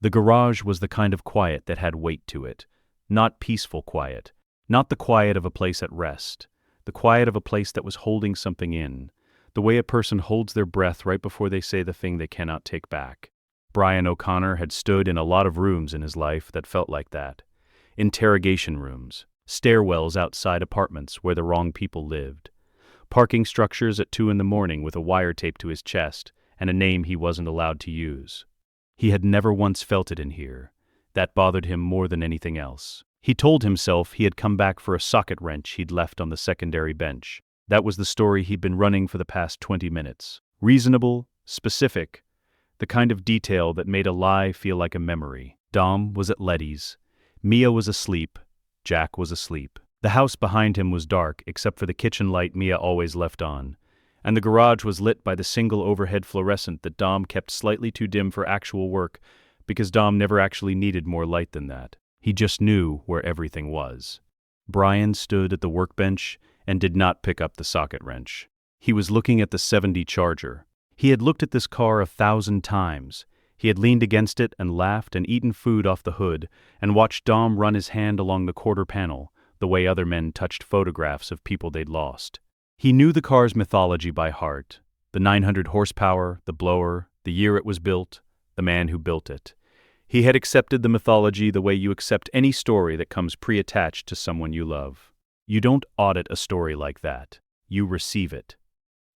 The garage was the kind of quiet that had weight to it. Not peaceful quiet. Not the quiet of a place at rest. The quiet of a place that was holding something in. The way a person holds their breath right before they say the thing they cannot take back. Brian O'Connor had stood in a lot of rooms in his life that felt like that. Interrogation rooms. Stairwells outside apartments where the wrong people lived. Parking structures at 2 a.m. with a wire taped to his chest and a name he wasn't allowed to use. He had never once felt it in here. That bothered him more than anything else. He told himself he had come back for a socket wrench he'd left on the secondary bench. That was the story he'd been running for the past 20 minutes. Reasonable, specific, the kind of detail that made a lie feel like a memory. Dom was at Letty's. Mia was asleep. Jack was asleep. The house behind him was dark except for the kitchen light Mia always left on, and the garage was lit by the single overhead fluorescent that Dom kept slightly too dim for actual work because Dom never actually needed more light than that. He just knew where everything was. Brian stood at the workbench and did not pick up the socket wrench. He was looking at the 70 Charger. He had looked at this car 1,000 times. He had leaned against it and laughed and eaten food off the hood and watched Dom run his hand along the quarter panel, the way other men touched photographs of people they'd lost. He knew the car's mythology by heart. The 900 horsepower, the blower, the year it was built, the man who built it. He had accepted the mythology the way you accept any story that comes pre-attached to someone you love. You don't audit a story like that. You receive it.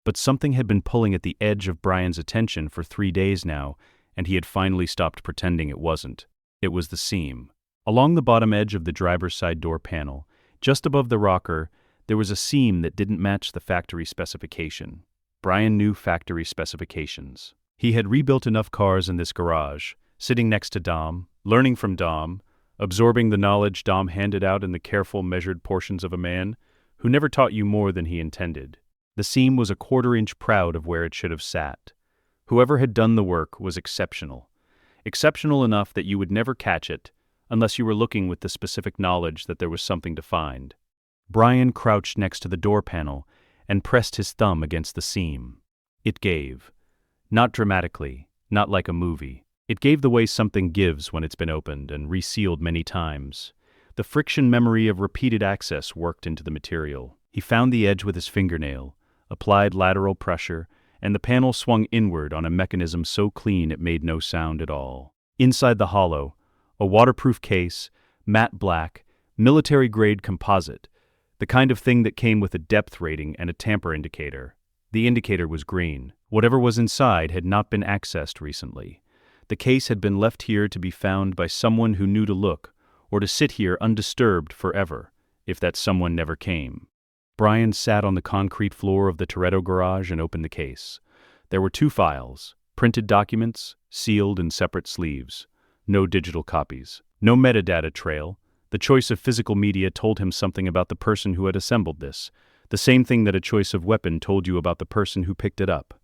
But something had been pulling at the edge of Brian's attention for 3 days now, and he had finally stopped pretending it wasn't. It was the seam. Along the bottom edge of the driver's side door panel, just above the rocker, there was a seam that didn't match the factory specification. Brian knew factory specifications. He had rebuilt enough cars in this garage, sitting next to Dom, learning from Dom, absorbing the knowledge Dom handed out in the careful, measured portions of a man who never taught you more than he intended. The seam was a 1/4 inch proud of where it should have sat. Whoever had done the work was exceptional. Exceptional enough that you would never catch it unless you were looking with the specific knowledge that there was something to find. Brian crouched next to the door panel and pressed his thumb against the seam. It gave. Not dramatically, not like a movie. It gave the way something gives when it's been opened and resealed many times. The friction memory of repeated access worked into the material. He found the edge with his fingernail, applied lateral pressure, and the panel swung inward on a mechanism so clean it made no sound at all. Inside the hollow, a waterproof case, matte black, military-grade composite, the kind of thing that came with a depth rating and a tamper indicator. The indicator was green. Whatever was inside had not been accessed recently. The case had been left here to be found by someone who knew to look, or to sit here undisturbed forever, if that someone never came. Brian sat on the concrete floor of the Toretto garage and opened the case. There were 2 files, printed documents, sealed in separate sleeves. No digital copies. No metadata trail. The choice of physical media told him something about the person who had assembled this, the same thing that a choice of weapon told you about the person who picked it up.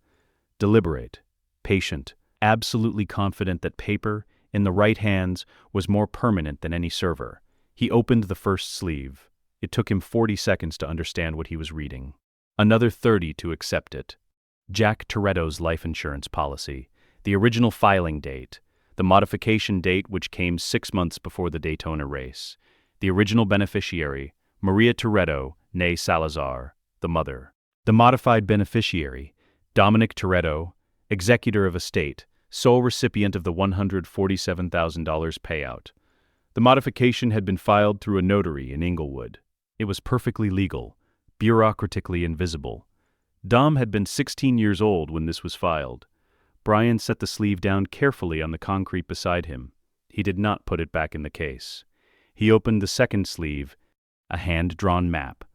Deliberate, patient, absolutely confident that paper, in the right hands, was more permanent than any server. He opened the first sleeve. It took him 40 seconds to understand what he was reading. Another 30 to accept it. Jack Toretto's life insurance policy, the original filing date, the modification date which came 6 months before the Daytona race, the original beneficiary, Maria Toretto, née Salazar, the mother. The modified beneficiary, Dominic Toretto, executor of estate, sole recipient of the $147,000 payout. The modification had been filed through a notary in Inglewood. It was perfectly legal, bureaucratically invisible. Dom had been 16 years old when this was filed. Brian set the sleeve down carefully on the concrete beside him. He did not put it back in the case. He opened the second sleeve, a hand-drawn map.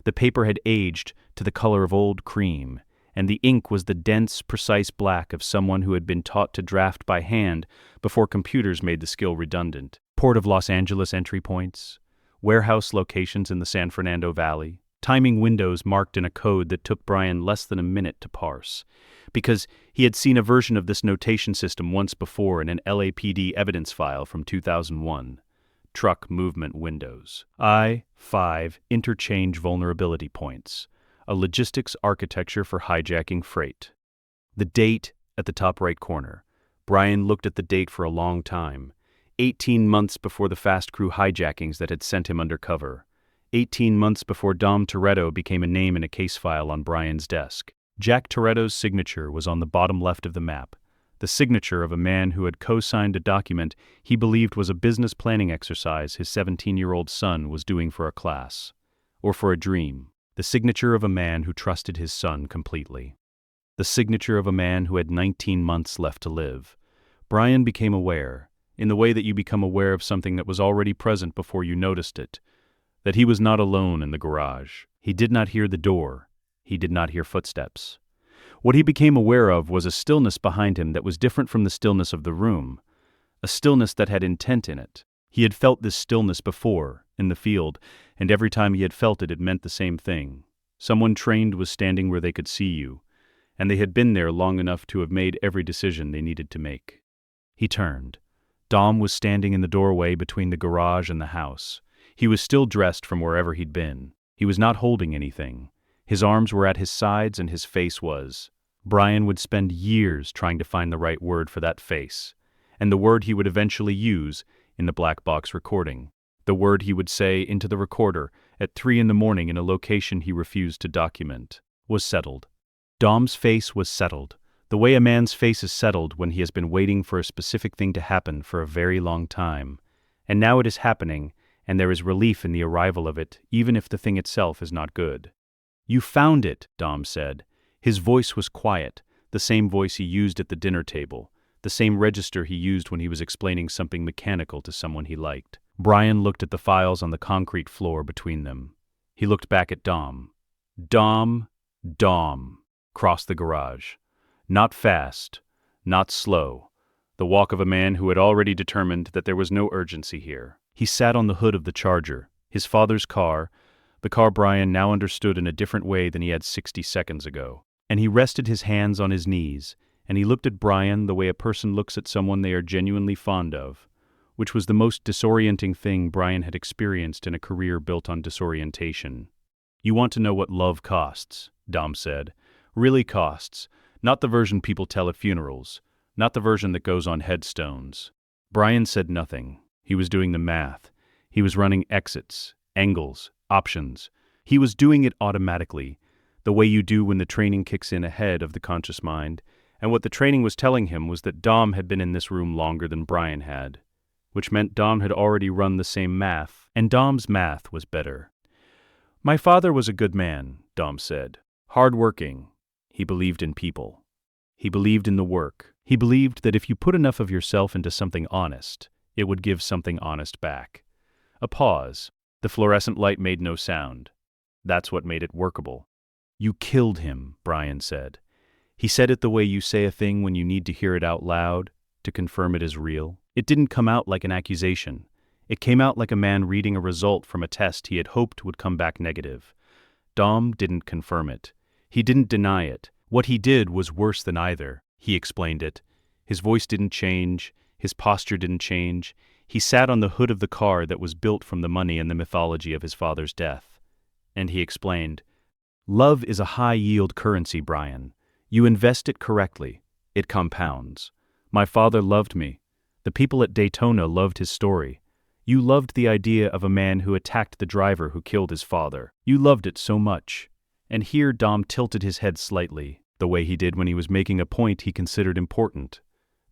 The paper had aged to the color of old cream, and the ink was the dense, precise black of someone who had been taught to draft by hand before computers made the skill redundant. Port of Los Angeles entry points, warehouse locations in the San Fernando Valley, timing windows marked in a code that took Brian less than a minute to parse, because he had seen a version of this notation system once before in an LAPD evidence file from 2001. Truck movement windows. I-5 interchange vulnerability points, a logistics architecture for hijacking freight. The date at the top right corner. Brian looked at the date for a long time. 18 months before the Fast Crew hijackings that had sent him undercover. 18 months before Dom Toretto became a name in a case file on Brian's desk. Jack Toretto's signature was on the bottom left of the map, the signature of a man who had co-signed a document he believed was a business planning exercise his 17-year-old son was doing for a class, or for a dream. The signature of a man who trusted his son completely. The signature of a man who had 19 months left to live. Brian became aware, in the way that you become aware of something that was already present before you noticed it, that he was not alone in the garage. He did not hear the door. He did not hear footsteps. What he became aware of was a stillness behind him that was different from the stillness of the room, a stillness that had intent in it. He had felt this stillness before, in the field, and every time he had felt it, it meant the same thing. Someone trained was standing where they could see you, and they had been there long enough to have made every decision they needed to make. He turned. Dom was standing in the doorway between the garage and the house. He was still dressed from wherever he'd been. He was not holding anything. His arms were at his sides and his face was. Brian would spend years trying to find the right word for that face, and the word he would eventually use in the black box recording, the word he would say into the recorder at 3 in the morning in a location he refused to document, was settled. Dom's face was settled, the way a man's face is settled when he has been waiting for a specific thing to happen for a very long time, and now it is happening, and there is relief in the arrival of it, even if the thing itself is not good. "You found it," Dom said. His voice was quiet, the same voice he used at the dinner table, the same register he used when he was explaining something mechanical to someone he liked. Brian looked at the files on the concrete floor between them. He looked back at Dom. Dom, crossed the garage. Not fast, not slow. The walk of a man who had already determined that there was no urgency here. He sat on the hood of the Charger, his father's car, the car Brian now understood in a different way than he had 60 seconds ago. And he rested his hands on his knees, and he looked at Brian the way a person looks at someone they are genuinely fond of, which was the most disorienting thing Brian had experienced in a career built on disorientation. "You want to know what love costs," Dom said. "Really costs, not the version people tell at funerals, not the version that goes on headstones." Brian said nothing. He was doing the math. He was running exits, angles, options. He was doing it automatically, the way you do when the training kicks in ahead of the conscious mind, and what the training was telling him was that Dom had been in this room longer than Brian had, which meant Dom had already run the same math, and Dom's math was better. "My father was a good man," Dom said. "Hard-working. He believed in people. He believed in the work. He believed that if you put enough of yourself into something honest, it would give something honest back." A pause. The fluorescent light made no sound. That's what made it workable. "You killed him," Brian said. He said it the way you say a thing when you need to hear it out loud, to confirm it is real. It didn't come out like an accusation. It came out like a man reading a result from a test he had hoped would come back negative. Dom didn't confirm it. He didn't deny it. What he did was worse than either. He explained it. His voice didn't change. His posture didn't change. He sat on the hood of the car that was built from the money and the mythology of his father's death. And he explained, "Love is a high-yield currency, Brian. You invest it correctly. It compounds. My father loved me. The people at Daytona loved his story. You loved the idea of a man who attacked the driver who killed his father. You loved it so much." And here Dom tilted his head slightly, the way he did when he was making a point he considered important,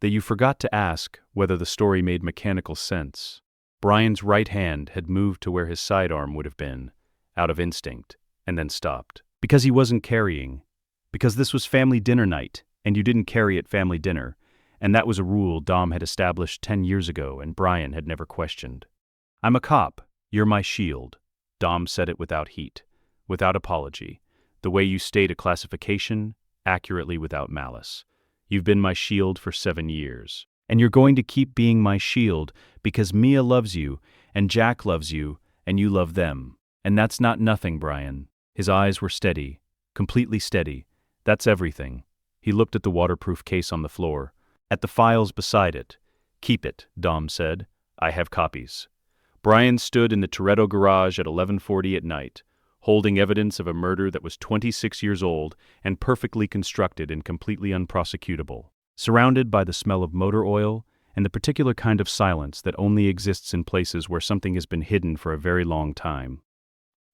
that you forgot to ask whether the story made mechanical sense. Brian's right hand had moved to where his sidearm would have been, out of instinct, and then stopped. Because he wasn't carrying. Because this was family dinner night, and you didn't carry at family dinner, and that was a rule Dom had established 10 years ago and Brian had never questioned. "I'm a cop. You're my shield." Dom said it without heat, without apology, the way you state a classification, accurately without malice. "You've been my shield for 7 years. And you're going to keep being my shield because Mia loves you, and Jack loves you, and you love them. And that's not nothing, Brian." His eyes were steady, completely steady. "That's everything." He looked at the waterproof case on the floor, at the files beside it. "Keep it," Dom said. "I have copies." Brian stood in the Toretto garage at 11:40 at night, holding evidence of a murder that was 26 years old and perfectly constructed and completely unprosecutable. surrounded by the smell of motor oil and the particular kind of silence that only exists in places where something has been hidden for a very long time.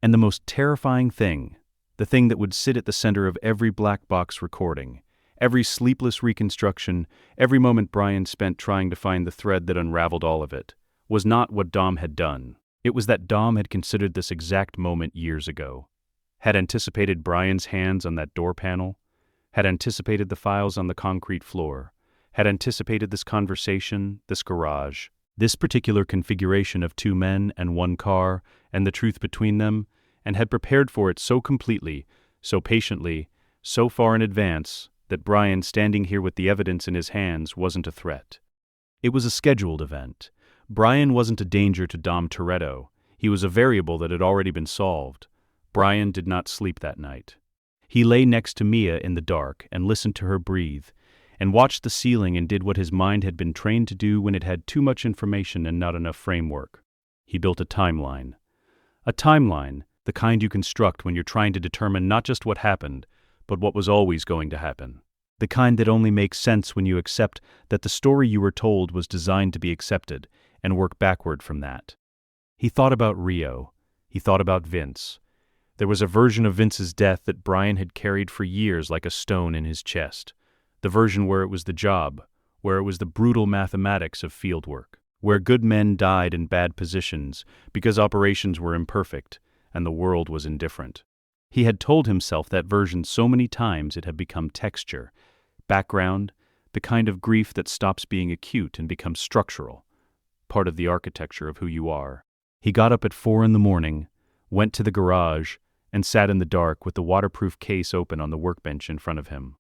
And the most terrifying thing, the thing that would sit at the center of every black box recording, every sleepless reconstruction, every moment Brian spent trying to find the thread that unraveled all of it, was not what Dom had done. It was that Dom had considered this exact moment years ago, had anticipated Brian's hands on that door panel, had anticipated the files on the concrete floor, had anticipated this conversation, this garage, this particular configuration of two men and one car and the truth between them, and had prepared for it so completely, so patiently, so far in advance, that Brian standing here with the evidence in his hands wasn't a threat. It was a scheduled event. Brian wasn't a danger to Dom Toretto. He was a variable that had already been solved. Brian did not sleep that night. He lay next to Mia in the dark and listened to her breathe, and watched the ceiling and did what his mind had been trained to do when it had too much information and not enough framework. He built a timeline. A timeline, the kind you construct when you're trying to determine not just what happened, but what was always going to happen. The kind that only makes sense when you accept that the story you were told was designed to be accepted, and work backward from that. He thought about Rio. He thought about Vince. There was a version of Vince's death that Brian had carried for years like a stone in his chest. The version where it was the job, where it was the brutal mathematics of fieldwork, where good men died in bad positions because operations were imperfect and the world was indifferent. He had told himself that version so many times it had become texture, background, the kind of grief that stops being acute and becomes structural, part of the architecture of who you are. He got up at 4 a.m, went to the garage, and sat in the dark with the waterproof case open on the workbench in front of him.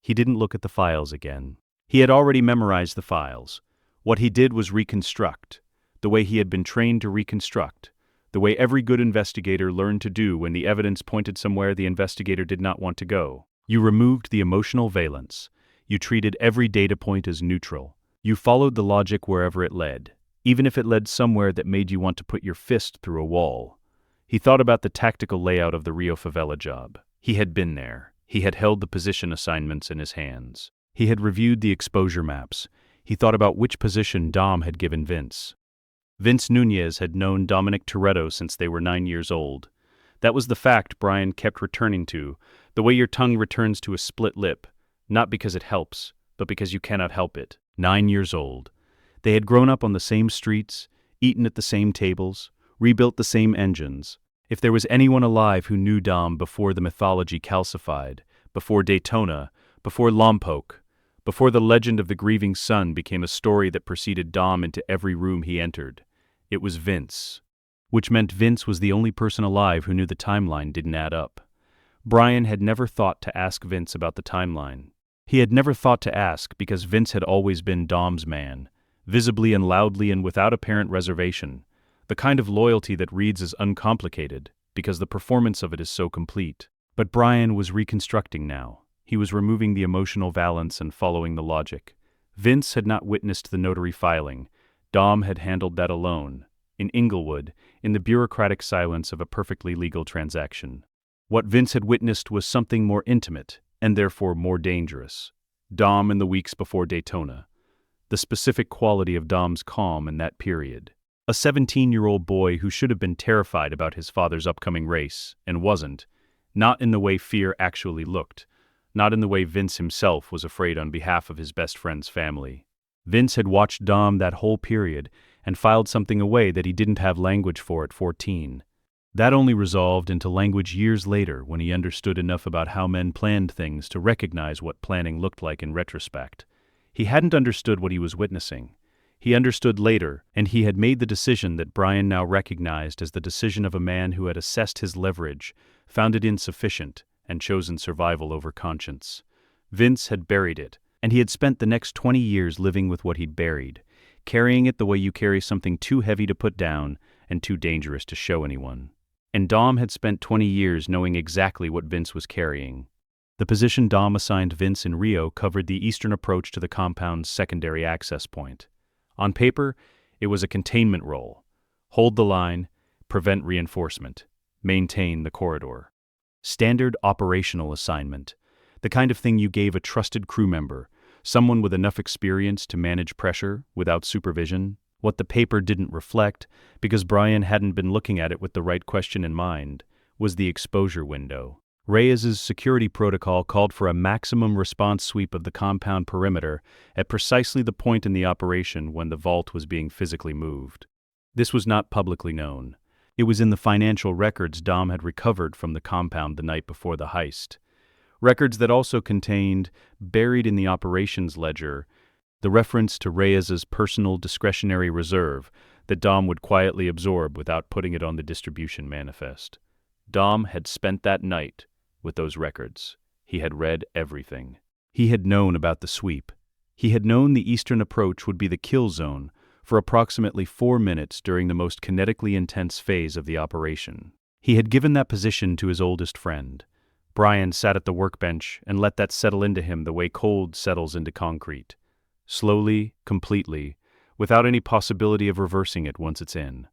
He didn't look at the files again. He had already memorized the files. What he did was reconstruct, the way he had been trained to reconstruct, the way every good investigator learned to do when the evidence pointed somewhere the investigator did not want to go. You removed the emotional valence. You treated every data point as neutral. You followed the logic wherever it led, even if it led somewhere that made you want to put your fist through a wall. He thought about the tactical layout of the Rio favela job. He had been there. He had held the position assignments in his hands. He had reviewed the exposure maps. He thought about which position Dom had given Vince. Vince Nunez had known Dominic Toretto since they were 9 years old. That was the fact Brian kept returning to, the way your tongue returns to a split lip, not because it helps, but because you cannot help it. 9 years old. They had grown up on the same streets, eaten at the same tables, rebuilt the same engines. If there was anyone alive who knew Dom before the mythology calcified, before Daytona, before Lompoc, before the legend of the grieving son became a story that preceded Dom into every room he entered, it was Vince. Which meant Vince was the only person alive who knew the timeline didn't add up. Brian had never thought to ask Vince about the timeline. He had never thought to ask because Vince had always been Dom's man, visibly and loudly and without apparent reservation, the kind of loyalty that reads as uncomplicated because the performance of it is so complete. But Brian was reconstructing now. He was removing the emotional valence and following the logic. Vince had not witnessed the notary filing. Dom had handled that alone, in Inglewood, in the bureaucratic silence of a perfectly legal transaction. What Vince had witnessed was something more intimate, and therefore more dangerous. Dom in the weeks before Daytona. The specific quality of Dom's calm in that period. A 17-year-old boy who should have been terrified about his father's upcoming race, and wasn't, not in the way fear actually looked, not in the way Vince himself was afraid on behalf of his best friend's family. Vince had watched Dom that whole period and filed something away that he didn't have language for at 14. That only resolved into language years later when he understood enough about how men planned things to recognize what planning looked like in retrospect. He hadn't understood what he was witnessing. He understood later, and he had made the decision that Brian now recognized as the decision of a man who had assessed his leverage, found it insufficient, and chosen survival over conscience. Vince had buried it, and he had spent the next 20 years living with what he'd buried, carrying it the way you carry something too heavy to put down and too dangerous to show anyone. And Dom had spent 20 years knowing exactly what Vince was carrying. The position Dom assigned Vince in Rio covered the eastern approach to the compound's secondary access point. On paper, it was a containment role. Hold the line, prevent reinforcement, maintain the corridor. Standard operational assignment, the kind of thing you gave a trusted crew member, someone with enough experience to manage pressure without supervision. What the paper didn't reflect, because Brian hadn't been looking at it with the right question in mind, was the exposure window. Reyes's security protocol called for a maximum response sweep of the compound perimeter at precisely the point in the operation when the vault was being physically moved. This was not publicly known. It was in the financial records Dom had recovered from the compound the night before the heist. Records that also contained, buried in the operations ledger, the reference to Reyes's personal discretionary reserve that Dom would quietly absorb without putting it on the distribution manifest. Dom had spent that night with those records. He had read everything. He had known about the sweep. He had known the eastern approach would be the kill zone for approximately 4 minutes during the most kinetically intense phase of the operation. He had given that position to his oldest friend. Brian sat at the workbench and let that settle into him the way cold settles into concrete. Slowly, completely, without any possibility of reversing it once it's in.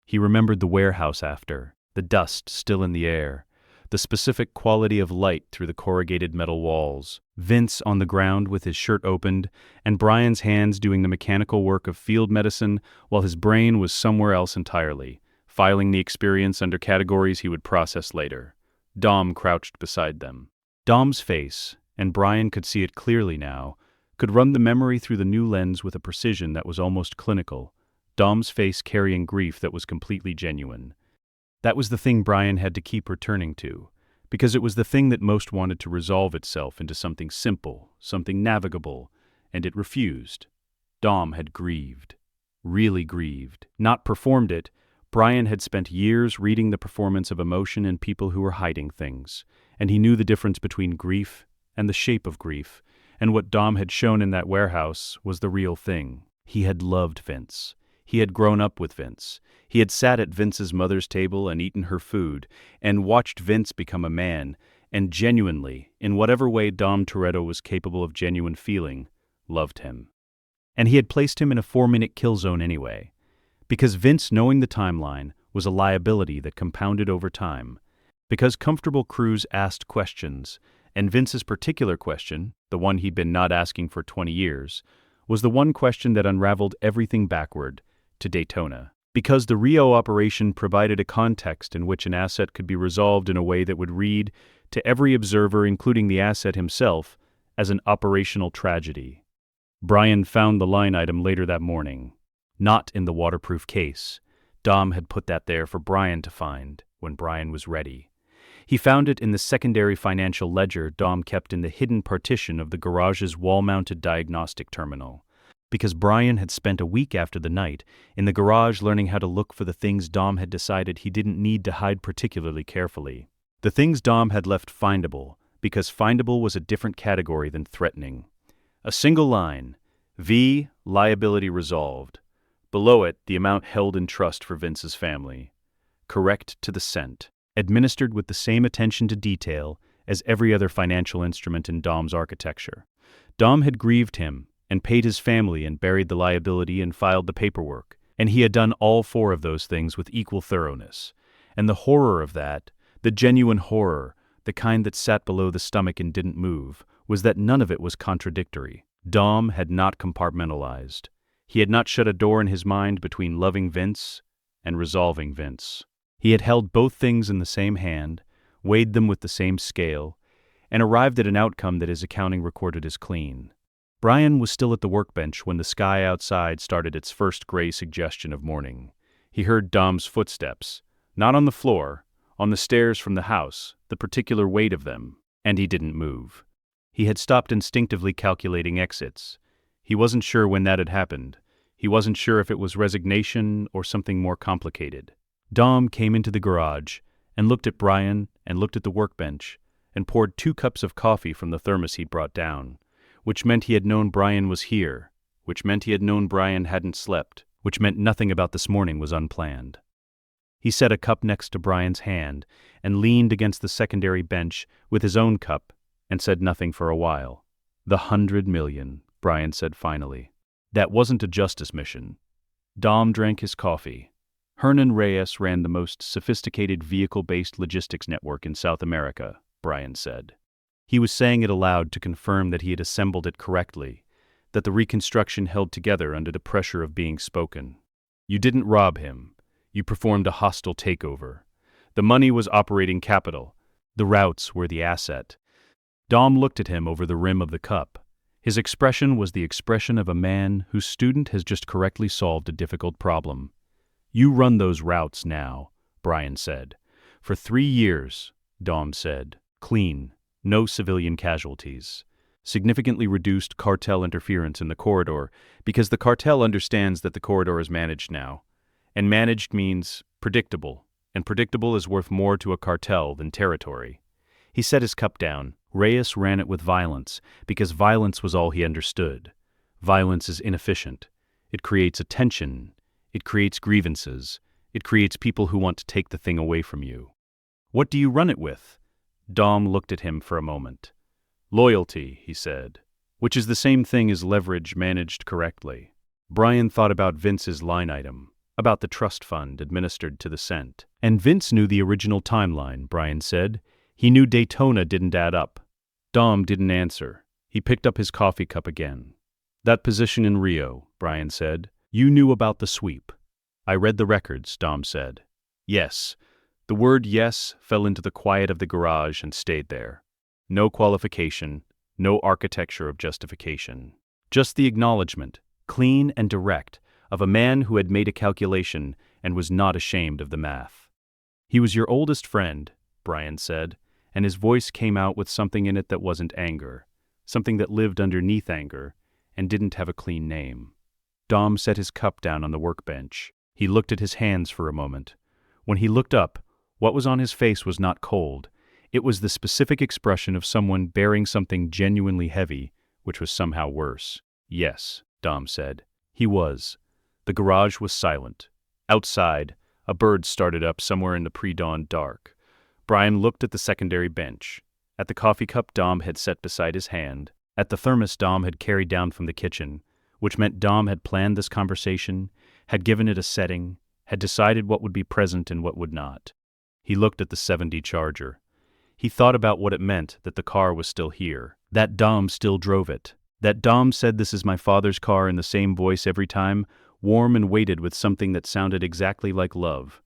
He remembered the warehouse after, the dust still in the air, the specific quality of light through the corrugated metal walls, Vince on the ground with his shirt opened, and Brian's hands doing the mechanical work of field medicine while his brain was somewhere else entirely, filing the experience under categories he would process later. Dom crouched beside them. Dom's face, and Brian could see it clearly now, could run the memory through the new lens with a precision that was almost clinical, Dom's face carrying grief that was completely genuine. That was the thing Brian had to keep returning to, because it was the thing that most wanted to resolve itself into something simple, something navigable, and it refused. Dom had grieved. Really grieved. Not performed it. Brian had spent years reading the performance of emotion in people who were hiding things, and he knew the difference between grief and the shape of grief, and what Dom had shown in that warehouse was the real thing. He had loved Vince. He had grown up with Vince. He had sat at Vince's mother's table and eaten her food, and watched Vince become a man, and genuinely, in whatever way Dom Toretto was capable of genuine feeling, loved him. And he had placed him in a 4-minute kill zone anyway, because Vince, knowing the timeline, was a liability that compounded over time, because comfortable crews asked questions, and Vince's particular question, the one he'd been not asking for 20 years, was the one question that unraveled everything backward, to Daytona. Because the Rio operation provided a context in which an asset could be resolved in a way that would read, to every observer including the asset himself, as an operational tragedy. Brian found the line item later that morning. Not in the waterproof case. Dom had put that there for Brian to find, when Brian was ready. He found it in the secondary financial ledger Dom kept in the hidden partition of the garage's wall-mounted diagnostic terminal. Because Brian had spent a week after the night in the garage learning how to look for the things Dom had decided he didn't need to hide particularly carefully. The things Dom had left findable, because findable was a different category than threatening. A single line, V, liability resolved. Below it, the amount held in trust for Vince's family. Correct to the cent. Administered with the same attention to detail as every other financial instrument in Dom's architecture. Dom had grieved him, and paid his family and buried the liability and filed the paperwork, and he had done all 4 of those things with equal thoroughness. And the horror of that, the genuine horror, the kind that sat below the stomach and didn't move, was that none of it was contradictory. Dom had not compartmentalized. He had not shut a door in his mind between loving Vince and resolving Vince. He had held both things in the same hand, weighed them with the same scale, and arrived at an outcome that his accounting recorded as clean. Brian was still at the workbench when the sky outside started its first gray suggestion of morning. He heard Dom's footsteps, not on the floor, on the stairs from the house, the particular weight of them, and he didn't move. He had stopped instinctively calculating exits. He wasn't sure when that had happened. He wasn't sure if it was resignation or something more complicated. Dom came into the garage and looked at Brian and looked at the workbench and poured 2 cups of coffee from the thermos he'd brought down. Which meant he had known Brian was here, which meant he had known Brian hadn't slept, which meant nothing about this morning was unplanned. He set a cup next to Brian's hand and leaned against the secondary bench with his own cup and said nothing for a while. The 100 million, Brian said finally. That wasn't a justice mission. Dom drank his coffee. Hernan Reyes ran the most sophisticated vehicle-based logistics network in South America, Brian said. He was saying it aloud to confirm that he had assembled it correctly, that the reconstruction held together under the pressure of being spoken. You didn't rob him. You performed a hostile takeover. The money was operating capital. The routes were the asset. Dom looked at him over the rim of the cup. His expression was the expression of a man whose student has just correctly solved a difficult problem. You run those routes now, Brian said. For 3 years, Dom said. Clean. No civilian casualties. Significantly reduced cartel interference in the corridor, because the cartel understands that the corridor is managed now. And managed means predictable, and predictable is worth more to a cartel than territory. He set his cup down. Reyes ran it with violence, because violence was all he understood. Violence is inefficient. It creates a tension. It creates grievances. It creates people who want to take the thing away from you. What do you run it with? Dom looked at him for a moment. Loyalty, he said, which is the same thing as leverage managed correctly. Brian thought about Vince's line item, about the trust fund administered to the cent. And Vince knew the original timeline, Brian said. He knew Daytona didn't add up. Dom didn't answer. He picked up his coffee cup again. That position in Rio, Brian said. You knew about the sweep. I read the records, Dom said. Yes. The word yes fell into the quiet of the garage and stayed there. No qualification, no architecture of justification. Just the acknowledgement, clean and direct, of a man who had made a calculation and was not ashamed of the math. He was your oldest friend, Brian said, and his voice came out with something in it that wasn't anger, something that lived underneath anger and didn't have a clean name. Dom set his cup down on the workbench. He looked at his hands for a moment. When he looked up, what was on his face was not cold. It was the specific expression of someone bearing something genuinely heavy, which was somehow worse. Yes, Dom said. He was. The garage was silent. Outside, a bird started up somewhere in the pre-dawn dark. Brian looked at the secondary bench, at the coffee cup Dom had set beside his hand, at the thermos Dom had carried down from the kitchen, which meant Dom had planned this conversation, had given it a setting, had decided what would be present and what would not. He looked at the 70 Charger. He thought about what it meant that the car was still here, that Dom still drove it, that Dom said this is my father's car in the same voice every time, warm and weighted with something that sounded exactly like love.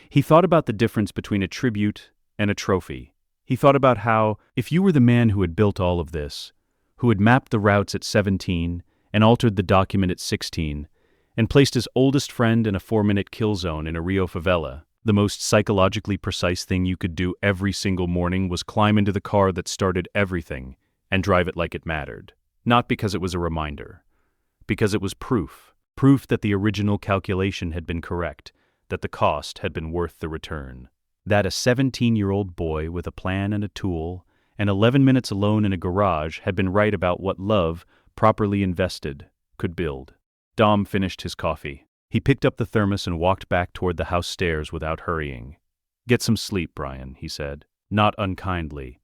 He thought about the difference between a tribute and a trophy. He thought about how, if you were the man who had built all of this, who had mapped the routes at 17 and altered the document at 16, and placed his oldest friend in a 4-minute kill zone in a Rio favela, the most psychologically precise thing you could do every single morning was climb into the car that started everything and drive it like it mattered. Not because it was a reminder. Because it was proof. Proof that the original calculation had been correct, that the cost had been worth the return. That a 17-year-old boy with a plan and a tool, and 11 minutes alone in a garage had been right about what love, properly invested, could build. Dom finished his coffee. He picked up the thermos and walked back toward the house stairs without hurrying. Get some sleep, Brian, he said, not unkindly.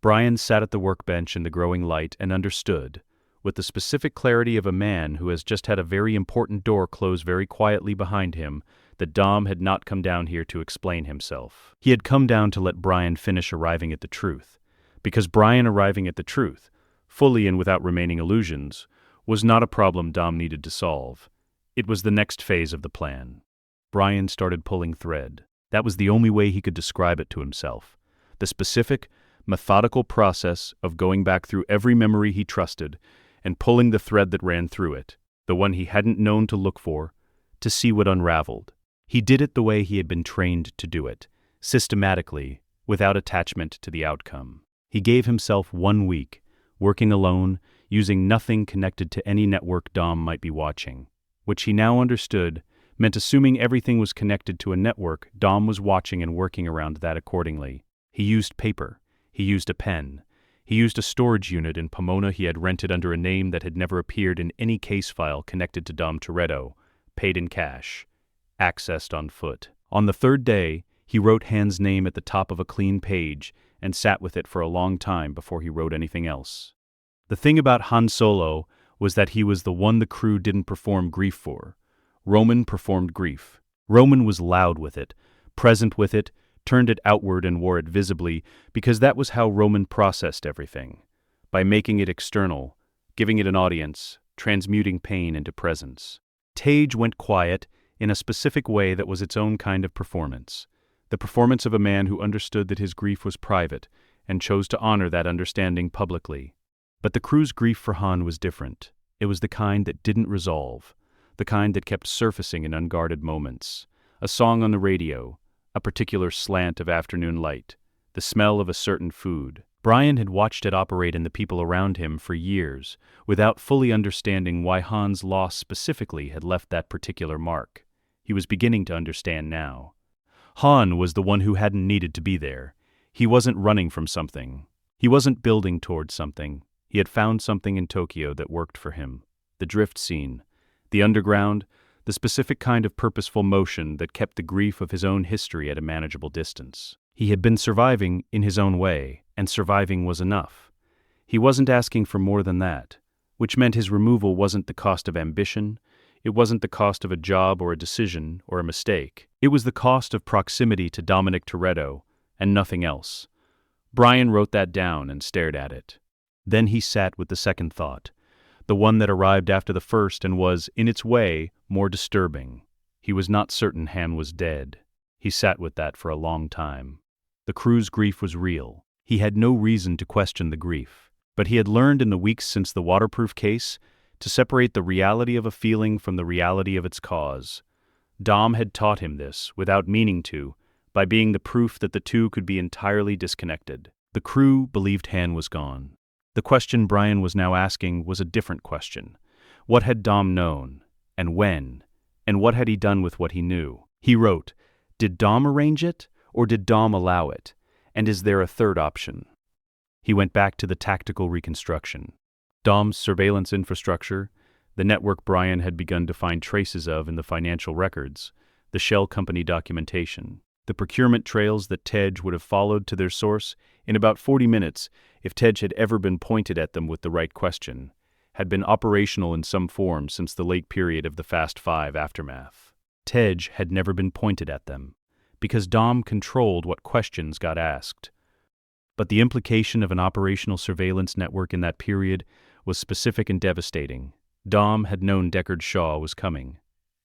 Brian sat at the workbench in the growing light and understood, with the specific clarity of a man who has just had a very important door close very quietly behind him, that Dom had not come down here to explain himself. He had come down to let Brian finish arriving at the truth. Because Brian arriving at the truth, fully and without remaining illusions, was not a problem Dom needed to solve. It was the next phase of the plan. Brian started pulling thread. That was the only way he could describe it to himself. The specific, methodical process of going back through every memory he trusted and pulling the thread that ran through it, the one he hadn't known to look for, to see what unraveled. He did it the way he had been trained to do it, systematically, without attachment to the outcome. He gave himself 1 week, working alone, using nothing connected to any network Dom might be watching, which he now understood meant assuming everything was connected to a network, Dom was watching and working around that accordingly. He used paper. He used a pen. He used a storage unit in Pomona he had rented under a name that had never appeared in any case file connected to Dom Toretto, paid in cash, accessed on foot. On the 3rd day, he wrote Han's name at the top of a clean page and sat with it for a long time before he wrote anything else. The thing about Han Solo was that he was the one the crew didn't perform grief for. Roman performed grief. Roman was loud with it, present with it, turned it outward and wore it visibly, because that was how Roman processed everything. By making it external, giving it an audience, transmuting pain into presence. Tage went quiet in a specific way that was its own kind of performance. The performance of a man who understood that his grief was private and chose to honor that understanding publicly. But the crew's grief for Han was different. It was the kind that didn't resolve, the kind that kept surfacing in unguarded moments. A song on the radio, a particular slant of afternoon light, the smell of a certain food. Brian had watched it operate in the people around him for years, without fully understanding why Han's loss specifically had left that particular mark. He was beginning to understand now. Han was the one who hadn't needed to be there. He wasn't running from something. He wasn't building towards something. He had found something in Tokyo that worked for him. The drift scene, the underground, the specific kind of purposeful motion that kept the grief of his own history at a manageable distance. He had been surviving in his own way, and surviving was enough. He wasn't asking for more than that, which meant his removal wasn't the cost of ambition, it wasn't the cost of a job or a decision or a mistake. It was the cost of proximity to Dominic Toretto, and nothing else. Brian wrote that down and stared at it. Then he sat with the second thought, the one that arrived after the first and was, in its way, more disturbing. He was not certain Han was dead. He sat with that for a long time. The crew's grief was real. He had no reason to question the grief. But he had learned in the weeks since the waterproof case to separate the reality of a feeling from the reality of its cause. Dom had taught him this, without meaning to, by being the proof that the two could be entirely disconnected. The crew believed Han was gone. The question Brian was now asking was a different question. What had Dom known? And when? And what had he done with what he knew? He wrote, "Did Dom arrange it, or did Dom allow it? And is there a third option?" He went back to the tactical reconstruction. Dom's surveillance infrastructure, the network Brian had begun to find traces of in the financial records, the shell company documentation, the procurement trails that Tej would have followed to their source in about 40 minutes if Tej had ever been pointed at them with the right question, had been operational in some form since the late period of the Fast Five aftermath. Tej had never been pointed at them, because Dom controlled what questions got asked. But the implication of an operational surveillance network in that period was specific and devastating. Dom had known Deckard Shaw was coming.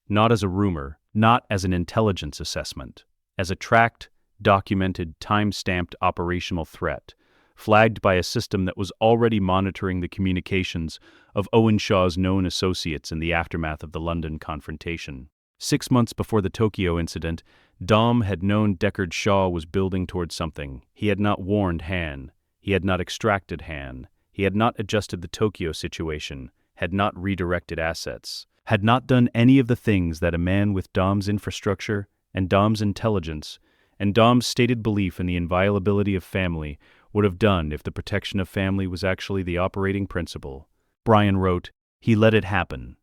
Not as a rumor, not as an intelligence assessment, as a tracked, documented, time-stamped operational threat, flagged by a system that was already monitoring the communications of Owen Shaw's known associates in the aftermath of the London confrontation. 6 months before the Tokyo incident, Dom had known Deckard Shaw was building towards something. He had not warned Han. He had not extracted Han. He had not adjusted the Tokyo situation, had not redirected assets, had not done any of the things that a man with Dom's infrastructure and Dom's intelligence and Dom's stated belief in the inviolability of family would have done if the protection of family was actually the operating principle. Brian wrote, "He let it happen.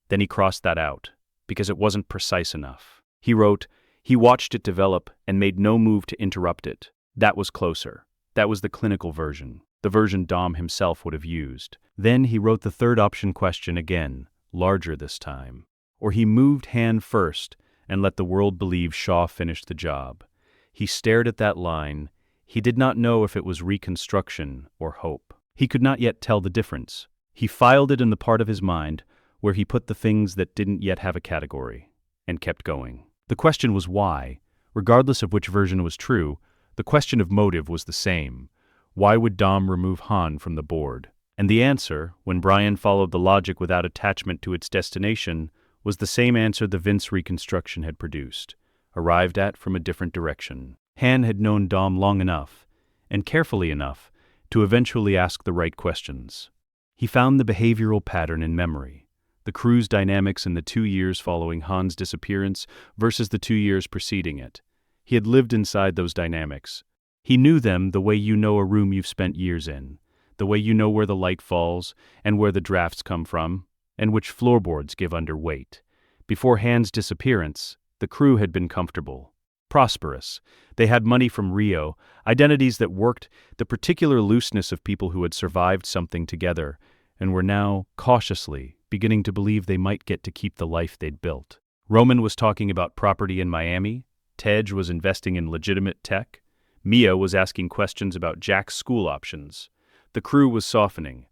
Then he crossed that out, because it wasn't precise enough." He wrote, "He watched it develop and made no move to interrupt it. That was closer. That was the clinical version, the version Dom himself would have used." Then he wrote the third option question again, larger this time. Or he moved Han first and let the world believe Shaw finished the job. He stared at that line. He did not know if it was reconstruction or hope. He could not yet tell the difference. He filed it in the part of his mind where he put the things that didn't yet have a category, and kept going. The question was why. Regardless of which version was true, the question of motive was the same. Why would Dom remove Han from the board? And the answer, when Brian followed the logic without attachment to its destination, was the same answer the Vince reconstruction had produced, arrived at from a different direction. Han had known Dom long enough, and carefully enough, to eventually ask the right questions. He found the behavioral pattern in memory, the crew's dynamics in the 2 years following Han's disappearance versus the 2 years preceding it. He had lived inside those dynamics. He knew them the way you know a room you've spent years in, the way you know where the light falls and where the drafts come from, and which floorboards give under weight. Before Han's disappearance, the crew had been comfortable, prosperous. They had money from Rio, identities that worked, the particular looseness of people who had survived something together, and were now, cautiously, beginning to believe they might get to keep the life they'd built. Roman was talking about property in Miami, Tej was investing in legitimate tech. Mia was asking questions about Jack's school options. The crew was softening.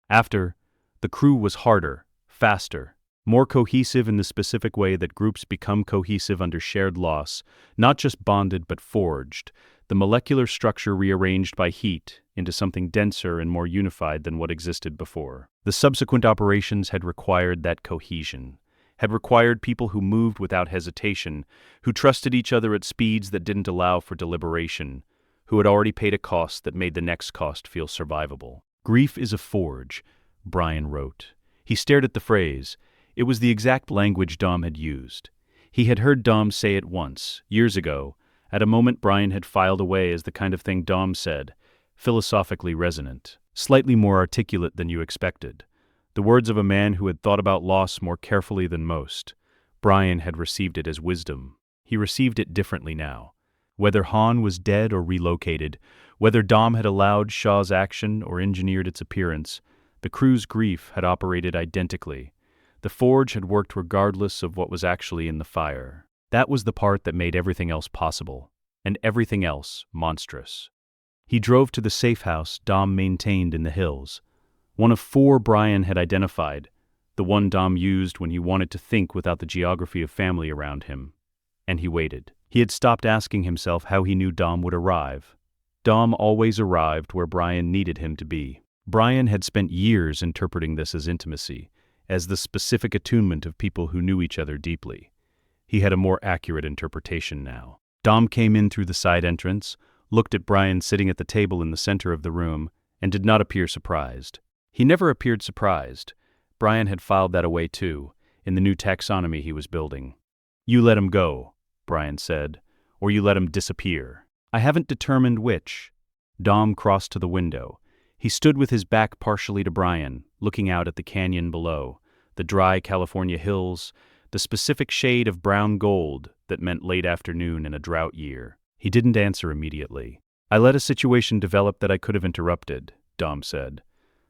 After, the crew was harder, faster, more cohesive in the specific way that groups become cohesive under shared loss, not just bonded but forged, the molecular structure rearranged by heat into something denser and more unified than what existed before. The subsequent operations had required that cohesion, had required people who moved without hesitation, who trusted each other at speeds that didn't allow for deliberation, who had already paid a cost that made the next cost feel survivable. Grief is a forge, Brian wrote. He stared at the phrase. It was the exact language Dom had used. He had heard Dom say it once, years ago, at a moment Brian had filed away as the kind of thing Dom said, philosophically resonant, slightly more articulate than you expected. The words of a man who had thought about loss more carefully than most. Brian had received it as wisdom. He received it differently now. Whether Han was dead or relocated, whether Dom had allowed Shaw's action or engineered its appearance, the crew's grief had operated identically. The forge had worked regardless of what was actually in the fire. That was the part that made everything else possible, and everything else monstrous. He drove to the safe house Dom maintained in the hills. One of 4 Brian had identified, the one Dom used when he wanted to think without the geography of family around him. And he waited. He had stopped asking himself how he knew Dom would arrive. Dom always arrived where Brian needed him to be. Brian had spent years interpreting this as intimacy, as the specific attunement of people who knew each other deeply. He had a more accurate interpretation now. Dom came in through the side entrance, looked at Brian sitting at the table in the center of the room, and did not appear surprised. He never appeared surprised. Brian had filed that away too, in the new taxonomy he was building. "You let him go," Brian said, "or you let him disappear. I haven't determined which." Dom crossed to the window. He stood with his back partially to Brian, looking out at the canyon below, the dry California hills, the specific shade of brown gold that meant late afternoon in a drought year. He didn't answer immediately. "I let a situation develop that I could have interrupted," Dom said.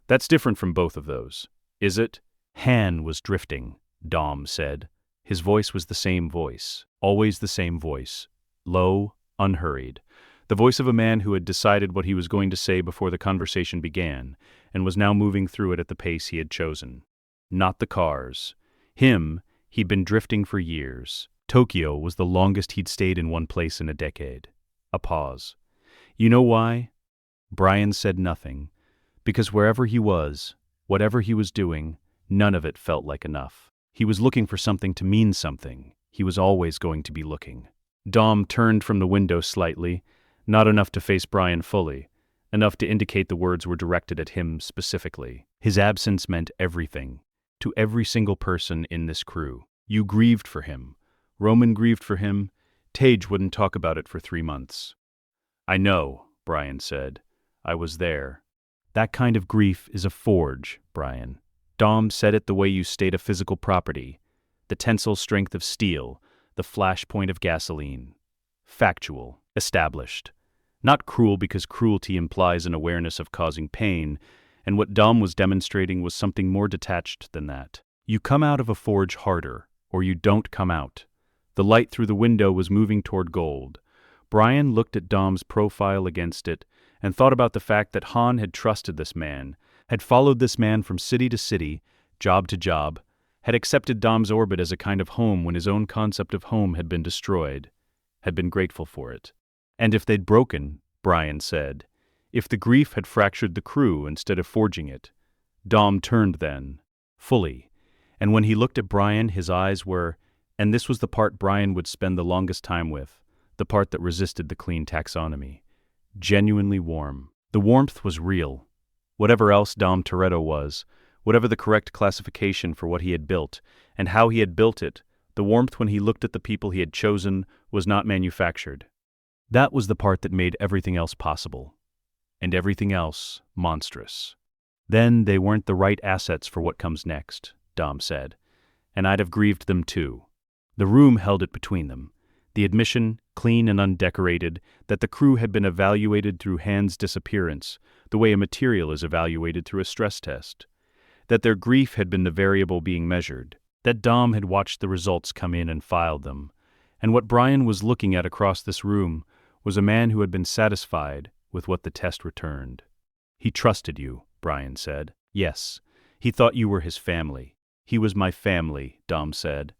"That's different from both of those. Is it?" "Han was drifting," Dom said. His voice was the same voice, always the same voice, low, unhurried. The voice of a man who had decided what he was going to say before the conversation began, and was now moving through it at the pace he had chosen. Not the cars. Him, he'd been drifting for years. Tokyo was the longest he'd stayed in one place in a decade. A pause. "You know why?" Brian said nothing. Because wherever he was, whatever he was doing, none of it felt like enough. He was looking for something to mean something. He was always going to be looking. Dom turned from the window slightly, not enough to face Brian fully, enough to indicate the words were directed at him specifically. His absence meant everything, to every single person in this crew. You grieved for him. Roman grieved for him. Tej wouldn't talk about it for 3 months. "I know," Brian said. "I was there." "That kind of grief is a forge, Brian." Dom said it the way you state a physical property. The tensile strength of steel, the flashpoint of gasoline. Factual, established. Not cruel because cruelty implies an awareness of causing pain, and what Dom was demonstrating was something more detached than that. You come out of a forge harder, or you don't come out. The light through the window was moving toward gold. Brian looked at Dom's profile against it and thought about the fact that Han had trusted this man, had followed this man from city to city, job to job, had accepted Dom's orbit as a kind of home when his own concept of home had been destroyed, had been grateful for it. And if they'd broken, Brian said, if the grief had fractured the crew instead of forging it, Dom turned then, fully, and when he looked at Brian his eyes were, and this was the part Brian would spend the longest time with, the part that resisted the clean taxonomy, genuinely warm. The warmth was real. Whatever else Dom Toretto was, whatever the correct classification for what he had built, and how he had built it, the warmth when he looked at the people he had chosen was not manufactured. That was the part that made everything else possible, and everything else monstrous. Then they weren't the right assets for what comes next, Dom said, and I'd have grieved them too. The room held it between them, the admission, clean and undecorated, that the crew had been evaluated through Han's disappearance, the way a material is evaluated through a stress test, that their grief had been the variable being measured, that Dom had watched the results come in and filed them, And what Brian was looking at across this room was a man who had been satisfied with what the test returned. "He trusted you," Brian said. "Yes, he thought you were his family." "He was my family," Dom said.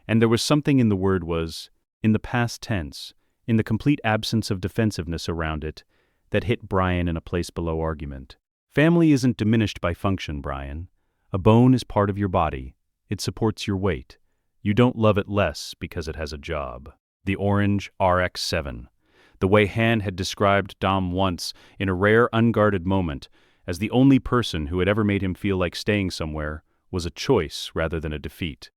And there was something in the word was, in the past tense, in the complete absence of defensiveness around it, that hit Brian in a place below argument. Family isn't diminished by function, Brian. A bone is part of your body. It supports your weight. You don't love it less because it has a job. The orange RX-7. The way Han had described Dom once, in a rare unguarded moment, as the only person who had ever made him feel like staying somewhere, was a choice rather than a defeat.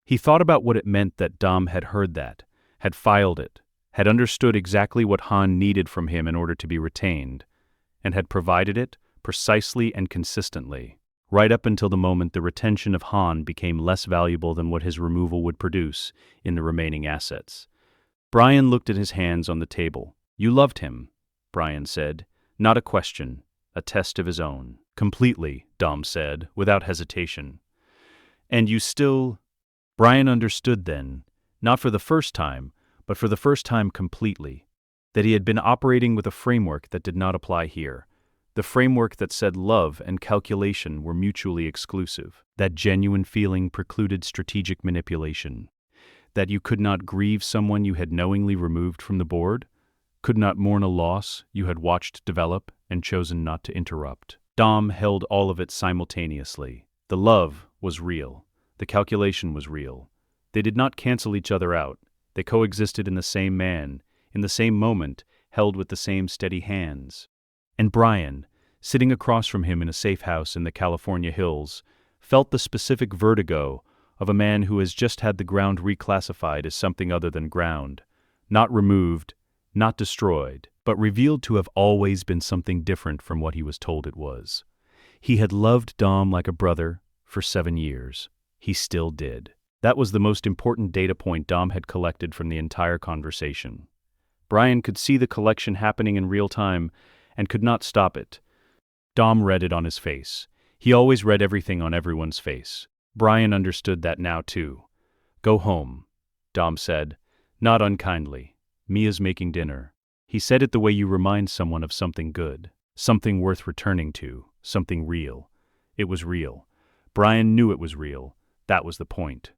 He thought about what it meant that Dom had heard that, had filed it, had understood exactly what Han needed from him in order to be retained, and had provided it precisely and consistently, right up until the moment the retention of Han became less valuable than what his removal would produce in the remaining assets. Brian looked at his hands on the table. "You loved him," Brian said. "Not a question, a test of his own." "Completely," Dom said, without hesitation. "And you still—" Brian understood then, not for the first time, but for the first time completely, that he had been operating with a framework that did not apply here. The framework that said love and calculation were mutually exclusive, that genuine feeling precluded strategic manipulation, that you could not grieve someone you had knowingly removed from the board, could not mourn a loss you had watched develop and chosen not to interrupt. Dom held all of it simultaneously. The love was real. The calculation was real. They did not cancel each other out. They coexisted in the same man, in the same moment, held with the same steady hands. And Brian, sitting across from him in a safe house in the California hills, felt the specific vertigo of a man who has just had the ground reclassified as something other than ground, not removed, not destroyed, but revealed to have always been something different from what he was told it was. He had loved Dom like a brother for 7 years. He still did. That was the most important data point Dom had collected from the entire conversation. Brian could see the collection happening in real time and could not stop it. Dom read it on his face. He always read everything on everyone's face. Brian understood that now too. "Go home," Dom said, not unkindly. "Mia's making dinner." He said it the way you remind someone of something good, something worth returning to, something real. It was real. Brian knew it was real. That was the point.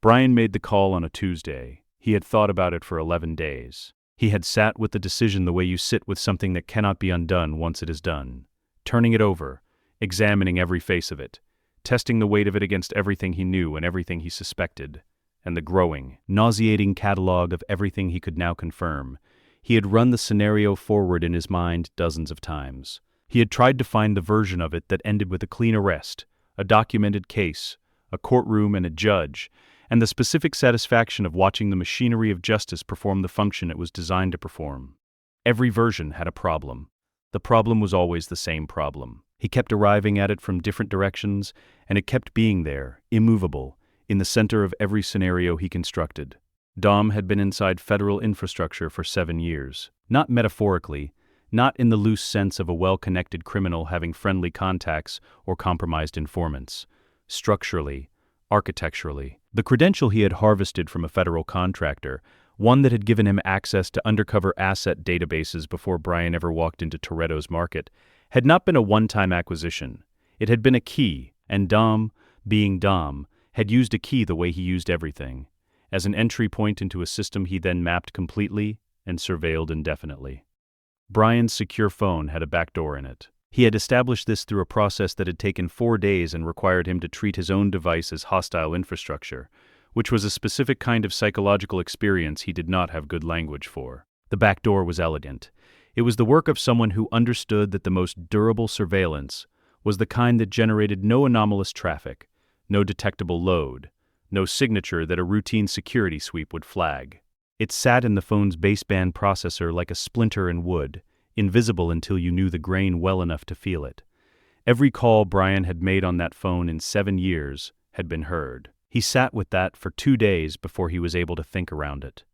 Brian made the call on a Tuesday. He had thought about it for 11 days. He had sat with the decision the way you sit with something that cannot be undone once it is done, turning it over, examining every face of it, testing the weight of it against everything he knew and everything he suspected, and the growing, nauseating catalog of everything he could now confirm. He had run the scenario forward in his mind dozens of times. He had tried to find the version of it that ended with a clean arrest, a documented case, a courtroom and a judge, and the specific satisfaction of watching the machinery of justice perform the function it was designed to perform. Every version had a problem. The problem was always the same problem. He kept arriving at it from different directions, and it kept being there, immovable, in the center of every scenario he constructed. Dom had been inside federal infrastructure for 7 years. Not metaphorically, not in the loose sense of a well-connected criminal having friendly contacts or compromised informants. Structurally, architecturally. The credential he had harvested from a federal contractor, one that had given him access to undercover asset databases before Brian ever walked into Toretto's market, had not been a one-time acquisition. It had been a key, and Dom, being Dom, had used a key the way he used everything, as an entry point into a system he then mapped completely and surveilled indefinitely. Brian's secure phone had a backdoor in it. He had established this through a process that had taken 4 days and required him to treat his own device as hostile infrastructure, which was a specific kind of psychological experience he did not have good language for. The backdoor was elegant. It was the work of someone who understood that the most durable surveillance was the kind that generated no anomalous traffic, no detectable load, no signature that a routine security sweep would flag. It sat in the phone's baseband processor like a splinter in wood, invisible until you knew the grain well enough to feel it. Every call Brian had made on that phone in 7 years had been heard. He sat with that for 2 days before he was able to think around it.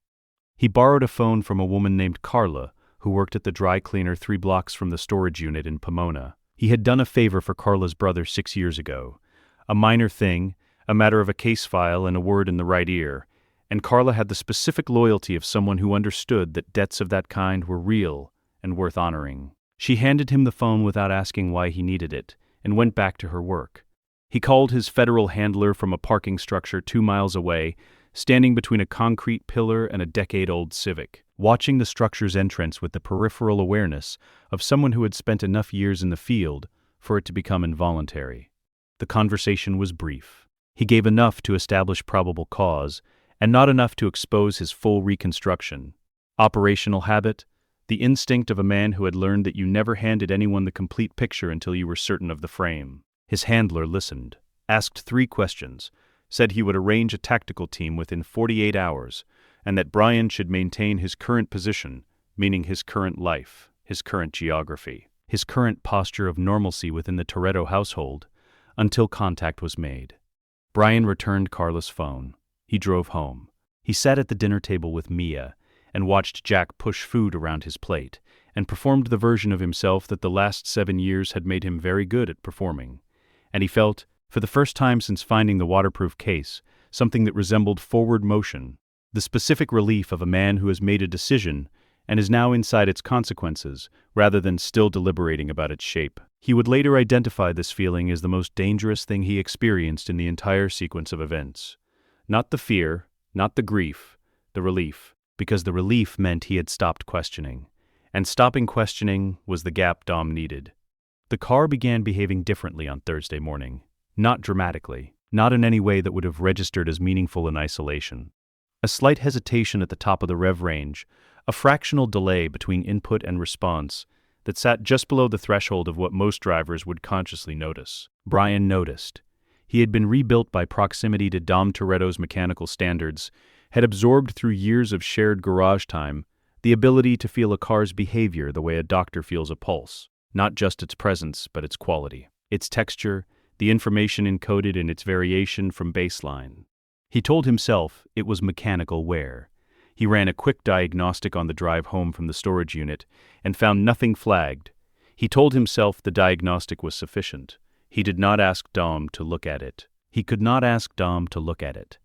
He borrowed a phone from a woman named Carla, who worked at the dry cleaner 3 blocks from the storage unit in Pomona. He had done a favor for Carla's brother 6 years ago. A minor thing, a matter of a case file and a word in the right ear, And Carla had the specific loyalty of someone who understood that debts of that kind were real and worth honoring. She handed him the phone without asking why he needed it, and went back to her work. He called his federal handler from a parking structure 2 miles away, standing between a concrete pillar and a decade-old Civic, watching the structure's entrance with the peripheral awareness of someone who had spent enough years in the field for it to become involuntary. The conversation was brief. He gave enough to establish probable cause, and not enough to expose his full reconstruction. Operational habit, the instinct of a man who had learned that you never handed anyone the complete picture until you were certain of the frame. His handler listened, asked 3 questions, said he would arrange a tactical team within 48 hours, and that Brian should maintain his current position, meaning his current life, his current geography, his current posture of normalcy within the Toretto household, until contact was made. Brian returned Carla's phone. He drove home. He sat at the dinner table with Mia and watched Jack push food around his plate and performed the version of himself that the last 7 years had made him very good at performing. And he felt, for the first time since finding the waterproof case, something that resembled forward motion, the specific relief of a man who has made a decision and is now inside its consequences rather than still deliberating about its shape. He would later identify this feeling as the most dangerous thing he experienced in the entire sequence of events. Not the fear, not the grief, the relief, because the relief meant he had stopped questioning. And stopping questioning was the gap Dom needed. The car began behaving differently on Thursday morning. Not dramatically, not in any way that would have registered as meaningful in isolation. A slight hesitation at the top of the rev range, a fractional delay between input and response that sat just below the threshold of what most drivers would consciously notice. Brian noticed. He had been rebuilt by proximity to Dom Toretto's mechanical standards, had absorbed through years of shared garage time the ability to feel a car's behavior the way a doctor feels a pulse, not just its presence but its quality, its texture, the information encoded in its variation from baseline. He told himself it was mechanical wear. He ran a quick diagnostic on the drive home from the storage unit and found nothing flagged. He told himself the diagnostic was sufficient. He did not ask Dom to look at it. He could not ask Dom to look at it.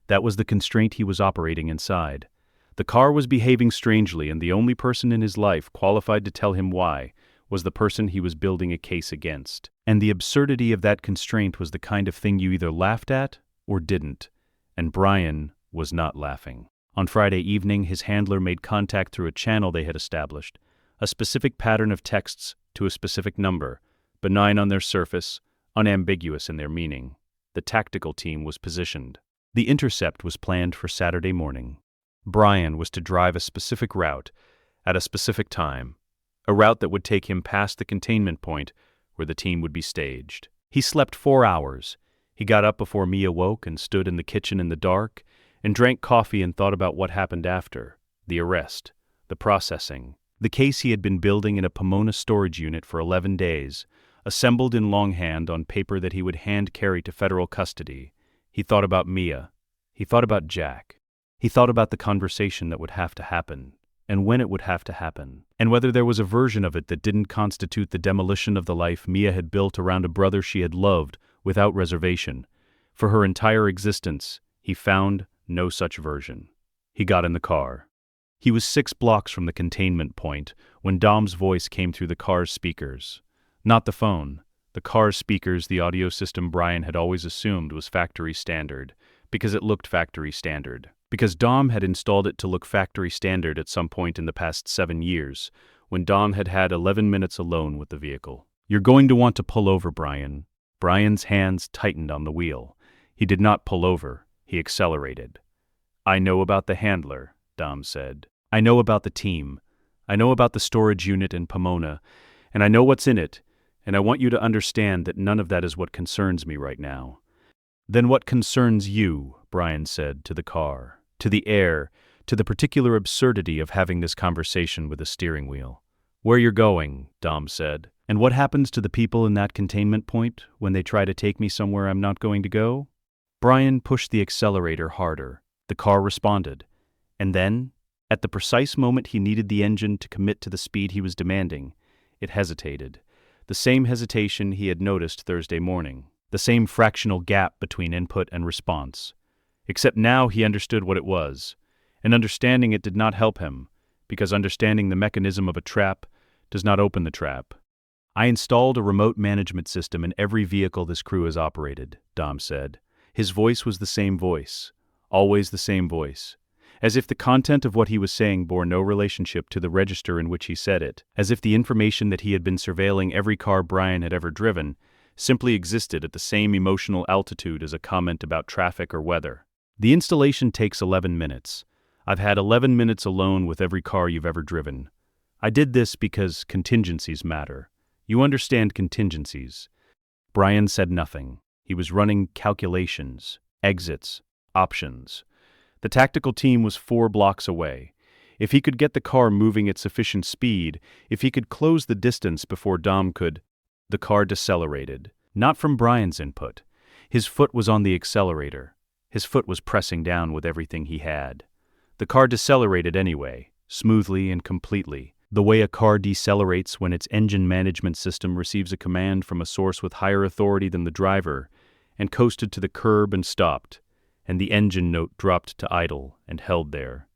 That was the constraint he was operating inside. The car was behaving strangely, and the only person in his life qualified to tell him why was the person he was building a case against. And the absurdity of that constraint was the kind of thing you either laughed at or didn't. And Brian was not laughing. On Friday evening, his handler made contact through a channel they had established, a specific pattern of texts to a specific number, benign on their surface, unambiguous in their meaning. The tactical team was positioned. The intercept was planned for Saturday morning. Brian was to drive a specific route at a specific time, a route that would take him past the containment point where the team would be staged. He slept 4 hours. He got up before Mia woke and stood in the kitchen in the dark and drank coffee and thought about what happened after, the arrest, the processing, the case he had been building in a Pomona storage unit for 11 days, assembled in longhand on paper that he would hand carry to federal custody. He thought about Mia. He thought about Jack. He thought about the conversation that would have to happen, and when it would have to happen, and whether there was a version of it that didn't constitute the demolition of the life Mia had built around a brother she had loved without reservation. For her entire existence, he found no such version. He got in the car. He was 6 blocks from the containment point when Dom's voice came through the car's speakers. Not the phone. The car's speakers, the audio system Brian had always assumed was factory standard, because it looked factory standard. Because Dom had installed it to look factory standard at some point in the past 7 years, when Dom had had 11 minutes alone with the vehicle. "You're going to want to pull over, Brian." Brian's hands tightened on the wheel. He did not pull over. He accelerated. "I know about the handler," Dom said. "I know about the team. I know about the storage unit in Pomona, and I know what's in it, and I want you to understand that none of that is what concerns me right now." "Then what concerns you?" Brian said, to the car, to the air, to the particular absurdity of having this conversation with a steering wheel. "Where you're going," Dom said. "And what happens to the people in that containment point when they try to take me somewhere I'm not going to go?" Brian pushed the accelerator harder. The car responded. And then, at the precise moment he needed the engine to commit to the speed he was demanding, it hesitated. The same hesitation he had noticed Thursday morning. The same fractional gap between input and response. Except now he understood what it was, and understanding it did not help him, because understanding the mechanism of a trap does not open the trap. "I installed a remote management system in every vehicle this crew has operated," Dom said. His voice was the same voice, always the same voice, as if the content of what he was saying bore no relationship to the register in which he said it, as if the information that he had been surveilling every car Brian had ever driven simply existed at the same emotional altitude as a comment about traffic or weather. "The installation takes 11 minutes. I've had 11 minutes alone with every car you've ever driven. I did this because contingencies matter. You understand contingencies." Brian said nothing. He was running calculations, exits, options. The tactical team was 4 blocks away. If he could get the car moving at sufficient speed, if he could close the distance before Dom could... The car decelerated. Not from Brian's input. His foot was on the accelerator. His foot was pressing down with everything he had. The car decelerated anyway, smoothly and completely, the way a car decelerates when its engine management system receives a command from a source with higher authority than the driver, and coasted to the curb and stopped, and the engine note dropped to idle and held there.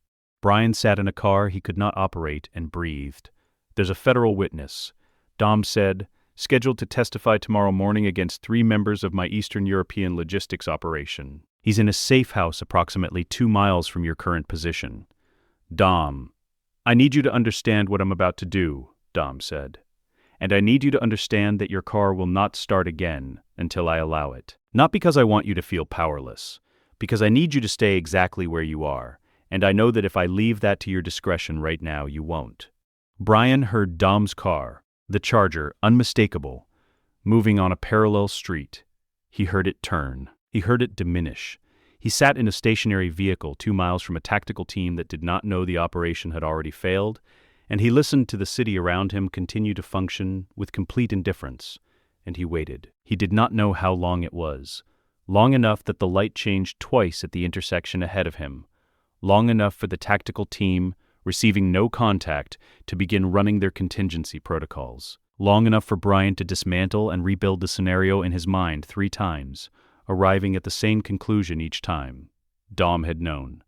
Brian sat in a car he could not operate and breathed. "There's a federal witness," Dom said, "scheduled to testify tomorrow morning against 3 members of my Eastern European logistics operation. He's in a safe house approximately 2 miles from your current position." "Dom, I need you to understand what I'm about to do," Dom said. "And I need you to understand that your car will not start again until I allow it. Not because I want you to feel powerless, because I need you to stay exactly where you are, and I know that if I leave that to your discretion right now, you won't." Brian heard Dom's car, the Charger, unmistakable, moving on a parallel street. He heard it turn. He heard it diminish. He sat in a stationary vehicle 2 miles from a tactical team that did not know the operation had already failed, and he listened to the city around him continue to function with complete indifference, and he waited. He did not know how long it was. Long enough that the light changed twice at the intersection ahead of him. Long enough for the tactical team, receiving no contact, to begin running their contingency protocols. Long enough for Brian to dismantle and rebuild the scenario in his mind 3 times, arriving at the same conclusion each time. Dom had known.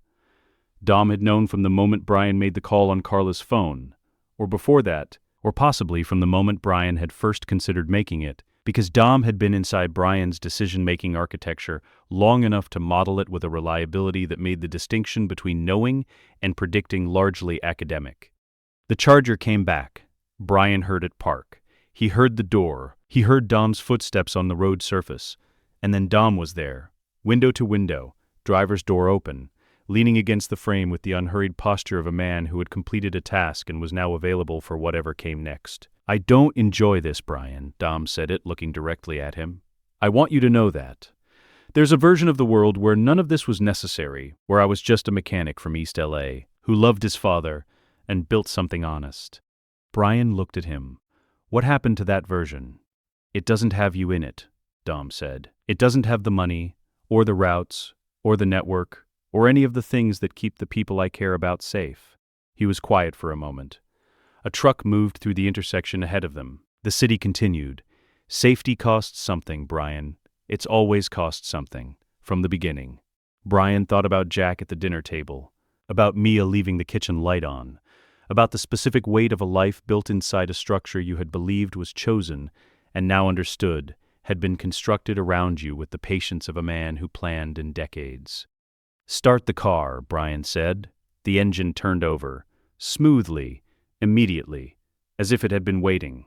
Dom had known from the moment Brian made the call on Carla's phone, or before that, or possibly from the moment Brian had first considered making it, because Dom had been inside Brian's decision-making architecture long enough to model it with a reliability that made the distinction between knowing and predicting largely academic. The Charger came back. Brian heard it park. He heard the door. He heard Dom's footsteps on the road surface. And then Dom was there, window to window, driver's door open, leaning against the frame with the unhurried posture of a man who had completed a task and was now available for whatever came next. "I don't enjoy this, Brian," Dom said it, looking directly at him. "I want you to know that. There's a version of the world where none of this was necessary, where I was just a mechanic from East LA, who loved his father and built something honest." Brian looked at him. "What happened to that version?" "It doesn't have you in it," Dom said. "It doesn't have the money, or the routes, or the network, or any of the things that keep the people I care about safe." He was quiet for a moment. A truck moved through the intersection ahead of them. The city continued. "Safety costs something, Brian. It's always cost something, from the beginning." Brian thought about Jack at the dinner table, about Mia leaving the kitchen light on, about the specific weight of a life built inside a structure you had believed was chosen, and now understood, had been constructed around you with the patience of a man who planned in decades. "Start the car," Brian said. The engine turned over, smoothly, immediately, as if it had been waiting.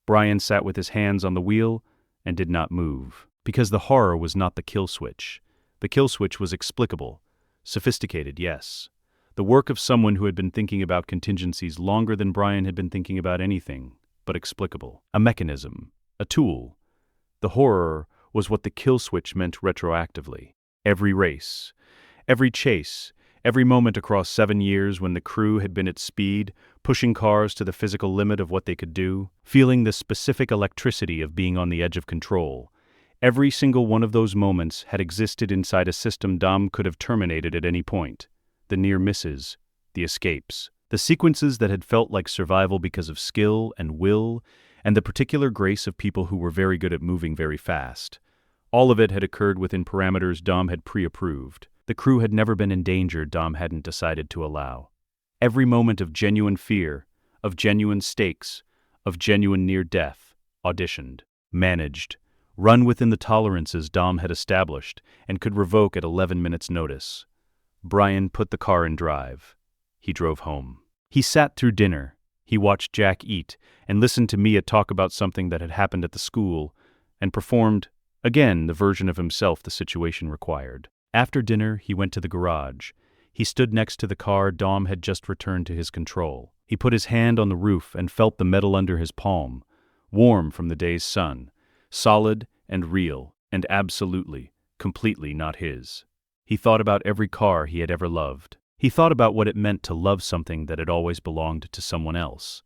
Brian sat with his hands on the wheel and did not move, because the horror was not the kill switch. The kill switch was explicable, sophisticated, yes. The work of someone who had been thinking about contingencies longer than Brian had been thinking about anything, but explicable. A mechanism, a tool. The horror was what the kill switch meant retroactively. Every race, every chase, every moment across 7 years when the crew had been at speed, pushing cars to the physical limit of what they could do, feeling the specific electricity of being on the edge of control. Every single one of those moments had existed inside a system Dom could have terminated at any point. The near misses, the escapes, the sequences that had felt like survival because of skill and will, and the particular grace of people who were very good at moving very fast. All of it had occurred within parameters Dom had pre-approved. The crew had never been in danger Dom hadn't decided to allow. Every moment of genuine fear, of genuine stakes, of genuine near-death, auditioned, managed, run within the tolerances Dom had established and could revoke at 11 minutes' notice. Brian put the car in drive. He drove home. He sat through dinner. He watched Jack eat and listened to Mia talk about something that had happened at the school and performed, again, the version of himself the situation required. After dinner, he went to the garage. He stood next to the car Dom had just returned to his control. He put his hand on the roof and felt the metal under his palm, warm from the day's sun, solid and real, and absolutely, completely not his. He thought about every car he had ever loved. He thought about what it meant to love something that had always belonged to someone else.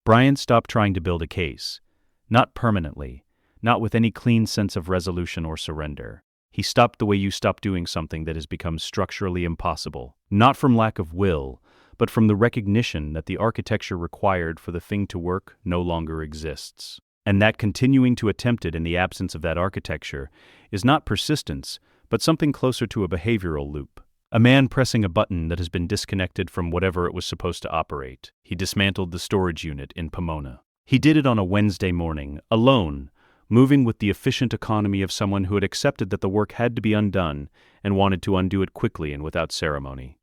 Brian stopped trying to build a case. Not permanently, not with any clean sense of resolution or surrender. He stopped the way you stop doing something that has become structurally impossible, not from lack of will, but from the recognition that the architecture required for the thing to work no longer exists. And that continuing to attempt it in the absence of that architecture is not persistence, but something closer to a behavioral loop. A man pressing a button that has been disconnected from whatever it was supposed to operate. He dismantled the storage unit in Pomona. He did it on a Wednesday morning, alone, moving with the efficient economy of someone who had accepted that the work had to be undone and wanted to undo it quickly and without ceremony.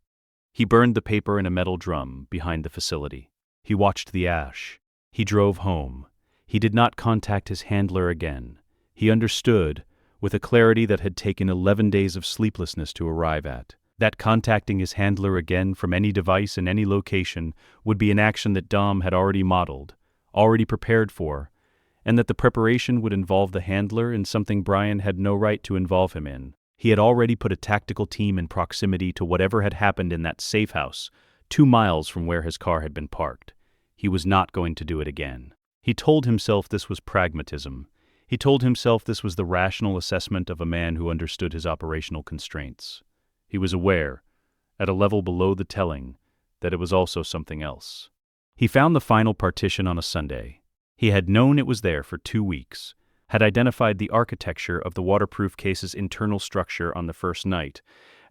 He burned the paper in a metal drum behind the facility. He watched the ash. He drove home. He did not contact his handler again. He understood, with a clarity that had taken 11 days of sleeplessness to arrive at, that contacting his handler again from any device in any location would be an action that Dom had already modeled, already prepared for, and that the preparation would involve the handler in something Brian had no right to involve him in. He had already put a tactical team in proximity to whatever had happened in that safe house, 2 miles from where his car had been parked. He was not going to do it again. He told himself this was pragmatism. He told himself this was the rational assessment of a man who understood his operational constraints. He was aware, at a level below the telling, that it was also something else. He found the final partition on a Sunday. He had known it was there for 2 weeks, had identified the architecture of the waterproof case's internal structure on the first night,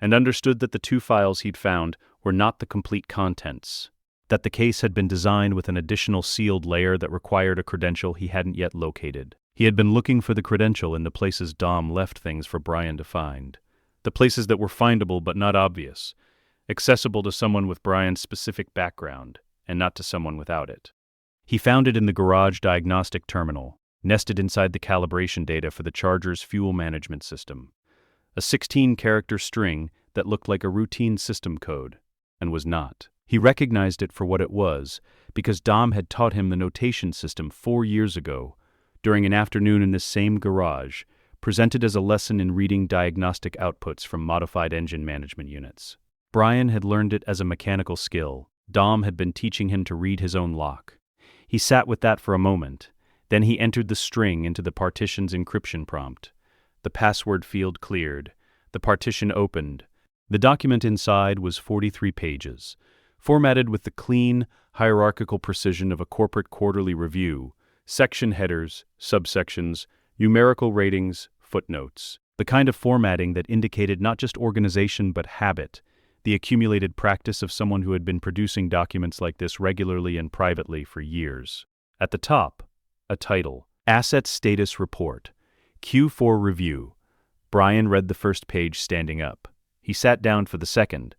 and understood that the 2 files he'd found were not the complete contents, that the case had been designed with an additional sealed layer that required a credential he hadn't yet located. He had been looking for the credential in the places Dom left things for Brian to find, the places that were findable but not obvious, accessible to someone with Brian's specific background, and not to someone without it. He found it in the garage diagnostic terminal, nested inside the calibration data for the Charger's fuel management system, a 16-character string that looked like a routine system code, and was not. He recognized it for what it was, because Dom had taught him the notation system 4 years ago, during an afternoon in this same garage, presented as a lesson in reading diagnostic outputs from modified engine management units. Brian had learned it as a mechanical skill. Dom had been teaching him to read his own lock. He sat with that for a moment. Then he entered the string into the partition's encryption prompt. The password field cleared. The partition opened. The document inside was 43 pages, formatted with the clean, hierarchical precision of a corporate quarterly review, section headers, subsections, numerical ratings, footnotes, the kind of formatting that indicated not just organization but habit, the accumulated practice of someone who had been producing documents like this regularly and privately for years. At the top, a title, Asset Status Report, Q4 Review. Brian read the first page standing up. He sat down for the second.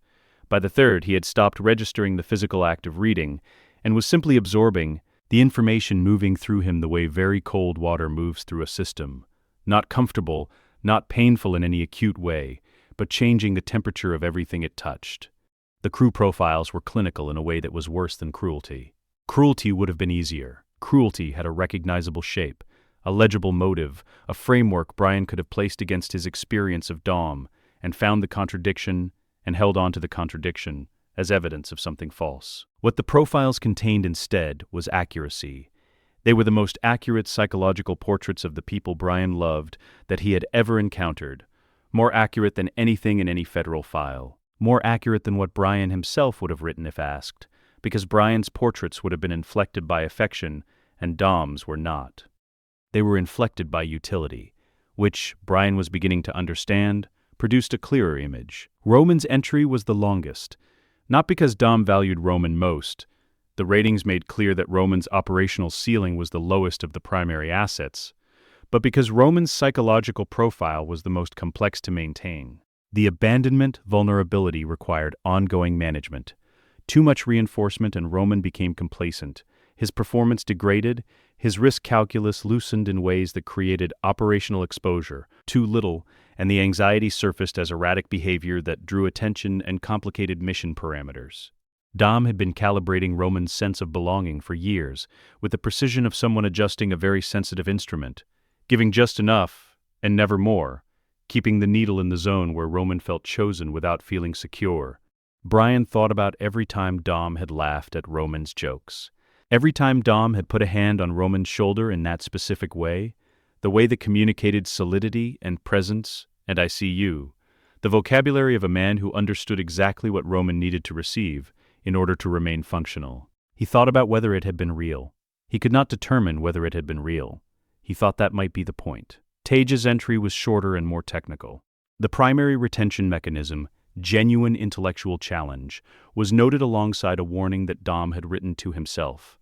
By the third, he had stopped registering the physical act of reading and was simply absorbing, the information moving through him the way very cold water moves through a system, not comfortable, not painful in any acute way, but changing the temperature of everything it touched. The crew profiles were clinical in a way that was worse than cruelty. Cruelty would have been easier. Cruelty had a recognizable shape, a legible motive, a framework Brian could have placed against his experience of Dom, and found the contradiction and held on to the contradiction as evidence of something false. What the profiles contained instead was accuracy. They were the most accurate psychological portraits of the people Brian loved that he had ever encountered, more accurate than anything in any federal file, more accurate than what Brian himself would have written if asked, because Brian's portraits would have been inflected by affection and Dom's were not. They were inflected by utility, which Brian was beginning to understand, produced a clearer image. Roman's entry was the longest. Not because Dom valued Roman most. The ratings made clear that Roman's operational ceiling was the lowest of the primary assets, but because Roman's psychological profile was the most complex to maintain. The abandonment vulnerability required ongoing management. Too much reinforcement and Roman became complacent. His performance degraded, his risk calculus loosened in ways that created operational exposure. Too little, and the anxiety surfaced as erratic behavior that drew attention and complicated mission parameters. Dom had been calibrating Roman's sense of belonging for years, with the precision of someone adjusting a very sensitive instrument, giving just enough, and never more, keeping the needle in the zone where Roman felt chosen without feeling secure. Brian thought about every time Dom had laughed at Roman's jokes. Every time Dom had put a hand on Roman's shoulder in that specific way, the way that communicated solidity and presence, and I see you, the vocabulary of a man who understood exactly what Roman needed to receive in order to remain functional. He thought about whether it had been real. He could not determine whether it had been real. He thought that might be the point. Tage's entry was shorter and more technical. The primary retention mechanism, genuine intellectual challenge, was noted alongside a warning that Dom had written to himself.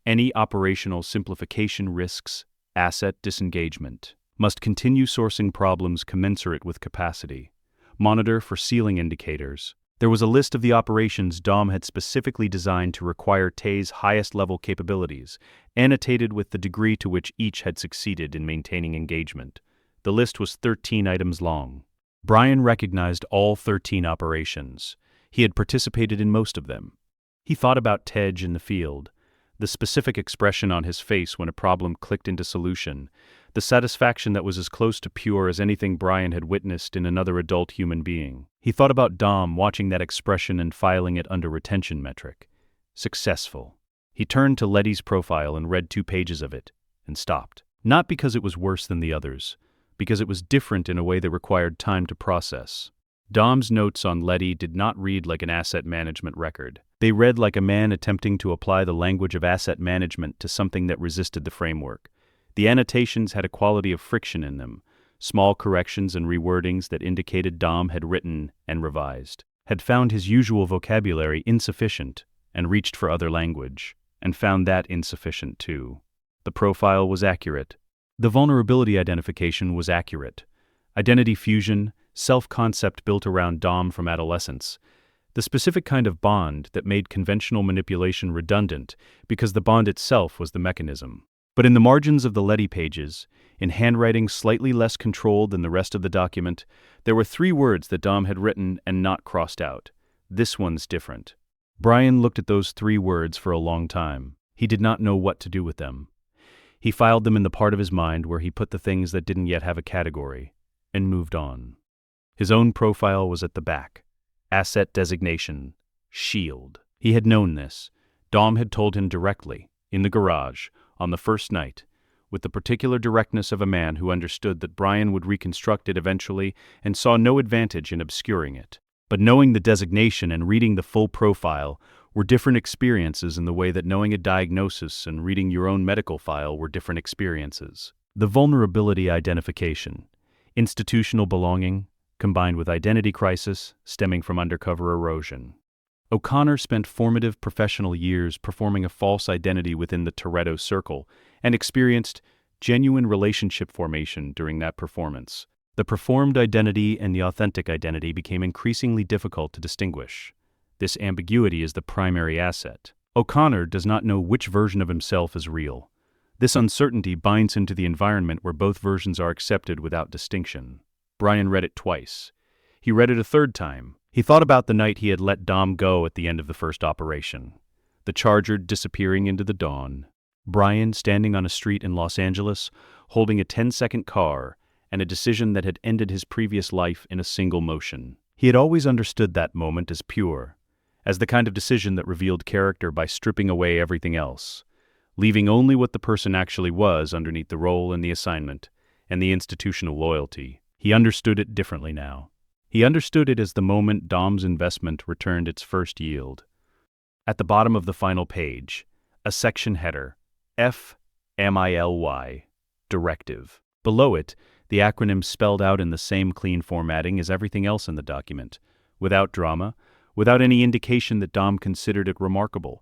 Any operational simplification risks asset disengagement. Must continue sourcing problems commensurate with capacity. Monitor for ceiling indicators. There was a list of the operations Dom had specifically designed to require Tage's highest-level capabilities, annotated with the degree to which each had succeeded in maintaining engagement. The list was 13 items long. Brian recognized all 13 operations. He had participated in most of them. He thought about Tej in the field, the specific expression on his face when a problem clicked into solution, the satisfaction that was as close to pure as anything Brian had witnessed in another adult human being. He thought about Dom watching that expression and filing it under retention metric. Successful. He turned to Letty's profile and read 2 pages of it, and stopped. Not because it was worse than the others, because it was different in a way that required time to process. Dom's notes on Letty did not read like an asset management record. They read like a man attempting to apply the language of asset management to something that resisted the framework. The annotations had a quality of friction in them, small corrections and rewordings that indicated Dom had written and revised, had found his usual vocabulary insufficient and reached for other language, and found that insufficient too. The profile was accurate. The vulnerability identification was accurate. Identity fusion, self-concept built around Dom from adolescence. The specific kind of bond that made conventional manipulation redundant because the bond itself was the mechanism. But in the margins of the Letty pages, in handwriting slightly less controlled than the rest of the document, there were 3 words that Dom had written and not crossed out. This one's different. Brian looked at those 3 words for a long time. He did not know what to do with them. He filed them in the part of his mind where he put the things that didn't yet have a category, and moved on. His own profile was at the back. Asset designation. Shield. He had known this. Dom had told him directly, in the garage, on the first night, with the particular directness of a man who understood that Brian would reconstruct it eventually and saw no advantage in obscuring it. But knowing the designation and reading the full profile were different experiences in the way that knowing a diagnosis and reading your own medical file were different experiences. The vulnerability identification, institutional belonging, combined with identity crisis stemming from undercover erosion. O'Connor spent formative professional years performing a false identity within the Toretto circle and experienced genuine relationship formation during that performance. The performed identity and the authentic identity became increasingly difficult to distinguish. This ambiguity is the primary asset. O'Connor does not know which version of himself is real. This uncertainty binds him to the environment where both versions are accepted without distinction. Brian read it twice. He read it a 3rd time. He thought about the night he had let Dom go at the end of the first operation. The Charger disappearing into the dawn. Brian standing on a street in Los Angeles, holding a 10-second car, and a decision that had ended his previous life in a single motion. He had always understood that moment as pure, as the kind of decision that revealed character by stripping away everything else, leaving only what the person actually was underneath the role and the assignment, and the institutional loyalty. He understood it differently now. He understood it as the moment Dom's investment returned its first yield. At the bottom of the final page, a section header, FMILY, Directive. Below it, the acronym spelled out in the same clean formatting as everything else in the document, without drama, without any indication that Dom considered it remarkable.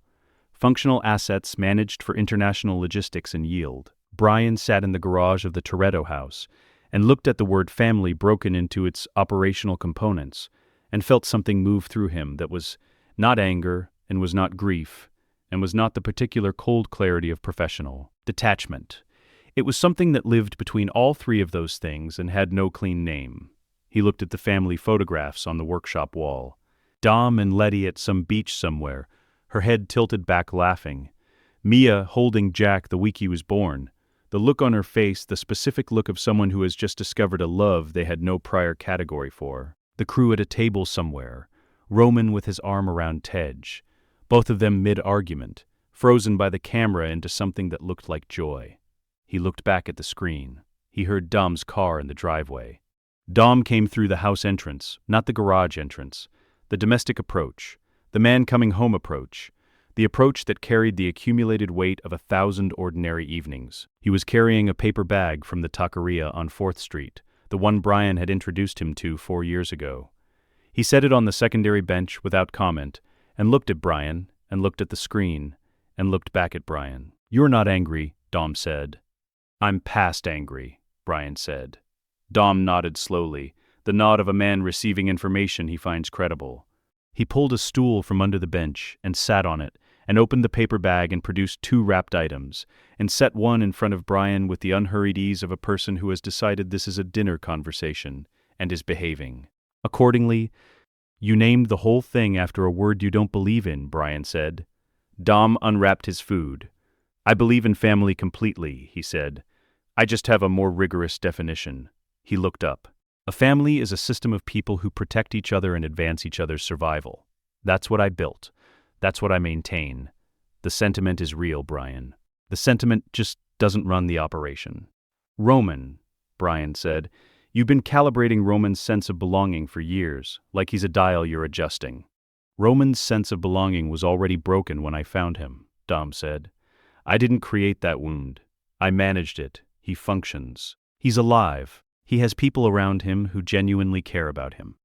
Functional assets managed for international logistics and yield. Brian sat in the garage of the Toretto house and looked at the word family broken into its operational components, and felt something move through him that was not anger and was not grief, and was not the particular cold clarity of professional detachment. It was something that lived between all three of those things and had no clean name. He looked at the family photographs on the workshop wall. Dom and Letty at some beach somewhere, her head tilted back laughing. Mia holding Jack the week he was born. The look on her face, the specific look of someone who has just discovered a love they had no prior category for. The crew at a table somewhere, Roman with his arm around Tej, both of them mid-argument, frozen by the camera into something that looked like joy. He looked back at the screen. He heard Dom's car in the driveway. Dom came through the house entrance, not the garage entrance, the domestic approach, the man coming home approach, the approach that carried the accumulated weight of 1,000 ordinary evenings. He was carrying a paper bag from the taqueria on 4th Street, the one Brian had introduced him to 4 years ago. He set it on the secondary bench without comment, and looked at Brian, and looked at the screen, and looked back at Brian. "You're not angry," Dom said. "I'm past angry," Brian said. Dom nodded slowly, the nod of a man receiving information he finds credible. He pulled a stool from under the bench, and sat on it, and opened the paper bag and produced 2 wrapped items, and set one in front of Brian with the unhurried ease of a person who has decided this is a dinner conversation, and is behaving. Accordingly, "You named the whole thing after a word you don't believe in," Brian said. Dom unwrapped his food. "I believe in family completely," he said. "I just have a more rigorous definition." He looked up. "A family is a system of people who protect each other and advance each other's survival. That's what I built. That's what I maintain. The sentiment is real, Brian. The sentiment just doesn't run the operation." "Roman," Brian said, "you've been calibrating Roman's sense of belonging for years, like he's a dial you're adjusting." "Roman's sense of belonging was already broken when I found him," Dom said. "I didn't create that wound. I managed it. He functions. He's alive. He has people around him who genuinely care about him.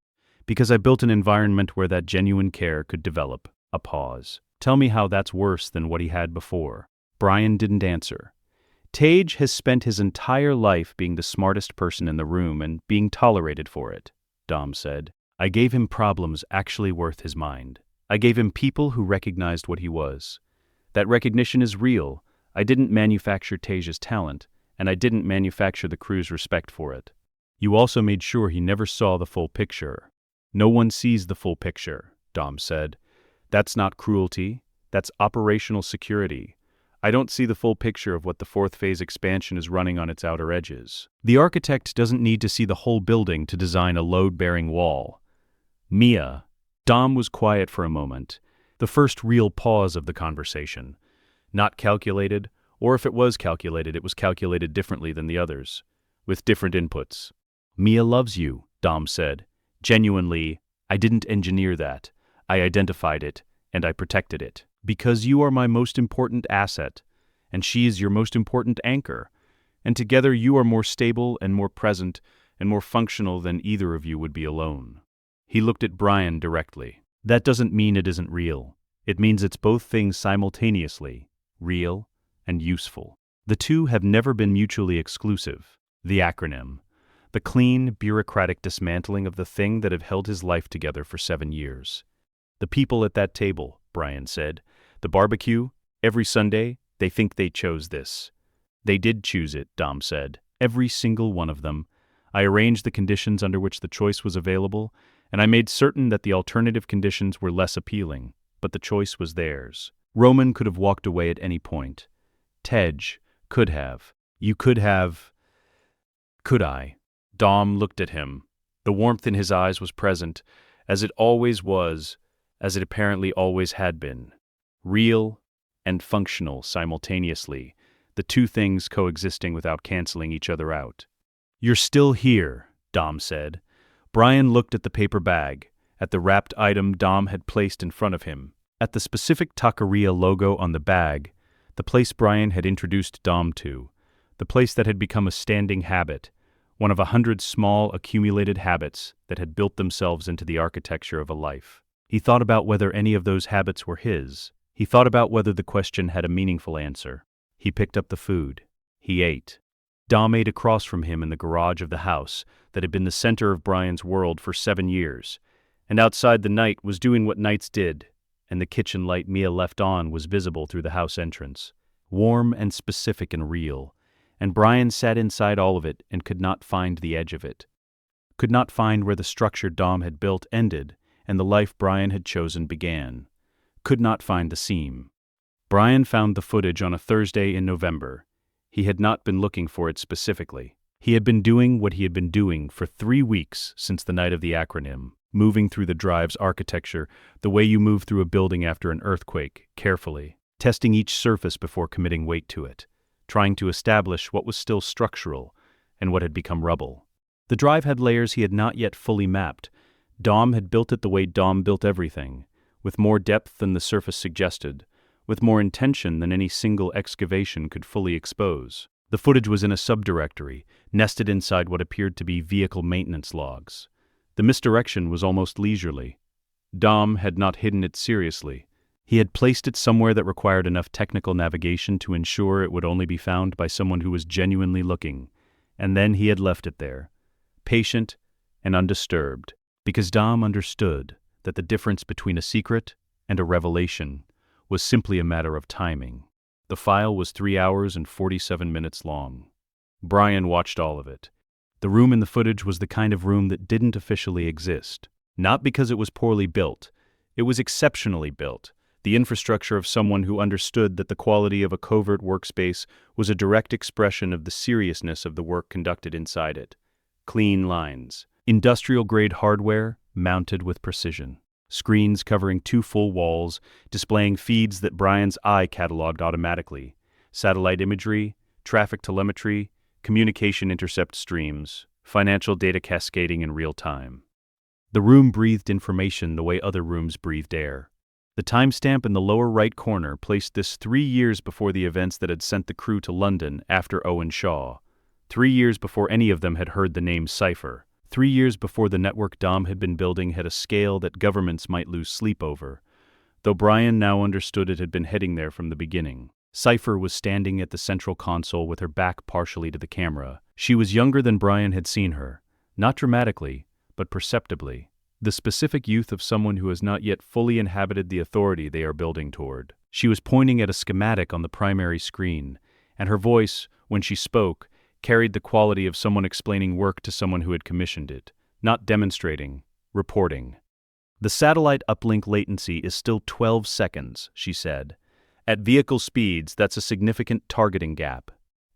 Because I built an environment where that genuine care could develop." A pause. "Tell me how that's worse than what he had before." Brian didn't answer. "Tej has spent his entire life being the smartest person in the room and being tolerated for it," Dom said. "I gave him problems actually worth his mind. I gave him people who recognized what he was. That recognition is real. I didn't manufacture Tej's talent, and I didn't manufacture the crew's respect for it. You also made sure he never saw the full picture." "No one sees the full picture," Dom said. "That's not cruelty. That's operational security. I don't see the full picture of what the 4th phase expansion is running on its outer edges. The architect doesn't need to see the whole building to design a load-bearing wall." "Mia." Dom was quiet for a moment, the first real pause of the conversation. Not calculated, or if it was calculated differently than the others, with different inputs. "Mia loves you," Dom said. "Genuinely, I didn't engineer that. I identified it, and I protected it. Because you are my most important asset, and she is your most important anchor, and together you are more stable and more present and more functional than either of you would be alone." He looked at Brian directly. "That doesn't mean it isn't real. It means it's both things simultaneously, real and useful. The two have never been mutually exclusive." The acronym. The clean, bureaucratic dismantling of the thing that had held his life together for 7 years. "The people at that table," Brian said. "The barbecue, every Sunday, they think they chose this." "They did choose it," Dom said. "Every single one of them. I arranged the conditions under which the choice was available, and I made certain that the alternative conditions were less appealing, but the choice was theirs. Roman could have walked away at any point. Tej could have. You could have. Could I?" Dom looked at him. The warmth in his eyes was present, as it always was, as it apparently always had been. Real and functional simultaneously, the two things coexisting without canceling each other out. "You're still here," Dom said. Brian looked at the paper bag, at the wrapped item Dom had placed in front of him, at the specific taqueria logo on the bag, the place Brian had introduced Dom to, the place that had become a standing habit, one of 100 small, accumulated habits that had built themselves into the architecture of a life. He thought about whether any of those habits were his. He thought about whether the question had a meaningful answer. He picked up the food. He ate. Dom ate across from him in the garage of the house that had been the center of Brian's world for 7 years. And outside, the night was doing what nights did, and the kitchen light Mia left on was visible through the house entrance, warm and specific and real. And Brian sat inside all of it and could not find the edge of it. Could not find where the structure Dom had built ended and the life Brian had chosen began. Could not find the seam. Brian found the footage on a Thursday in November. He had not been looking for it specifically. He had been doing what he had been doing for 3 weeks since the night of the acronym, moving through the drive's architecture the way you move through a building after an earthquake, carefully, testing each surface before committing weight to it, trying to establish what was still structural and what had become rubble. The drive had layers he had not yet fully mapped. Dom had built it the way Dom built everything, with more depth than the surface suggested, with more intention than any single excavation could fully expose. The footage was in a subdirectory, nested inside what appeared to be vehicle maintenance logs. The misdirection was almost leisurely. Dom had not hidden it seriously. He had placed it somewhere that required enough technical navigation to ensure it would only be found by someone who was genuinely looking, and then he had left it there, patient and undisturbed, because Dom understood that the difference between a secret and a revelation was simply a matter of timing. The file was 3 hours and 47 minutes long. Brian watched all of it. The room in the footage was the kind of room that didn't officially exist. Not because it was poorly built. It was exceptionally built. The infrastructure of someone who understood that the quality of a covert workspace was a direct expression of the seriousness of the work conducted inside it. Clean lines. Industrial-grade hardware mounted with precision. Screens covering 2 full walls, displaying feeds that Brian's eye cataloged automatically. Satellite imagery, traffic telemetry, communication intercept streams, financial data cascading in real time. The room breathed information the way other rooms breathed air. The timestamp in the lower right corner placed this 3 years before the events that had sent the crew to London after Owen Shaw. 3 years before any of them had heard the name Cypher. 3 years before the network Dom had been building had a scale that governments might lose sleep over, though Brian now understood it had been heading there from the beginning. Cypher was standing at the central console with her back partially to the camera. She was younger than Brian had seen her, not dramatically, but perceptibly. The specific youth of someone who has not yet fully inhabited the authority they are building toward. She was pointing at a schematic on the primary screen, and her voice, when she spoke, carried the quality of someone explaining work to someone who had commissioned it, not demonstrating, reporting. The satellite uplink latency is still 12 seconds, she said. At vehicle speeds, that's a significant targeting gap.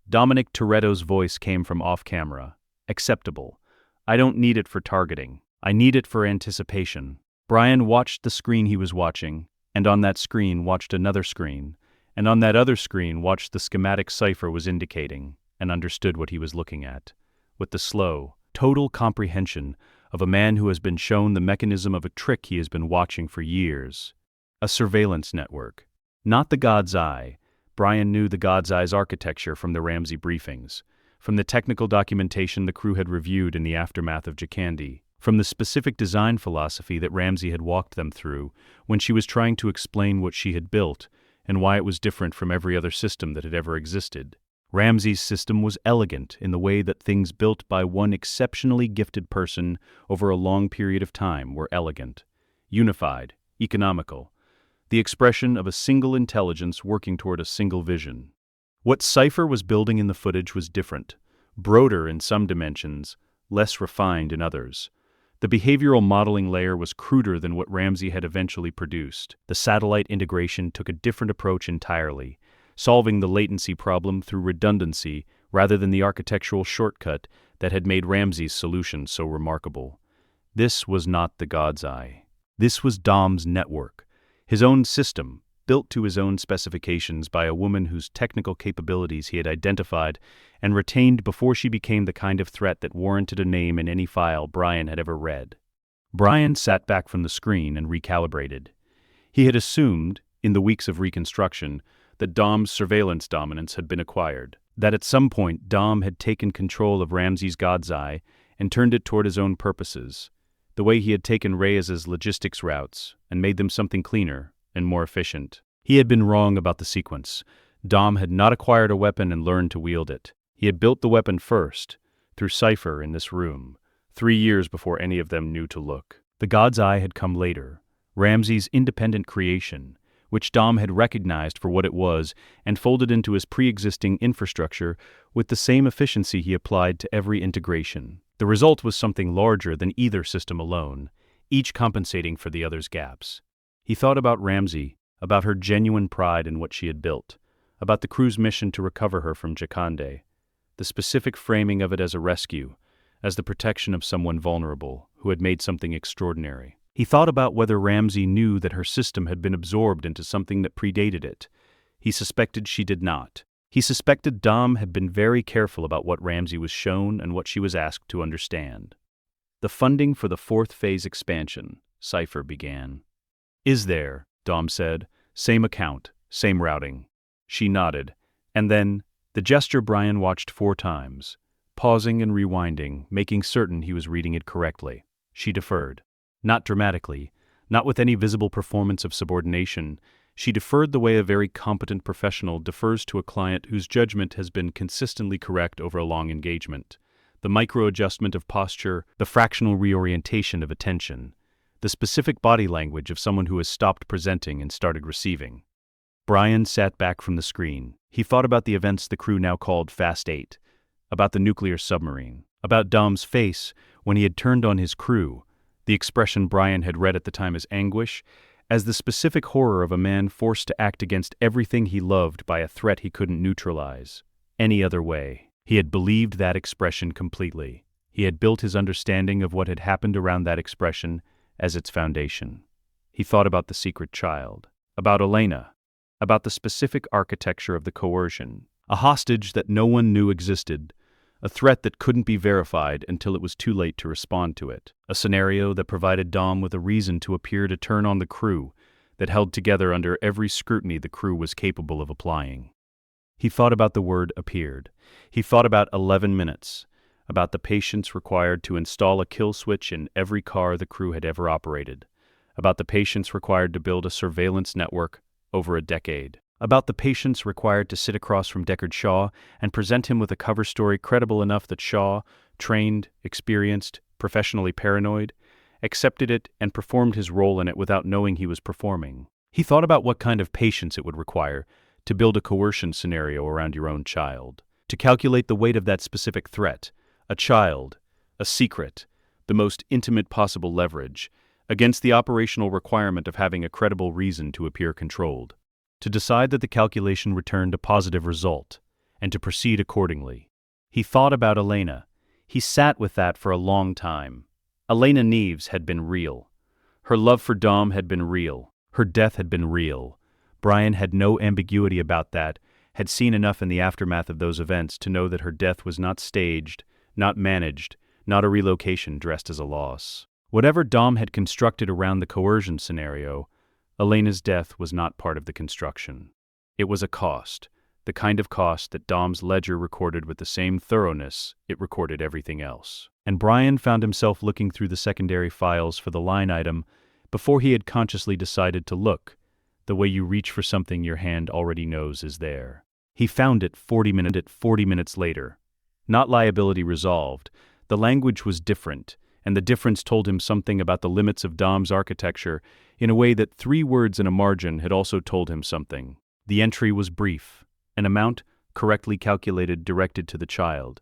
Dominic Toretto's voice came from off-camera. Acceptable. I don't need it for targeting. I need it for anticipation. Brian watched the screen he was watching, and on that screen watched another screen, and on that other screen watched the schematic Cypher was indicating, and understood what he was looking at, with the slow, total comprehension of a man who has been shown the mechanism of a trick he has been watching for years. A surveillance network. Not the God's Eye. Brian knew the God's Eye's architecture from the Ramsey briefings, from the technical documentation the crew had reviewed in the aftermath of Jacandi, from the specific design philosophy that Ramsey had walked them through when she was trying to explain what she had built and why it was different from every other system that had ever existed. Ramsey's system was elegant in the way that things built by one exceptionally gifted person over a long period of time were elegant, unified, economical, the expression of a single intelligence working toward a single vision. What Cypher was building in the footage was different, broader in some dimensions, less refined in others. The behavioral modeling layer was cruder than what Ramsey had eventually produced. The satellite integration took a different approach entirely, solving the latency problem through redundancy rather than the architectural shortcut that had made Ramsey's solution so remarkable. This was not the God's Eye. This was Dom's network, his own system, built to his own specifications by a woman whose technical capabilities he had identified and retained before she became the kind of threat that warranted a name in any file Brian had ever read. Brian sat back from the screen and recalibrated. He had assumed, in the weeks of reconstruction, that Dom's surveillance dominance had been acquired. That at some point Dom had taken control of Ramsey's God's Eye and turned it toward his own purposes, the way he had taken Reyes's logistics routes and made them something cleaner and more efficient. He had been wrong about the sequence. Dom had not acquired a weapon and learned to wield it. He had built the weapon first, through Cypher in this room, 3 years before any of them knew to look. The God's Eye had come later, Ramsey's independent creation, which Dom had recognized for what it was and folded into his pre-existing infrastructure with the same efficiency he applied to every integration. The result was something larger than either system alone, each compensating for the other's gaps. He thought about Ramsey, about her genuine pride in what she had built, about the crew's mission to recover her from Jakande, the specific framing of it as a rescue, as the protection of someone vulnerable who had made something extraordinary. He thought about whether Ramsey knew that her system had been absorbed into something that predated it. He suspected she did not. He suspected Dom had been very careful about what Ramsey was shown and what she was asked to understand. The funding for the 4th phase expansion, Cypher began. "Is there?" Dom said. "Same account, same routing." She nodded, and then, the gesture Brian watched 4 times, pausing and rewinding, making certain he was reading it correctly. She deferred. Not dramatically, not with any visible performance of subordination. She deferred the way a very competent professional defers to a client whose judgment has been consistently correct over a long engagement. The micro-adjustment of posture, the fractional reorientation of attention, the specific body language of someone who has stopped presenting and started receiving. Brian sat back from the screen. He thought about the events the crew now called Fast 8, about the nuclear submarine, about Dom's face when he had turned on his crew, the expression Brian had read at the time as anguish, as the specific horror of a man forced to act against everything he loved by a threat he couldn't neutralize any other way. He had believed that expression completely. He had built his understanding of what had happened around that expression as its foundation. He thought about the secret child, about Elena, about the specific architecture of the coercion, a hostage that no one knew existed, a threat that couldn't be verified until it was too late to respond to it, a scenario that provided Dom with a reason to appear to turn on the crew, that held together under every scrutiny the crew was capable of applying. He thought about the word appeared. He thought about 11 minutes, about the patience required to install a kill switch in every car the crew had ever operated, about the patience required to build a surveillance network over a decade, about the patience required to sit across from Deckard Shaw and present him with a cover story credible enough that Shaw, trained, experienced, professionally paranoid, accepted it and performed his role in it without knowing he was performing. He thought about what kind of patience it would require to build a coercion scenario around your own child, to calculate the weight of that specific threat, a child, a secret, the most intimate possible leverage, against the operational requirement of having a credible reason to appear controlled, to decide that the calculation returned a positive result, and to proceed accordingly. He thought about Elena. He sat with that for a long time. Elena Neves had been real. Her love for Dom had been real. Her death had been real. Brian had no ambiguity about that, had seen enough in the aftermath of those events to know that her death was not staged, not managed, not a relocation dressed as a loss. Whatever Dom had constructed around the coercion scenario, Elena's death was not part of the construction. It was a cost, the kind of cost that Dom's ledger recorded with the same thoroughness it recorded everything else. And Brian found himself looking through the secondary files for the line item before he had consciously decided to look, the way you reach for something your hand already knows is there. He found it 40 minutes later. Not liability resolved. The language was different, and the difference told him something about the limits of Dom's architecture in a way that 3 words in a margin had also told him something. The entry was brief, an amount correctly calculated directed to the child,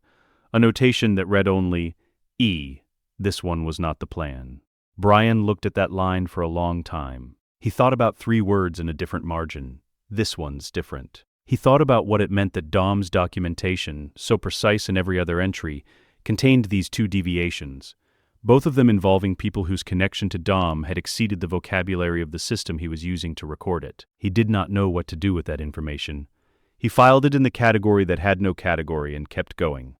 a notation that read only, E. This one was not the plan. Brian looked at that line for a long time. He thought about 3 words in a different margin. This one's different. He thought about what it meant that Dom's documentation, so precise in every other entry, contained these 2 deviations, both of them involving people whose connection to Dom had exceeded the vocabulary of the system he was using to record it. He did not know what to do with that information. He filed it in the category that had no category and kept going.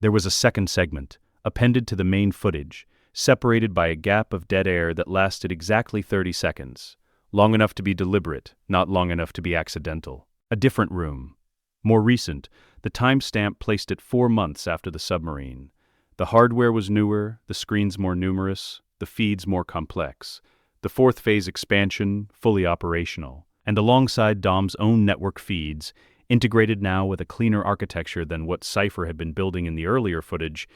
There was a second segment, appended to the main footage, separated by a gap of dead air that lasted exactly 30 seconds, long enough to be deliberate, not long enough to be accidental. A different room. More recent, the timestamp placed it 4 months after the submarine. The hardware was newer, the screens more numerous, the feeds more complex. The fourth phase expansion, fully operational. And alongside Dom's own network feeds, integrated now with a cleaner architecture than what Cypher had been building in the earlier footage,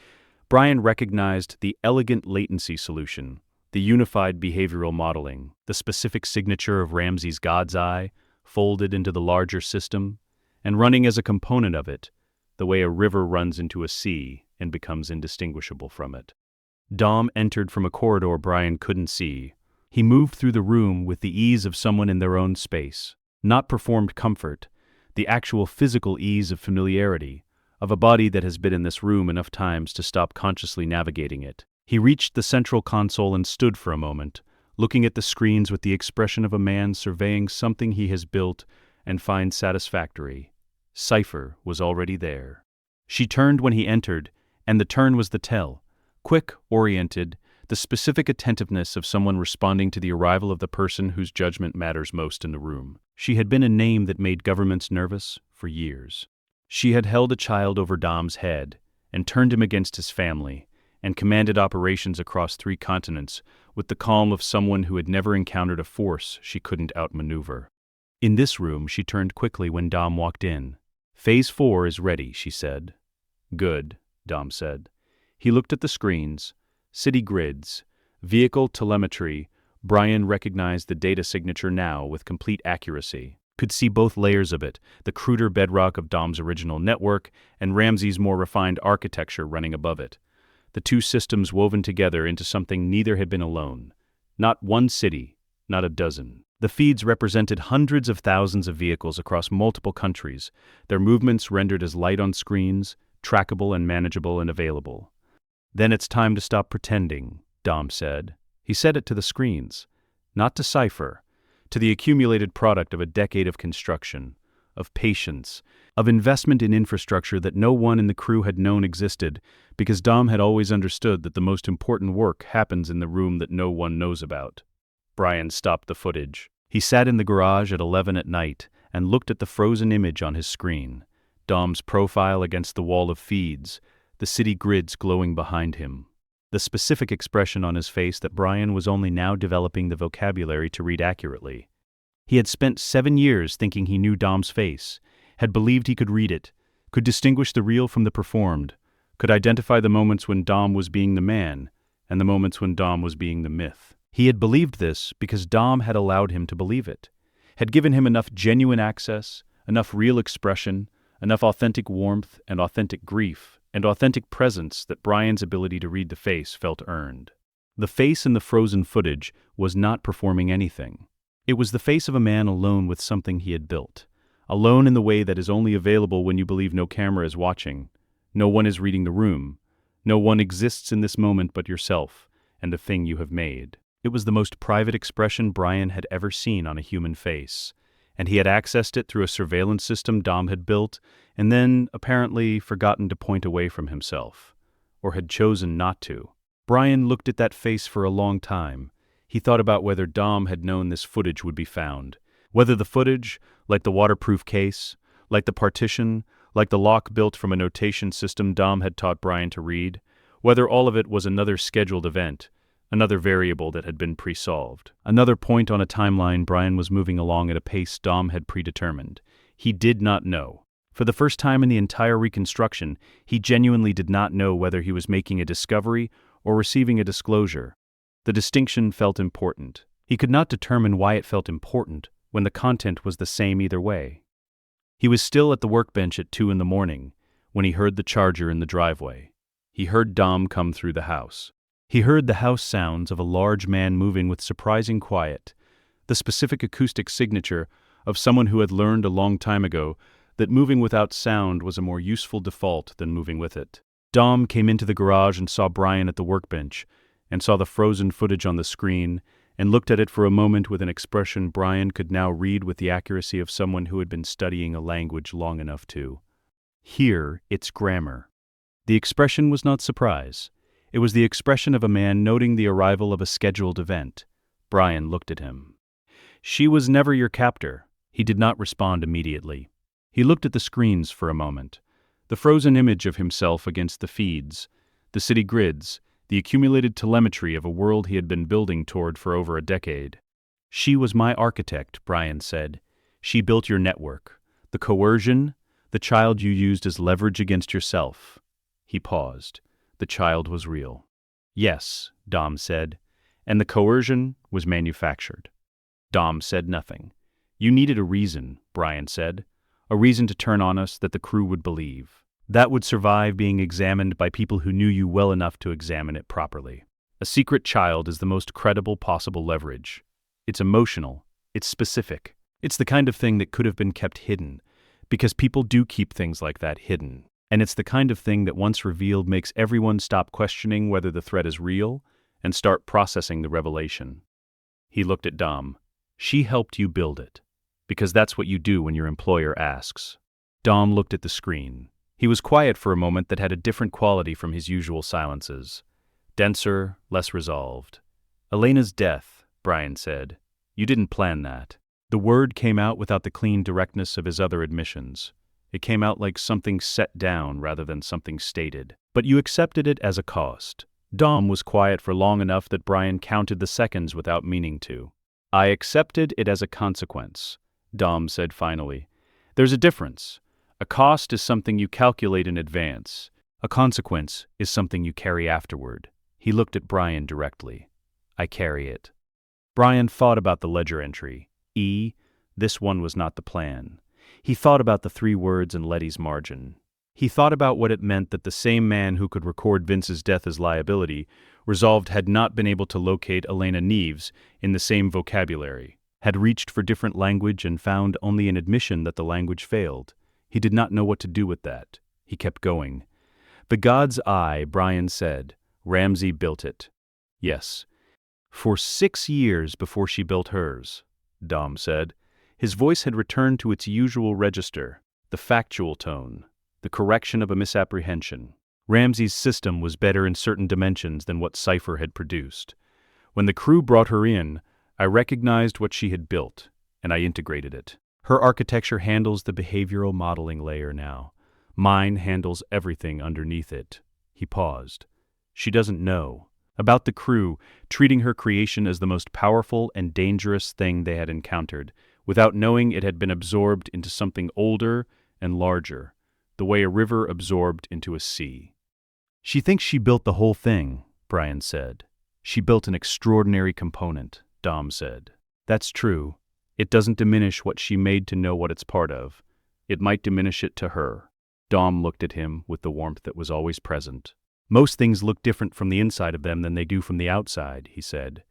Brian recognized the elegant latency solution, the unified behavioral modeling, the specific signature of Ramsey's God's Eye, folded into the larger system, and running as a component of it, the way a river runs into a sea and becomes indistinguishable from it. Dom entered from a corridor Brian couldn't see. He moved through the room with the ease of someone in their own space, not performed comfort, the actual physical ease of familiarity, of a body that has been in this room enough times to stop consciously navigating it. He reached the central console and stood for a moment, looking at the screens with the expression of a man surveying something he has built and finds satisfactory. Cypher was already there. She turned when he entered, and the turn was the tell. Quick, oriented, the specific attentiveness of someone responding to the arrival of the person whose judgment matters most in the room. She had been a name that made governments nervous for years. She had held a child over Dom's head and turned him against his family and commanded operations across 3 continents with the calm of someone who had never encountered a force she couldn't outmaneuver. In this room, she turned quickly when Dom walked in. "Phase 4 is ready," she said. "Good," Dom said. He looked at the screens, city grids, vehicle telemetry. Brian recognized the data signature now with complete accuracy. Could see both layers of it, the cruder bedrock of Dom's original network and Ramsey's more refined architecture running above it. The 2 systems woven together into something neither had been alone. Not 1 city, not a dozen. The feeds represented hundreds of thousands of vehicles across multiple countries, their movements rendered as light on screens, trackable and manageable and available. "Then it's time to stop pretending," Dom said. He said it to the screens, not to Cypher, to the accumulated product of a decade of construction, of patience, of investment in infrastructure that no one in the crew had known existed, because Dom had always understood that the most important work happens in the room that no one knows about. Brian stopped the footage. He sat in the garage at 11 at night and looked at the frozen image on his screen, Dom's profile against the wall of feeds, the city grids glowing behind him. The specific expression on his face that Brian was only now developing the vocabulary to read accurately. He had spent 7 years thinking he knew Dom's face, had believed he could read it, could distinguish the real from the performed, could identify the moments when Dom was being the man and the moments when Dom was being the myth. He had believed this because Dom had allowed him to believe it, had given him enough genuine access, enough real expression, enough authentic warmth and authentic grief and authentic presence that Brian's ability to read the face felt earned. The face in the frozen footage was not performing anything. It was the face of a man alone with something he had built, alone in the way that is only available when you believe no camera is watching, no one is reading the room, no one exists in this moment but yourself and the thing you have made. It was the most private expression Brian had ever seen on a human face, and he had accessed it through a surveillance system Dom had built and then, apparently, forgotten to point away from himself, or had chosen not to. Brian looked at that face for a long time. He thought about whether Dom had known this footage would be found, whether the footage, like the waterproof case, like the partition, like the lock built from a notation system Dom had taught Brian to read, whether all of it was another scheduled event, another variable that had been pre-solved, another point on a timeline Brian was moving along at a pace Dom had predetermined. He did not know. For the first time in the entire reconstruction, he genuinely did not know whether he was making a discovery or receiving a disclosure. The distinction felt important. He could not determine why it felt important when the content was the same either way. He was still at the workbench at 2 a.m. when he heard the charger in the driveway. He heard Dom come through the house. He heard the house sounds of a large man moving with surprising quiet, the specific acoustic signature of someone who had learned a long time ago that moving without sound was a more useful default than moving with it. Dom came into the garage and saw Brian at the workbench, and saw the frozen footage on the screen, and looked at it for a moment with an expression Brian could now read with the accuracy of someone who had been studying a language long enough to hear its grammar. The expression was not surprise. It was the expression of a man noting the arrival of a scheduled event. Brian looked at him. "She was never your captor," He did not respond immediately. He looked at the screens for a moment. The frozen image of himself against the feeds, the city grids, the accumulated telemetry of a world he had been building toward for over a decade. "She was my architect," Brian said. "She built your network. The coercion, the child you used as leverage against yourself." He paused. The child was real. "Yes," Dom said. "And the coercion was manufactured." Dom said nothing. "You needed a reason," Brian said. "A reason to turn on us that the crew would believe. That would survive being examined by people who knew you well enough to examine it properly. A secret child is the most credible possible leverage. It's emotional. It's specific. It's the kind of thing that could have been kept hidden, because people do keep things like that hidden. And it's the kind of thing that once revealed makes everyone stop questioning whether the threat is real and start processing the revelation." He looked at Dom. "She helped you build it, because that's what you do when your employer asks." Dom looked at the screen. He was quiet for a moment that had a different quality from his usual silences. Denser, less resolved. "Elena's death," Brian said. "You didn't plan that." The word came out without the clean directness of his other admissions. It came out like something set down rather than something stated. "But you accepted it as a cost." Dom was quiet for long enough that Brian counted the seconds without meaning to. "I accepted it as a consequence," Dom said finally. "There's a difference. A cost is something you calculate in advance. A consequence is something you carry afterward." He looked at Brian directly. "I carry it." Brian thought about the ledger entry. This one was not the plan. He thought about the 3 words in Letty's margin. He thought about what it meant that the same man who could record Vince's death as liability resolved had not been able to locate Elena Neves in the same vocabulary, had reached for different language and found only an admission that the language failed. He did not know what to do with that. He kept going. "The God's Eye," Brian said. "Ramsey built it." "Yes. For 6 years before she built hers," Dom said. His voice had returned to its usual register, the factual tone, the correction of a misapprehension. Ramsey's system was better in certain dimensions than what Cypher had produced. When the crew brought her in, I recognized what she had built, and I integrated it. Her architecture handles the behavioral modeling layer now. Mine handles everything underneath it. He paused. She doesn't know. About the crew, treating her creation as the most powerful and dangerous thing they had encountered, without knowing it had been absorbed into something older and larger, the way a river absorbed into a sea. "She thinks she built the whole thing," Brian said. "She built an extraordinary component," Dom said. "That's true. It doesn't diminish what she made to know what it's part of. It might diminish it to her." Dom looked at him with the warmth that was always present. "Most things look different from the inside of them than they do from the outside," he said.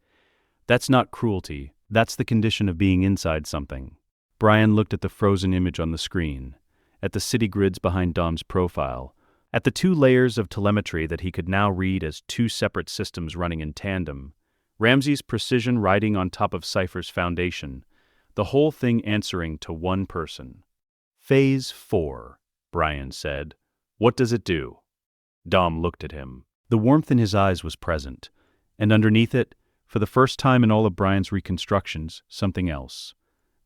"That's not cruelty. That's the condition of being inside something." Brian looked at the frozen image on the screen, at the city grids behind Dom's profile, at the 2 layers of telemetry that he could now read as 2 separate systems running in tandem, Ramsey's precision riding on top of Cypher's foundation, the whole thing answering to one person. "Phase 4, Brian said. "What does it do?" Dom looked at him. The warmth in his eyes was present, and underneath it, for the first time in all of Brian's reconstructions, something else.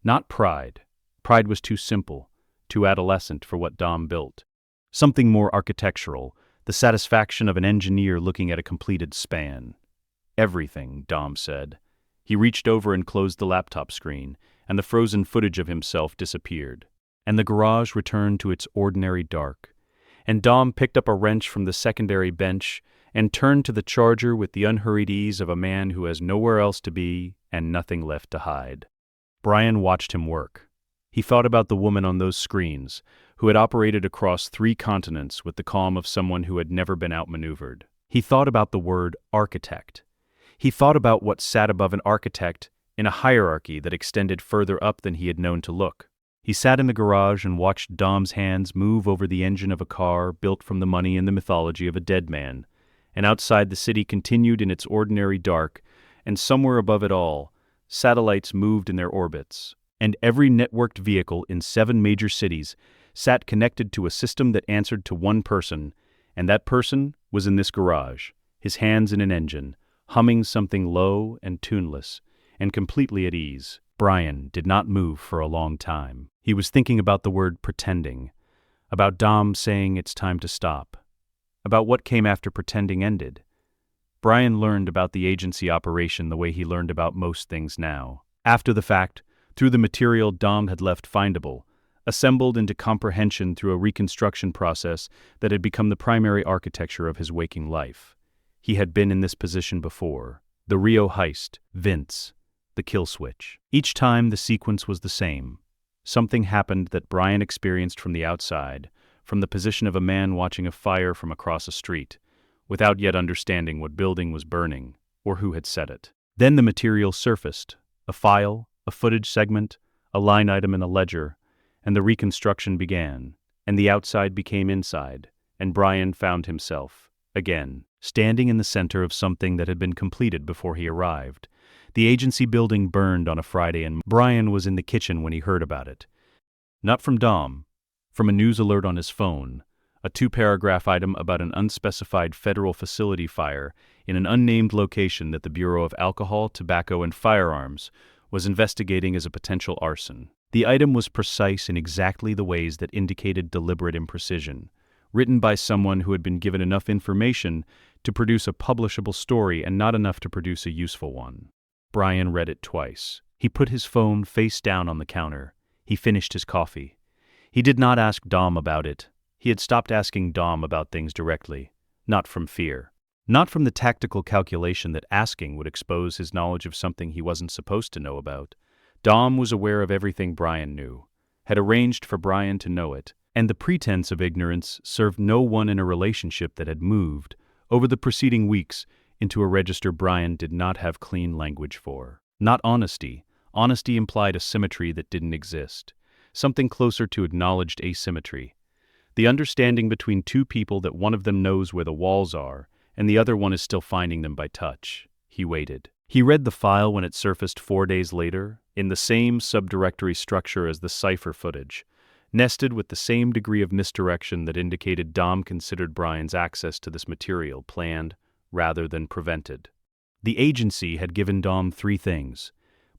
Not pride. Pride was too simple, too adolescent for what Dom built. Something more architectural, the satisfaction of an engineer looking at a completed span. "Everything," Dom said. He reached over and closed the laptop screen, and the frozen footage of himself disappeared. And the garage returned to its ordinary dark. And Dom picked up a wrench from the secondary bench and turned to the charger with the unhurried ease of a man who has nowhere else to be and nothing left to hide. Brian watched him work. He thought about the woman on those screens, who had operated across 3 continents with the calm of someone who had never been outmaneuvered. He thought about the word architect. He thought about what sat above an architect in a hierarchy that extended further up than he had known to look. He sat in the garage and watched Dom's hands move over the engine of a car built from the money and the mythology of a dead man, and outside the city continued in its ordinary dark, and somewhere above it all, satellites moved in their orbits, and every networked vehicle in 7 major cities sat connected to a system that answered to one person, and that person was in this garage, his hands in an engine, humming something low and tuneless, and completely at ease. Brian did not move for a long time. He was thinking about the word pretending, about Dom saying it's time to stop, about what came after pretending ended. Brian learned about the agency operation the way he learned about most things now. After the fact, through the material Dom had left findable, assembled into comprehension through a reconstruction process that had become the primary architecture of his waking life. He had been in this position before. The Rio heist, Vince, the kill switch. Each time the sequence was the same. Something happened that Brian experienced from the outside, from the position of a man watching a fire from across a street, without yet understanding what building was burning or who had set it. Then the material surfaced, a file, a footage segment, a line item in a ledger, and the reconstruction began, and the outside became inside, and Brian found himself, again, standing in the center of something that had been completed before he arrived. The agency building burned on a Friday, and Brian was in the kitchen when he heard about it. Not from Dom, from a news alert on his phone, a 2-paragraph item about an unspecified federal facility fire in an unnamed location that the Bureau of Alcohol, Tobacco, and Firearms was investigating as a potential arson. The item was precise in exactly the ways that indicated deliberate imprecision, written by someone who had been given enough information to produce a publishable story and not enough to produce a useful one. Brian read it twice. He put his phone face down on the counter. He finished his coffee. He did not ask Dom about it. He had stopped asking Dom about things directly, not from fear, not from the tactical calculation that asking would expose his knowledge of something he wasn't supposed to know about. Dom was aware of everything Brian knew, had arranged for Brian to know it, and the pretense of ignorance served no one in a relationship that had moved, over the preceding weeks, into a register Brian did not have clean language for. Not honesty. Honesty implied a symmetry that didn't exist, something closer to acknowledged asymmetry. The understanding between two people that one of them knows where the walls are, and the other one is still finding them by touch. He waited. He read the file when it surfaced 4 days later, in the same subdirectory structure as the cipher footage, nested with the same degree of misdirection that indicated Dom considered Brian's access to this material planned rather than prevented. The agency had given Dom 3 things.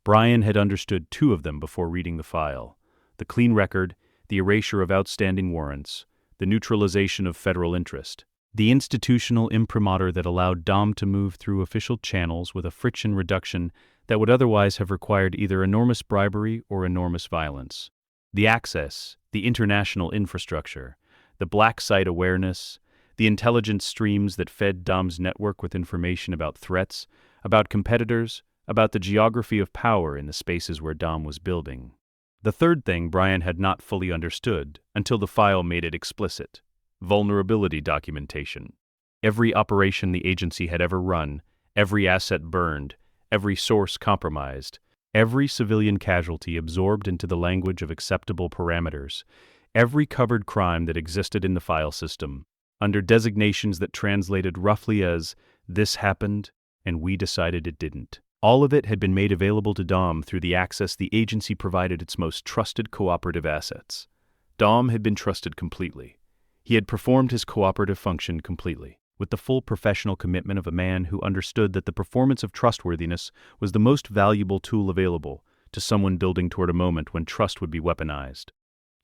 Brian had understood 2 of them before reading the file: the clean record, the erasure of outstanding warrants, the neutralization of federal interest. The institutional imprimatur that allowed Dom to move through official channels with a friction reduction that would otherwise have required either enormous bribery or enormous violence. The access, the international infrastructure, the black site awareness, the intelligence streams that fed Dom's network with information about threats, about competitors, about the geography of power in the spaces where Dom was building. The third thing Brian had not fully understood until the file made it explicit: vulnerability documentation. Every operation the agency had ever run, every asset burned, every source compromised, every civilian casualty absorbed into the language of acceptable parameters, every covered crime that existed in the file system, under designations that translated roughly as, "this happened, and we decided it didn't." All of it had been made available to Dom through the access the agency provided its most trusted cooperative assets. Dom had been trusted completely. He had performed his cooperative function completely, with the full professional commitment of a man who understood that the performance of trustworthiness was the most valuable tool available to someone building toward a moment when trust would be weaponized.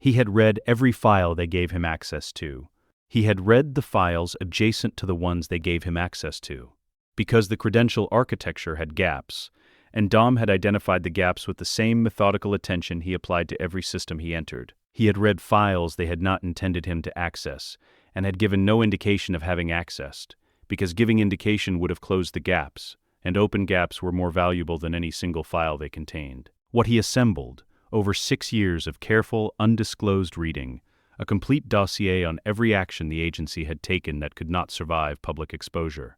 He had read every file they gave him access to. He had read the files adjacent to the ones they gave him access to, because the credential architecture had gaps, and Dom had identified the gaps with the same methodical attention he applied to every system he entered. He had read files they had not intended him to access, and had given no indication of having accessed, because giving indication would have closed the gaps, and open gaps were more valuable than any single file they contained. What he assembled, over 6 years of careful, undisclosed reading, a complete dossier on every action the agency had taken that could not survive public exposure.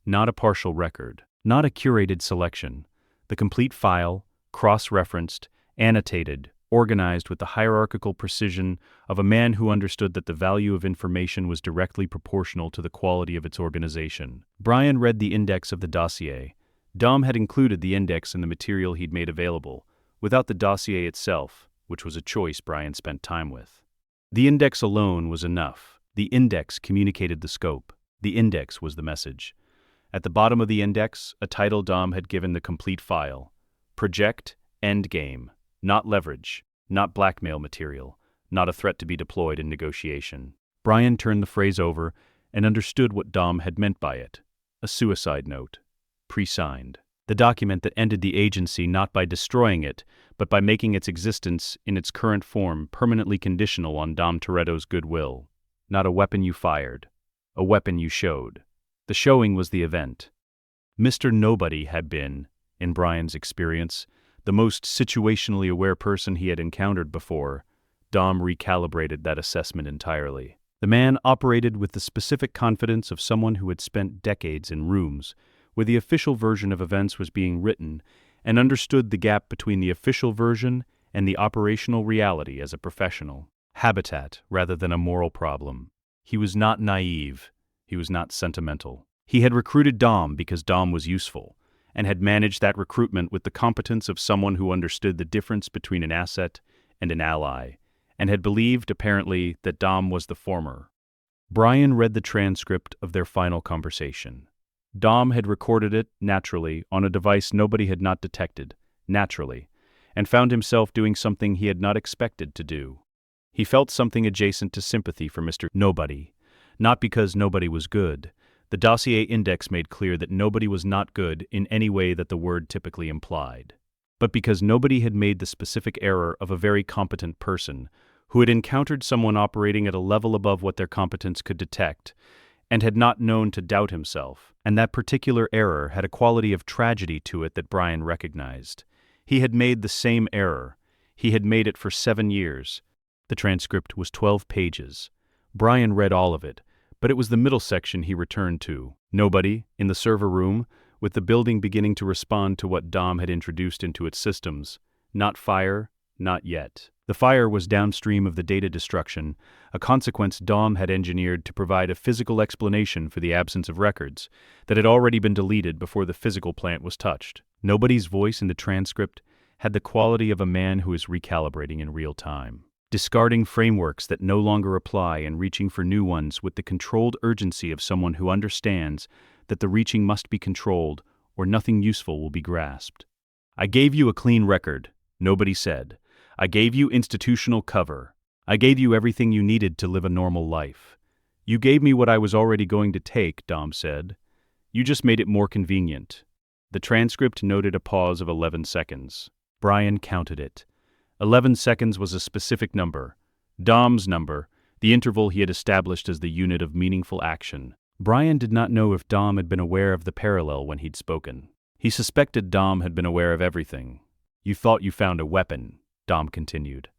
Not a partial record, not a curated selection, the complete file, cross-referenced, annotated, organized with the hierarchical precision of a man who understood that the value of information was directly proportional to the quality of its organization. Brian read the index of the dossier. Dom had included the index in the material he'd made available, without the dossier itself, which was a choice Brian spent time with. The index alone was enough. The index communicated the scope. The index was the message. At the bottom of the index, a title Dom had given the complete file: Project Endgame. Not leverage. Not blackmail material. Not a threat to be deployed in negotiation. Brian turned the phrase over and understood what Dom had meant by it. A suicide note. Pre-signed. The document that ended the agency not by destroying it, but by making its existence in its current form permanently conditional on Dom Toretto's goodwill. Not a weapon you fired. A weapon you showed. The showing was the event. Mr. Nobody had been, in Brian's experience, the most situationally aware person he had encountered before. Dom recalibrated that assessment entirely. The man operated with the specific confidence of someone who had spent decades in rooms where the official version of events was being written and understood the gap between the official version and the operational reality as a professional. Habitat rather than a moral problem. He was not naive. He was not sentimental. He had recruited Dom because Dom was useful, and had managed that recruitment with the competence of someone who understood the difference between an asset and an ally, and had believed, apparently, that Dom was the former. Brian read the transcript of their final conversation. Dom had recorded it, naturally, on a device nobody had not detected, naturally, and found himself doing something he had not expected to do. He felt something adjacent to sympathy for Mr. Nobody, not because nobody was good. The dossier index made clear that nobody was not good in any way that the word typically implied, but because nobody had made the specific error of a very competent person who had encountered someone operating at a level above what their competence could detect, and had not known to doubt himself, and that particular error had a quality of tragedy to it that Brian recognized. He had made the same error. He had made it for 7 years. The transcript was 12 pages. Brian read all of it, but it was the middle section he returned to. Nobody, in the server room, with the building beginning to respond to what Dom had introduced into its systems. Not fire, not yet. The fire was downstream of the data destruction, a consequence Dom had engineered to provide a physical explanation for the absence of records that had already been deleted before the physical plant was touched. Nobody's voice in the transcript had the quality of a man who is recalibrating in real time, discarding frameworks that no longer apply and reaching for new ones with the controlled urgency of someone who understands that the reaching must be controlled or nothing useful will be grasped. I gave you a clean record, Nobody said. I gave you institutional cover. I gave you everything you needed to live a normal life. You gave me what I was already going to take, Dom said. You just made it more convenient. The transcript noted a pause of 11 seconds. Brian counted it. 11 seconds was a specific number. Dom's number, the interval he had established as the unit of meaningful action. Brian did not know if Dom had been aware of the parallel when he'd spoken. He suspected Dom had been aware of everything. You thought you found a weapon, Dom continued.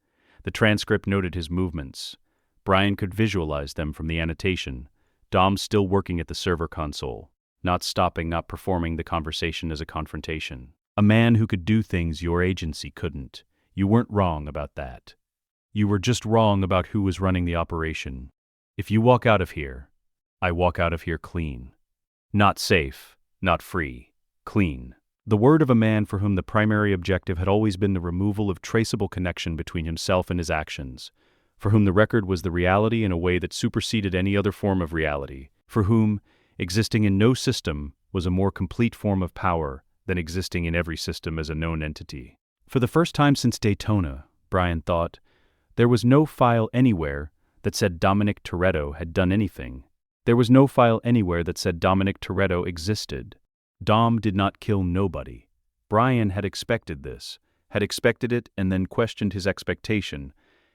The transcript noted his movements. Brian could visualize them from the annotation. Dom still working at the server console, not stopping, not performing the conversation as a confrontation. A man who could do things your agency couldn't. You weren't wrong about that. You were just wrong about who was running the operation. If you walk out of here, I walk out of here clean. Not safe, not free, clean. The word of a man for whom the primary objective had always been the removal of traceable connection between himself and his actions, for whom the record was the reality in a way that superseded any other form of reality, for whom, existing in no system, was a more complete form of power than existing in every system as a known entity. For the first time since Daytona, Brian thought, there was no file anywhere that said Dominic Toretto had done anything. There was no file anywhere that said Dominic Toretto existed. Dom did not kill nobody. Brian had expected this, had expected it and then questioned his expectation,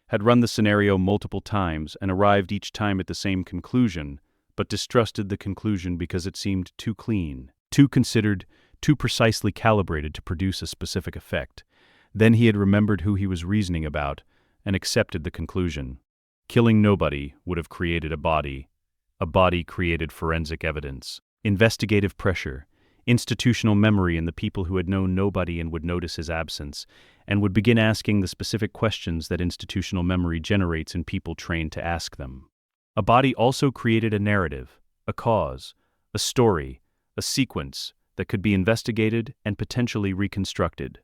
had run the scenario multiple times and arrived each time at the same conclusion, but distrusted the conclusion because it seemed too clean, too considered, too precisely calibrated to produce a specific effect. Then he had remembered who he was reasoning about and accepted the conclusion. Killing nobody would have created a body. A body created forensic evidence, investigative pressure, institutional memory in the people who had known nobody and would notice his absence, and would begin asking the specific questions that institutional memory generates in people trained to ask them. A body also created a narrative, a cause, a story, a sequence that could be investigated and potentially reconstructed.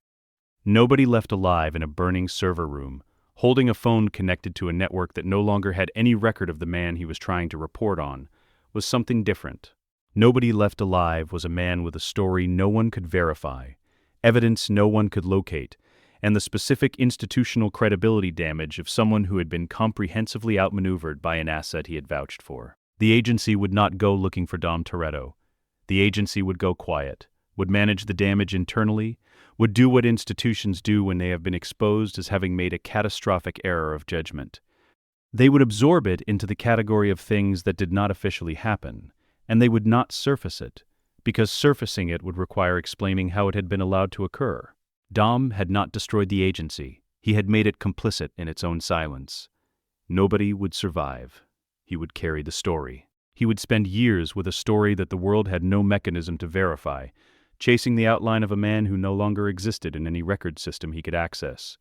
Nobody left alive in a burning server room, holding a phone connected to a network that no longer had any record of the man he was trying to report on, was something different. Nobody left alive was a man with a story no one could verify, evidence no one could locate, and the specific institutional credibility damage of someone who had been comprehensively outmaneuvered by an asset he had vouched for. The agency would not go looking for Dom Toretto. The agency would go quiet, would manage the damage internally, would do what institutions do when they have been exposed as having made a catastrophic error of judgment. They would absorb it into the category of things that did not officially happen, and they would not surface it, because surfacing it would require explaining how it had been allowed to occur. Dom had not destroyed the agency. He had made it complicit in its own silence. Nobody would survive. He would carry the story. He would spend years with a story that the world had no mechanism to verify, chasing the outline of a man who no longer existed in any record system he could access.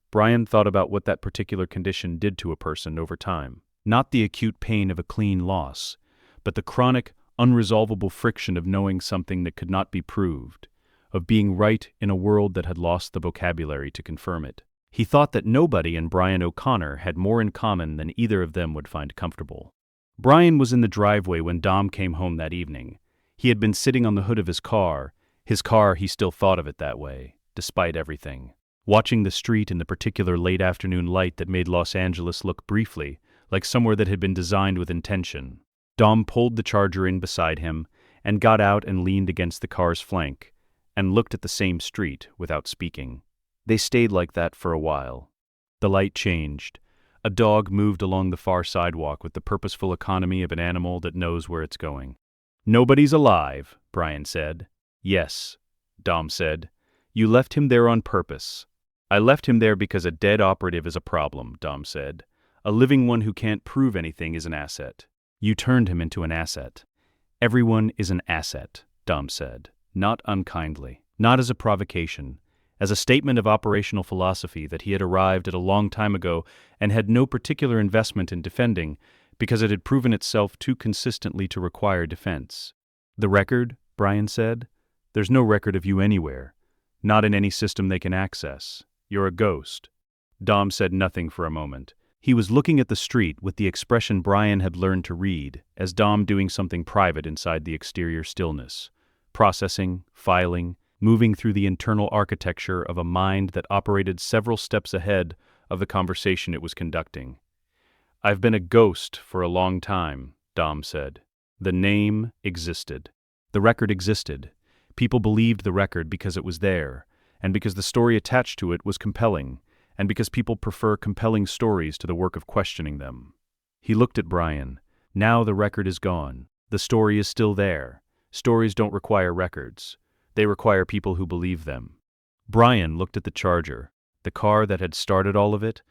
Brian thought about what that particular condition did to a person over time. Not the acute pain of a clean loss, but the chronic, unresolvable friction of knowing something that could not be proved, of being right in a world that had lost the vocabulary to confirm it. He thought that nobody and Brian O'Connor had more in common than either of them would find comfortable. Brian was in the driveway when Dom came home that evening. He had been sitting on the hood of his car. He still thought of it that way, despite everything. Watching the street in the particular late afternoon light that made Los Angeles look briefly like somewhere that had been designed with intention. Dom pulled the Charger in beside him and got out and leaned against the car's flank and looked at the same street without speaking. They stayed like that for a while. The light changed. A dog moved along the far sidewalk with the purposeful economy of an animal that knows where it's going. "Nobody's alive," Brian said. "Yes," Dom said. "You left him there on purpose." "I left him there because a dead operative is a problem," Dom said. "A living one who can't prove anything is an asset." "You turned him into an asset." "Everyone is an asset," Dom said, not unkindly, not as a provocation, as a statement of operational philosophy that he had arrived at a long time ago and had no particular investment in defending because it had proven itself too consistently to require defense. "The record," Brian said, "there's no record of you anywhere, not in any system they can access. You're a ghost." Dom said nothing for a moment. He was looking at the street with the expression Brian had learned to read as Dom doing something private inside the exterior stillness, processing, filing, moving through the internal architecture of a mind that operated several steps ahead of the conversation it was conducting. "I've been a ghost for a long time," Dom said. "The name existed. The record existed. People believed the record because it was there, and because the story attached to it was compelling, and because people prefer compelling stories to the work of questioning them." He looked at Brian. "Now the record is gone. The story is still there. Stories don't require records. They require people who believe them." Brian looked at the Charger, the car that had started all of it,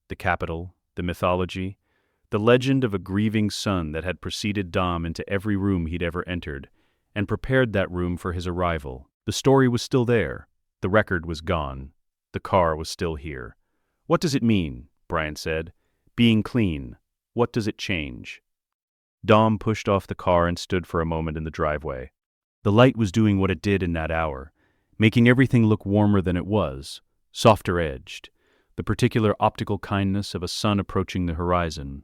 the capital, the mythology, the legend of a grieving son that had preceded Dom into every room he'd ever entered, and prepared that room for his arrival. The story was still there. The record was gone. The car was still here. "What does it mean?" Brian said. "Being clean. What does it change?" Dom pushed off the car and stood for a moment in the driveway. The light was doing what it did in that hour, making everything look warmer than it was, softer edged, the particular optical kindness of a sun approaching the horizon.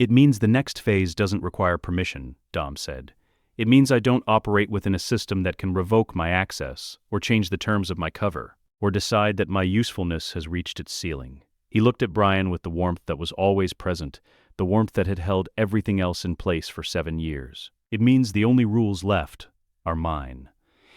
"It means the next phase doesn't require permission," Dom said. "It means I don't operate within a system that can revoke my access, or change the terms of my cover, or decide that my usefulness has reached its ceiling." He looked at Brian with the warmth that was always present, the warmth that had held everything else in place for 7 years. "It means the only rules left are mine."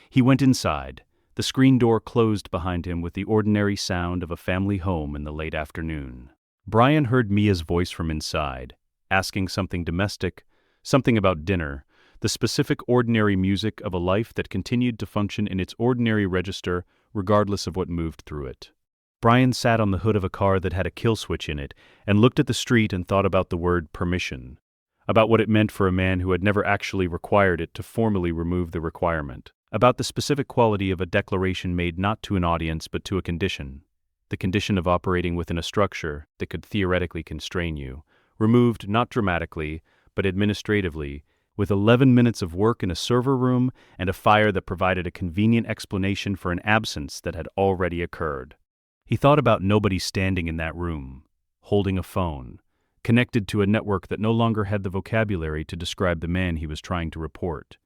He went inside. The screen door closed behind him with the ordinary sound of a family home in the late afternoon. Brian heard Mia's voice from inside, asking something domestic, something about dinner, the specific ordinary music of a life that continued to function in its ordinary register regardless of what moved through it. Brian sat on the hood of a car that had a kill switch in it and looked at the street and thought about the word permission, about what it meant for a man who had never actually required it to formally remove the requirement, about the specific quality of a declaration made not to an audience but to a condition, the condition of operating within a structure that could theoretically constrain you, removed not dramatically but administratively, with 11 minutes of work in a server room and a fire that provided a convenient explanation for an absence that had already occurred. He thought about nobody standing in that room, holding a phone, connected to a network that no longer had the vocabulary to describe the man he was trying to report.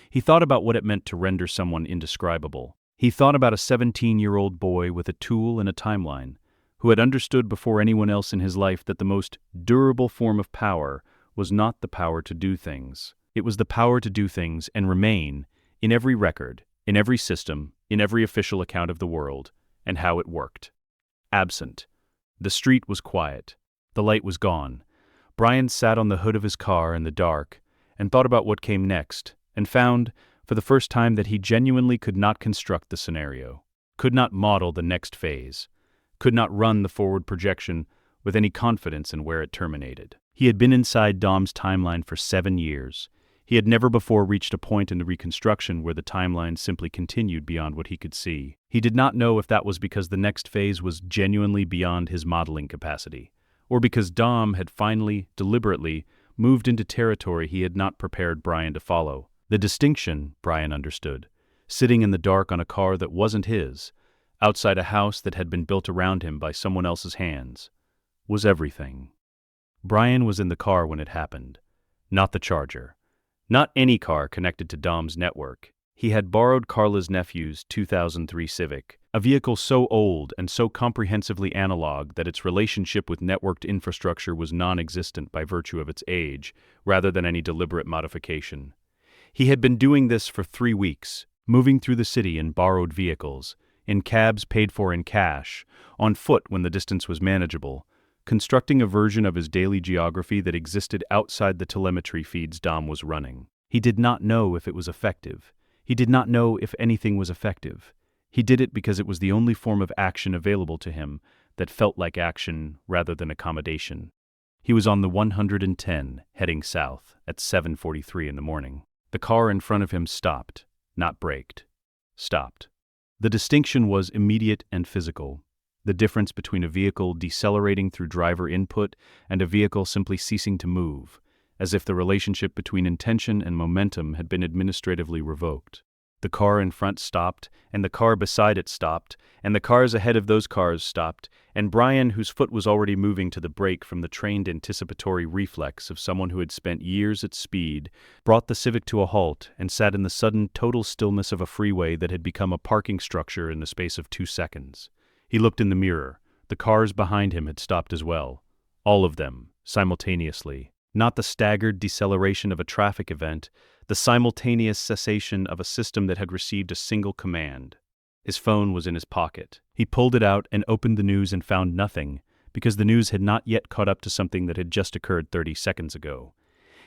He thought about what it meant to render someone indescribable. He thought about a 17-year-old boy with a tool and a timeline, who had understood before anyone else in his life that the most durable form of power was not the power to do things. It was the power to do things and remain in every record, in every system, in every official account of the world, and how it worked. Absent. The street was quiet. The light was gone. Brian sat on the hood of his car in the dark and thought about what came next, and found, for the first time, that he genuinely could not construct the scenario, could not model the next phase, could not run the forward projection with any confidence in where it terminated. He had been inside Dom's timeline for 7 years. He had never before reached a point in the reconstruction where the timeline simply continued beyond what he could see. He did not know if that was because the next phase was genuinely beyond his modeling capacity, or because Dom had finally, deliberately, moved into territory he had not prepared Brian to follow. The distinction, Brian understood, sitting in the dark on a car that wasn't his, outside a house that had been built around him by someone else's hands, was everything. Brian was in the car when it happened, not the Charger. Not any car connected to Dom's network. He had borrowed Carla's nephew's 2003 Civic, a vehicle so old and so comprehensively analog that its relationship with networked infrastructure was non-existent by virtue of its age, rather than any deliberate modification. He had been doing this for 3 weeks, moving through the city in borrowed vehicles, in cabs paid for in cash, on foot when the distance was manageable, constructing a version of his daily geography that existed outside the telemetry feeds Dom was running. He did not know if it was effective. He did not know if anything was effective. He did it because it was the only form of action available to him that felt like action rather than accommodation. He was on the 110, heading south, at 7:43 in the morning. The car in front of him stopped, not braked. Stopped. The distinction was immediate and physical. The difference between a vehicle decelerating through driver input and a vehicle simply ceasing to move, as if the relationship between intention and momentum had been administratively revoked. The car in front stopped, and the car beside it stopped, and the cars ahead of those cars stopped, and Brian, whose foot was already moving to the brake from the trained anticipatory reflex of someone who had spent years at speed, brought the Civic to a halt and sat in the sudden total stillness of a freeway that had become a parking structure in the space of 2 seconds. He looked in the mirror. The cars behind him had stopped as well. All of them, simultaneously. Not the staggered deceleration of a traffic event, the simultaneous cessation of a system that had received a single command. His phone was in his pocket. He pulled it out and opened the news and found nothing, because the news had not yet caught up to something that had just occurred 30 seconds ago.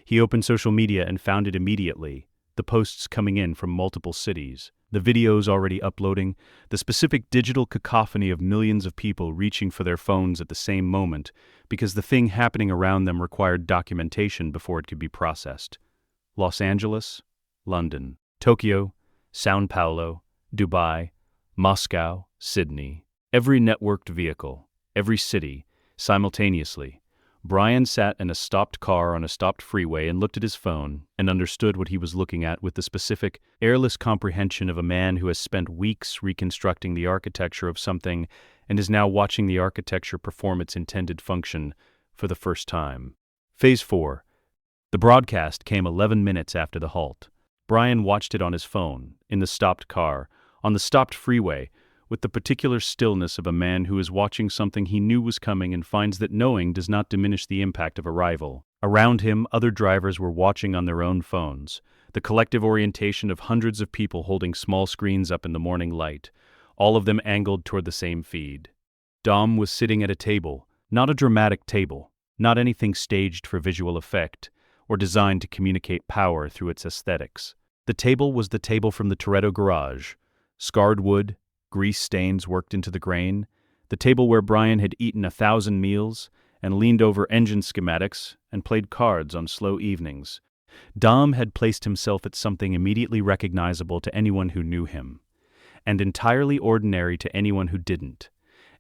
He opened social media and found it immediately, the posts coming in from multiple cities, the videos already uploading, the specific digital cacophony of millions of people reaching for their phones at the same moment, because the thing happening around them required documentation before it could be processed. Los Angeles, London, Tokyo, São Paulo, Dubai, Moscow, Sydney. Every networked vehicle, every city, simultaneously. Brian sat in a stopped car on a stopped freeway and looked at his phone and understood what he was looking at with the specific, airless comprehension of a man who has spent weeks reconstructing the architecture of something and is now watching the architecture perform its intended function for the first time. Phase 4. The broadcast came 11 minutes after the halt. Brian watched it on his phone, in the stopped car, on the stopped freeway, with the particular stillness of a man who is watching something he knew was coming and finds that knowing does not diminish the impact of arrival. Around him, other drivers were watching on their own phones, the collective orientation of hundreds of people holding small screens up in the morning light, all of them angled toward the same feed. Dom was sitting at a table, not a dramatic table, not anything staged for visual effect, or designed to communicate power through its aesthetics. The table was the table from the Toretto garage, scarred wood, grease stains worked into the grain, the table where Brian had eaten 1,000 meals and leaned over engine schematics and played cards on slow evenings. Dom had placed himself at something immediately recognizable to anyone who knew him, and entirely ordinary to anyone who didn't,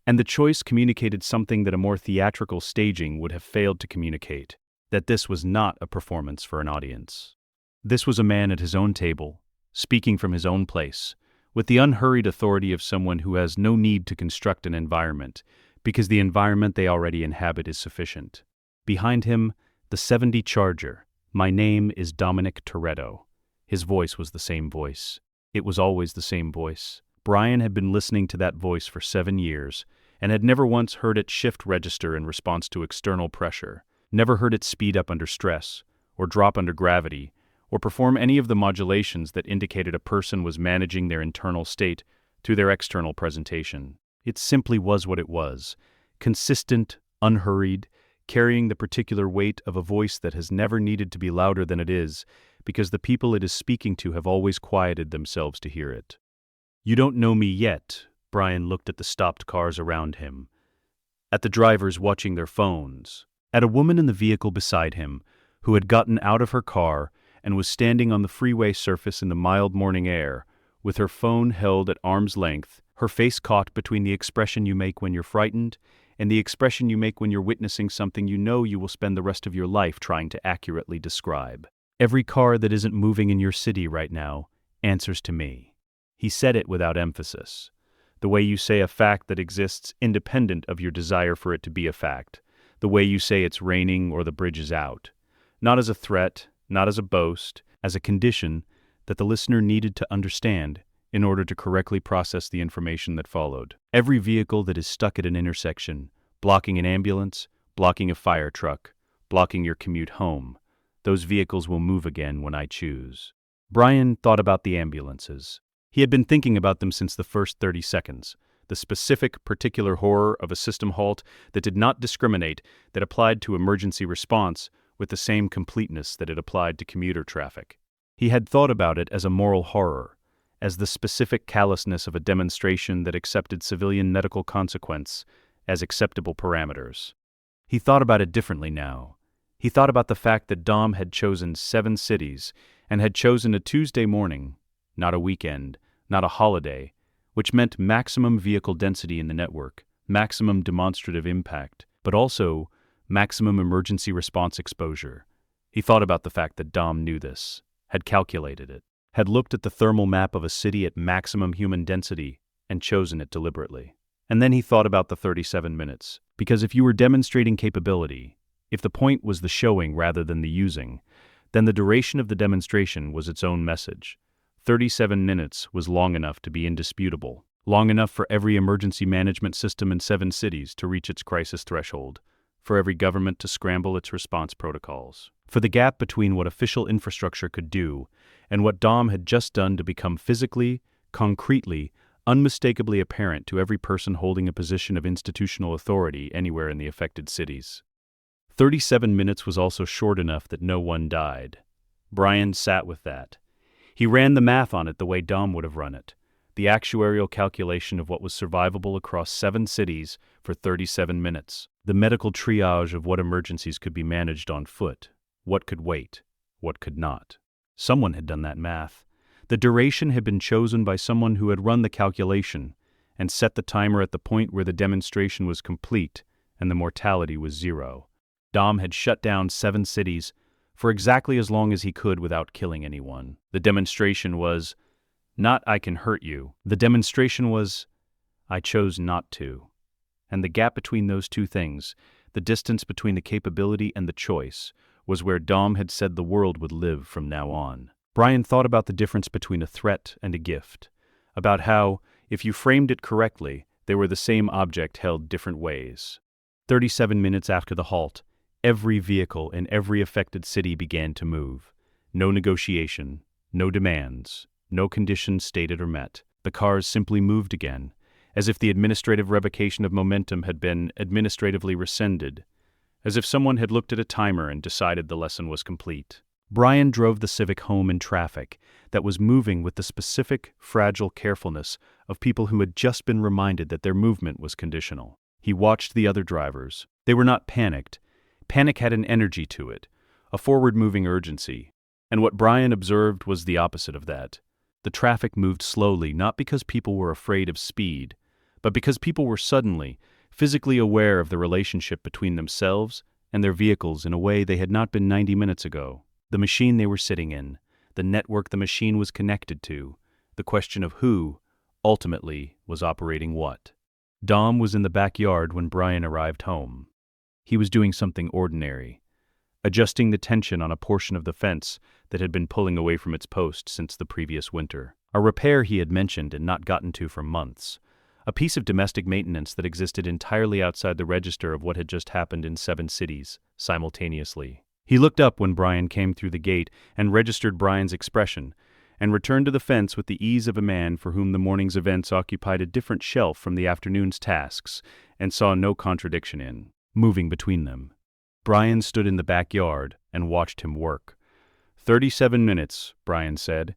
and the choice communicated something that a more theatrical staging would have failed to communicate, that this was not a performance for an audience. This was a man at his own table, speaking from his own place, with the unhurried authority of someone who has no need to construct an environment, because the environment they already inhabit is sufficient. Behind him, the 70 Charger. My name is Dominic Toretto. His voice was the same voice. It was always the same voice, Brian had been listening to that voice for 7 years and had never once heard it shift register in response to external pressure, never heard it speed up under stress, or drop under gravity, or perform any of the modulations that indicated a person was managing their internal state through their external presentation. It simply was what it was, consistent, unhurried, carrying the particular weight of a voice that has never needed to be louder than it is, because the people it is speaking to have always quieted themselves to hear it. "You don't know me yet," Brian looked at the stopped cars around him, at the drivers watching their phones, at a woman in the vehicle beside him who had gotten out of her car and was standing on the freeway surface in the mild morning air, with her phone held at arm's length, her face caught between the expression you make when you're frightened and the expression you make when you're witnessing something you know you will spend the rest of your life trying to accurately describe. "Every car that isn't moving in your city right now answers to me." He said it without emphasis, the way you say a fact that exists independent of your desire for it to be a fact, the way you say it's raining or the bridge is out, not as a threat, not as a boast, as a condition that the listener needed to understand in order to correctly process the information that followed. "Every vehicle that is stuck at an intersection, blocking an ambulance, blocking a fire truck, blocking your commute home, those vehicles will move again when I choose." Brian thought about the ambulances. He had been thinking about them since the first 30 seconds, the specific, particular horror of a system halt that did not discriminate, that applied to emergency response with the same completeness that it applied to commuter traffic. He had thought about it as a moral horror, as the specific callousness of a demonstration that accepted civilian medical consequence as acceptable parameters. He thought about it differently now. He thought about the fact that Dom had chosen 7 cities and had chosen a Tuesday morning, not a weekend, not a holiday, which meant maximum vehicle density in the network, maximum demonstrative impact, but also maximum emergency response exposure. He thought about the fact that Dom knew this, had calculated it, had looked at the thermal map of a city at maximum human density and chosen it deliberately. And then he thought about the 37 minutes, because if you were demonstrating capability, if the point was the showing rather than the using, then the duration of the demonstration was its own message. 37 minutes was long enough to be indisputable, long enough for every emergency management system in 7 cities to reach its crisis threshold, for every government to scramble its response protocols, for the gap between what official infrastructure could do and what Dom had just done to become physically, concretely, unmistakably apparent to every person holding a position of institutional authority anywhere in the affected cities. 37 minutes was also short enough that no one died. Brian sat with that. He ran the math on it the way Dom would have run it, the actuarial calculation of what was survivable across 7 cities for 37 minutes, the medical triage of what emergencies could be managed on foot, what could wait, what could not. Someone had done that math. The duration had been chosen by someone who had run the calculation and set the timer at the point where the demonstration was complete and the mortality was 0. Dom had shut down 7 cities for exactly as long as he could without killing anyone. The demonstration was not "I can hurt you." The demonstration was "I chose not to." And the gap between those two things, the distance between the capability and the choice, was where Dom had said the world would live from now on. Brian thought about the difference between a threat and a gift, about how, if you framed it correctly, they were the same object held different ways. 37 minutes after the halt, every vehicle in every affected city began to move. No negotiation, no demands, no conditions stated or met. The cars simply moved again, as if the administrative revocation of momentum had been administratively rescinded, as if someone had looked at a timer and decided the lesson was complete. Brian drove the Civic home in traffic that was moving with the specific, fragile carefulness of people who had just been reminded that their movement was conditional. He watched the other drivers. They were not panicked. Panic had an energy to it, a forward-moving urgency. And what Brian observed was the opposite of that. The traffic moved slowly, not because people were afraid of speed, but because people were suddenly, physically aware of the relationship between themselves and their vehicles in a way they had not been 90 minutes ago. The machine they were sitting in, the network the machine was connected to, the question of who, ultimately, was operating what. Dom was in the backyard when Brian arrived home. He was doing something ordinary, adjusting the tension on a portion of the fence that had been pulling away from its post since the previous winter. A repair he had mentioned and not gotten to for months. A piece of domestic maintenance that existed entirely outside the register of what had just happened in 7 cities, simultaneously. He looked up when Brian came through the gate and registered Brian's expression, and returned to the fence with the ease of a man for whom the morning's events occupied a different shelf from the afternoon's tasks, and saw no contradiction in moving between them. Brian stood in the backyard and watched him work. 37 minutes, Brian said.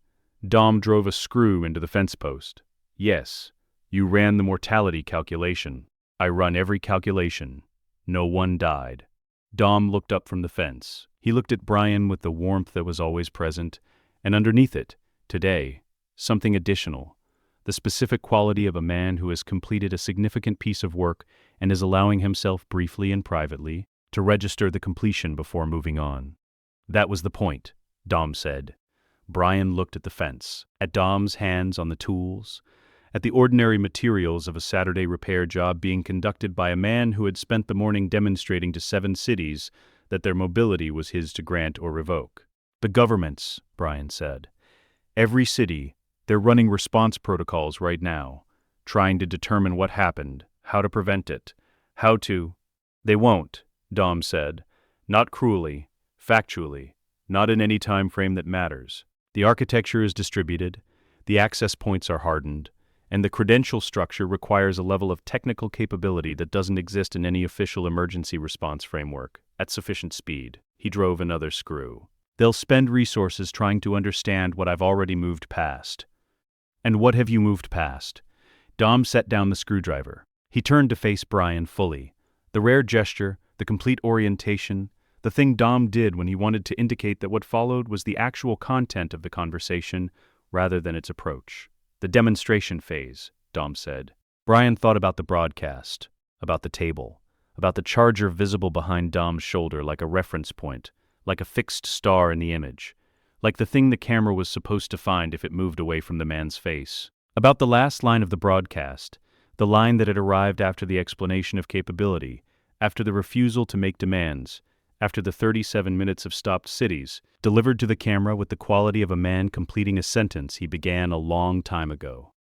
Dom drove a screw into the fence post. Yes, you ran the mortality calculation. I run every calculation. No one died. Dom looked up from the fence. He looked at Brian with the warmth that was always present, and underneath it, today, something additional, the specific quality of a man who has completed a significant piece of work and is allowing himself briefly and privately to register the completion before moving on. That was the point, Dom said. Brian looked at the fence, at Dom's hands on the tools, at the ordinary materials of a Saturday repair job being conducted by a man who had spent the morning demonstrating to 7 cities that their mobility was his to grant or revoke. The governments, Brian said. Every city, they're running response protocols right now, trying to determine what happened, how to prevent it, how to... They won't, Dom said. Not cruelly, factually, not in any time frame that matters. The architecture is distributed, the access points are hardened, and the credential structure requires a level of technical capability that doesn't exist in any official emergency response framework, at sufficient speed. He drove another screw. They'll spend resources trying to understand what I've already moved past. And what have you moved past? Dom set down the screwdriver. He turned to face Brian fully. The rare gesture, the complete orientation, the thing Dom did when he wanted to indicate that what followed was the actual content of the conversation rather than its approach. The demonstration phase, Dom said. Brian thought about the broadcast, about the table, about the charger visible behind Dom's shoulder like a reference point, like a fixed star in the image, like the thing the camera was supposed to find if it moved away from the man's face. About the last line of the broadcast, the line that had arrived after the explanation of capability, after the refusal to make demands, after the 37 minutes of stopped cities, delivered to the camera with the quality of a man completing a sentence he began a long time ago.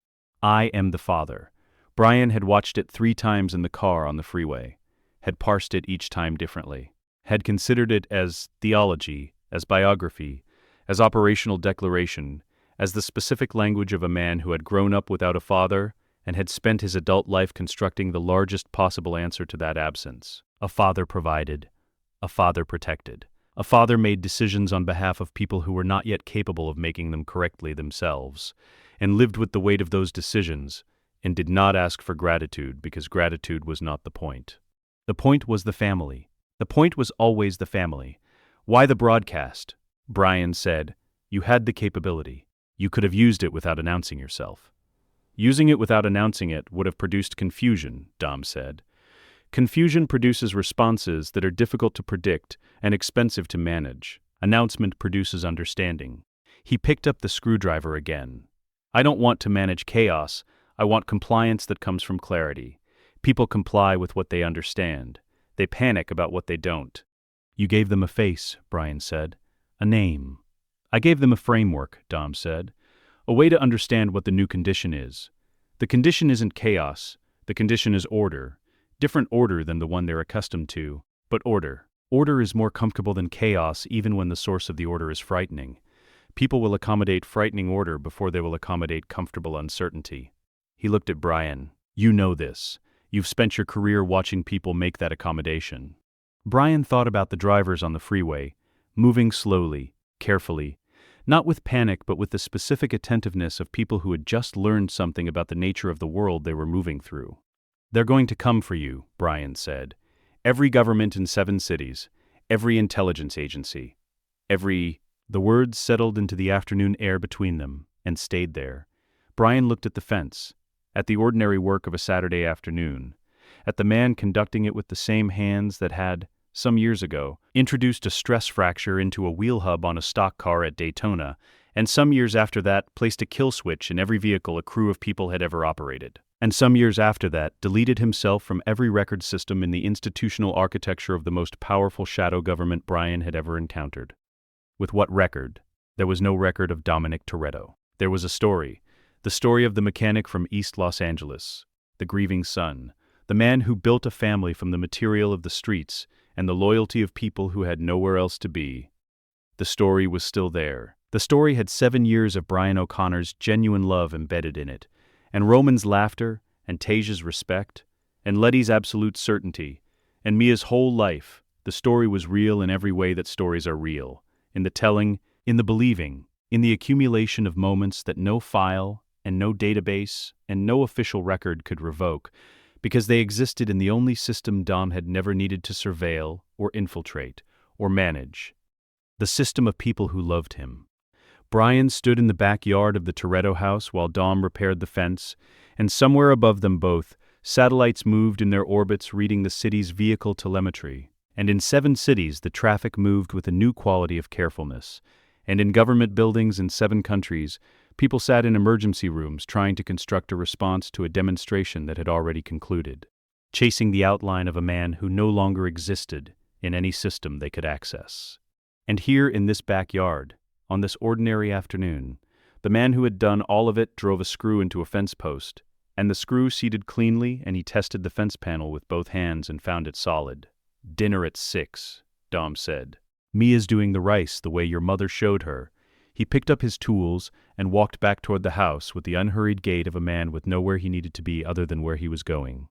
I am the father. Brian had watched it 3 times in the car on the freeway, had parsed it each time differently, had considered it as theology, as biography, as operational declaration, as the specific language of a man who had grown up without a father and had spent his adult life constructing the largest possible answer to that absence. A father provided, a father protected. A father made decisions on behalf of people who were not yet capable of making them correctly themselves, and lived with the weight of those decisions, and did not ask for gratitude because gratitude was not the point. The point was the family. The point was always the family. Why the broadcast? Brian said, you had the capability. You could have used it without announcing yourself. Using it without announcing it would have produced confusion, Dom said. Confusion produces responses that are difficult to predict and expensive to manage. Announcement produces understanding. He picked up the screwdriver again. I don't want to manage chaos. I want compliance that comes from clarity. People comply with what they understand. They panic about what they don't. You gave them a face, Brian said. A name. I gave them a framework, Dom said. A way to understand what the new condition is. The condition isn't chaos. The condition is order. Different order than the one they're accustomed to, but order. Order is more comfortable than chaos even when the source of the order is frightening. People will accommodate frightening order before they will accommodate comfortable uncertainty. He looked at Brian. You know this. You've spent your career watching people make that accommodation. Brian thought about the drivers on the freeway, moving slowly, carefully, not with panic but with the specific attentiveness of people who had just learned something about the nature of the world they were moving through. They're going to come for you, Brian said. Every government in 7 cities, every intelligence agency, every... The words settled into the afternoon air between them and stayed there. Brian looked at the fence, at the ordinary work of a Saturday afternoon, at the man conducting it with the same hands that had, some years ago, introduced a stress fracture into a wheel hub on a stock car at Daytona, and some years after that placed a kill switch in every vehicle a crew of people had ever operated. And some years after that deleted himself from every record system in the institutional architecture of the most powerful shadow government Brian had ever encountered. With what record? There was no record of Dominic Toretto. There was a story, The story of the mechanic from East Los Angeles, the grieving son, the man who built a family from the material of the streets and the loyalty of people who had nowhere else to be. The story was still there. The story had 7 years of Brian O'Connor's genuine love embedded in it, and Roman's laughter, and Tasia's respect, and Letty's absolute certainty, and Mia's whole life. The story was real in every way that stories are real, in the telling, in the believing, in the accumulation of moments that no file, and no database, and no official record could revoke, because they existed in the only system Dom had never needed to surveil, or infiltrate, or manage. The system of people who loved him. Brian stood in the backyard of the Toretto house while Dom repaired the fence, and somewhere above them both, satellites moved in their orbits reading the city's vehicle telemetry. And in 7 cities the traffic moved with a new quality of carefulness. And in government buildings in 7 countries, people sat in emergency rooms trying to construct a response to a demonstration that had already concluded, chasing the outline of a man who no longer existed in any system they could access. And here in this backyard, on this ordinary afternoon, the man who had done all of it drove a screw into a fence post, and the screw seated cleanly, and he tested the fence panel with both hands and found it solid. "Dinner at 6, Dom said. "Mia's doing the rice the way your mother showed her." He picked up his tools and walked back toward the house with the unhurried gait of a man with nowhere he needed to be other than where he was going.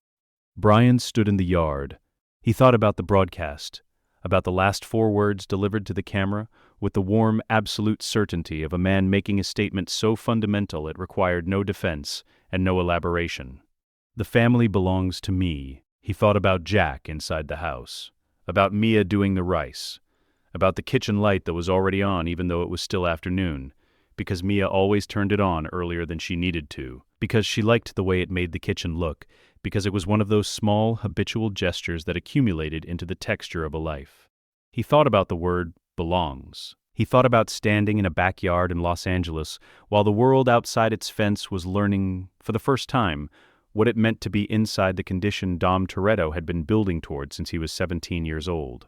Brian stood in the yard. He thought about the broadcast, about the last 4 words delivered to the camera, with the warm, absolute certainty of a man making a statement so fundamental it required no defense and no elaboration. "The family belongs to me." He thought about Jack inside the house, about Mia doing the rice, about the kitchen light that was already on even though it was still afternoon, because Mia always turned it on earlier than she needed to, because she liked the way it made the kitchen look, because it was one of those small, habitual gestures that accumulated into the texture of a life. He thought about the word belongs. He thought about standing in a backyard in Los Angeles while the world outside its fence was learning, for the first time, what it meant to be inside the condition Dom Toretto had been building toward since he was 17 years old.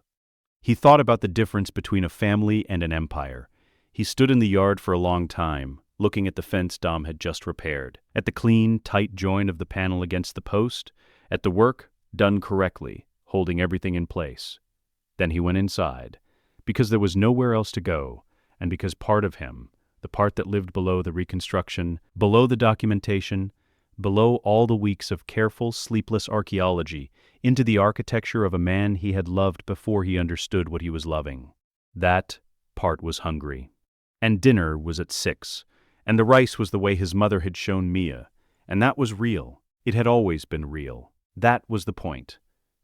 He thought about the difference between a family and an empire. He stood in the yard for a long time, looking at the fence Dom had just repaired, at the clean, tight join of the panel against the post, at the work done correctly, holding everything in place. Then he went inside, because there was nowhere else to go, and because part of him, the part that lived below the reconstruction, below the documentation, below all the weeks of careful, sleepless archaeology, into the architecture of a man he had loved before he understood what he was loving. That part was hungry. And dinner was at 6, and the rice was the way his mother had shown Mia, and that was real. It had always been real. That was the point.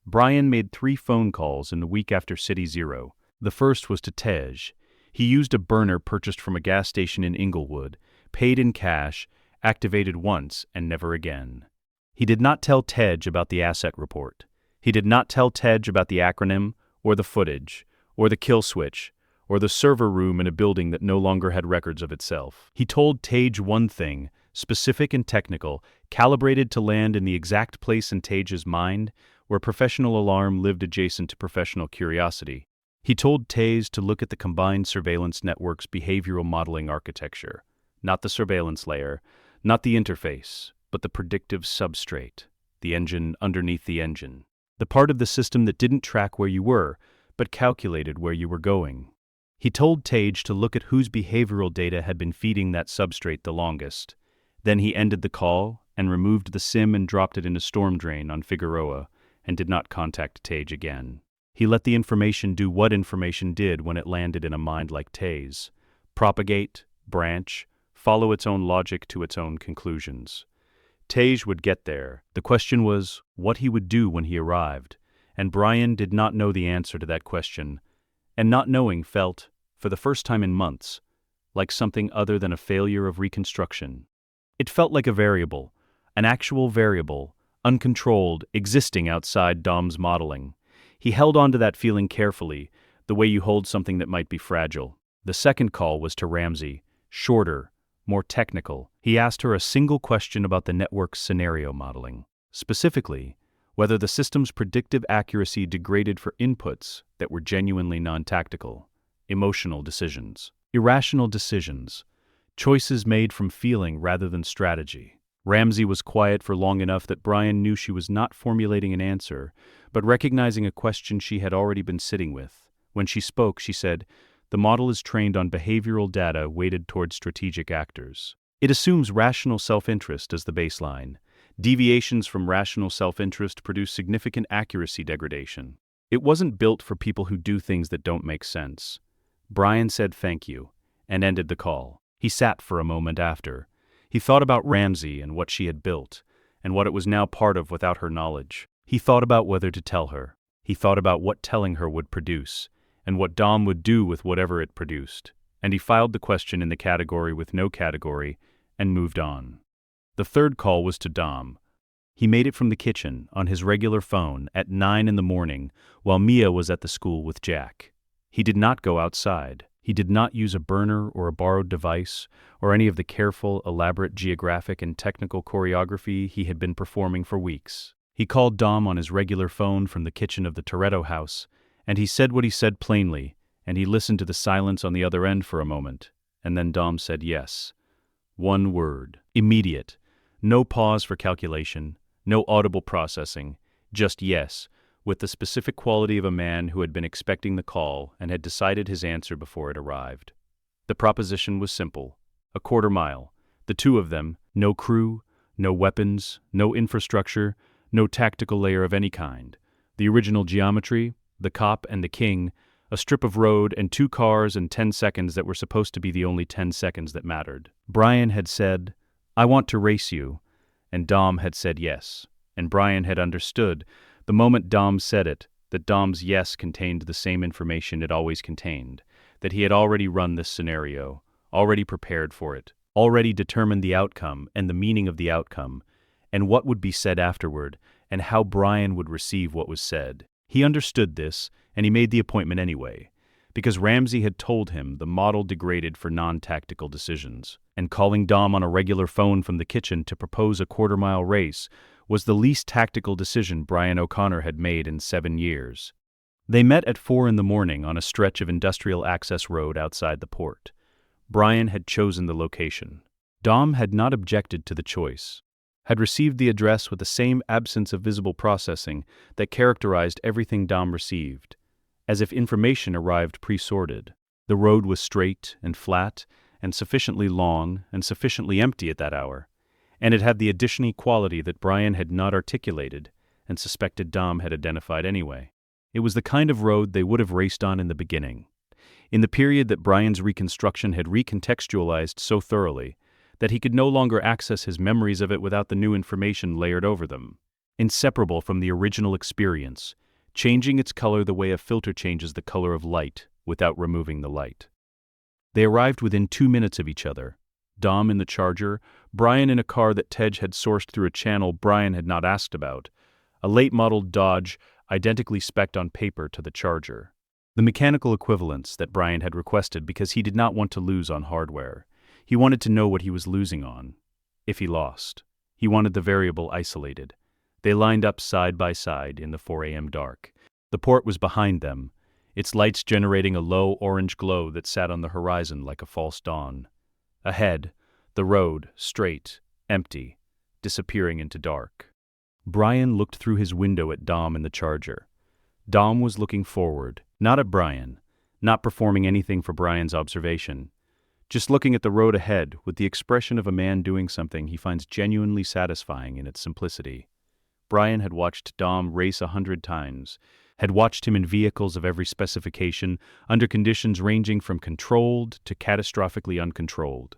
Brian made 3 phone calls in the week after City Zero. The first was to Tej. He used a burner purchased from a gas station in Inglewood, paid in cash, activated once and never again. He did not tell Tej about the asset report. He did not tell Tej about the acronym, or the footage, or the kill switch, or the server room in a building that no longer had records of itself. He told Tej one thing, specific and technical, calibrated to land in the exact place in Tej's mind, where professional alarm lived adjacent to professional curiosity. He told Tej to look at the combined surveillance network's behavioral modeling architecture, not the surveillance layer, not the interface, but the predictive substrate, the engine underneath the engine, the part of the system that didn't track where you were, but calculated where you were going. He told Tej to look at whose behavioral data had been feeding that substrate the longest. Then he ended the call and removed the SIM and dropped it in a storm drain on Figueroa and did not contact Tej again. He let the information do what information did when it landed in a mind like Tej's: propagate, branch, follow its own logic to its own conclusions. Tej would get there. The question was what he would do when he arrived, and Brian did not know the answer to that question, and not knowing felt, for the first time in months, like something other than a failure of reconstruction. It felt like a variable, an actual variable, uncontrolled, existing outside Dom's modeling. He held on to that feeling carefully, the way you hold something that might be fragile. The second call was to Ramsey, shorter, more technical. He asked her a single question about the network's scenario modeling. Specifically, whether the system's predictive accuracy degraded for inputs that were genuinely non-tactical, emotional decisions, irrational decisions, Choices made from feeling rather than strategy. Ramsey was quiet for long enough that Brian knew she was not formulating an answer, but recognizing a question she had already been sitting with. When she spoke, she said, "The model is trained on behavioral data weighted toward strategic actors. It assumes rational self-interest as the baseline. Deviations from rational self-interest produce significant accuracy degradation. It wasn't built for people who do things that don't make sense." Brian said thank you, and ended the call. He sat for a moment after. He thought about Ramsey and what she had built, and what it was now part of without her knowledge. He thought about whether to tell her. He thought about what telling her would produce, and what Dom would do with whatever it produced. And he filed the question in the category with no category, and moved on. The third call was to Dom. He made it from the kitchen, on his regular phone, at 9 in the morning, while Mia was at the school with Jack. He did not go outside. He did not use a burner or a borrowed device, or any of the careful, elaborate geographic and technical choreography he had been performing for weeks. He called Dom on his regular phone from the kitchen of the Toretto house, and he said what he said plainly, and he listened to the silence on the other end for a moment, and then Dom said yes. One word. Immediate. No pause for calculation, no audible processing, just yes, with the specific quality of a man who had been expecting the call and had decided his answer before it arrived. The proposition was simple. A quarter mile. The two of them, no crew, no weapons, no infrastructure, no tactical layer of any kind. The original geometry, the cop and the king, a strip of road and 2 cars and 10 seconds that were supposed to be the only 10 seconds that mattered. Brian had said, "I want to race you," and Dom had said yes, and Brian had understood, the moment Dom said it, that Dom's yes contained the same information it always contained, that he had already run this scenario, already prepared for it, already determined the outcome and the meaning of the outcome, and what would be said afterward, and how Brian would receive what was said. He understood this, and he made the appointment anyway, because Ramsey had told him the model degraded for non-tactical decisions, and calling Dom on a regular phone from the kitchen to propose a quarter-mile race was the least tactical decision Brian O'Connor had made in 7 years. They met at 4 in the morning on a stretch of industrial access road outside the port. Brian had chosen the location. Dom had not objected to the choice, had received the address with the same absence of visible processing that characterized everything Dom received, as if information arrived pre-sorted. The road was straight and flat and sufficiently long and sufficiently empty at that hour, and it had the additional quality that Brian had not articulated and suspected Dom had identified anyway. It was the kind of road they would have raced on in the beginning, in the period that Brian's reconstruction had recontextualized so thoroughly that he could no longer access his memories of it without the new information layered over them. Inseparable from the original experience, changing its color the way a filter changes the color of light without removing the light. They arrived within 2 minutes of each other, Dom in the Charger, Brian in a car that Tej had sourced through a channel Brian had not asked about, a late-modeled Dodge identically spec'd on paper to the Charger. The mechanical equivalents that Brian had requested because he did not want to lose on hardware. He wanted to know what he was losing on, if he lost. He wanted the variable isolated. They lined up side by side in the 4 a.m. dark. The port was behind them, its lights generating a low orange glow that sat on the horizon like a false dawn. Ahead, the road, straight, empty, disappearing into dark. Brian looked through his window at Dom in the Charger. Dom was looking forward, not at Brian, not performing anything for Brian's observation, just looking at the road ahead with the expression of a man doing something he finds genuinely satisfying in its simplicity. Brian had watched Dom race 100 times, had watched him in vehicles of every specification, under conditions ranging from controlled to catastrophically uncontrolled.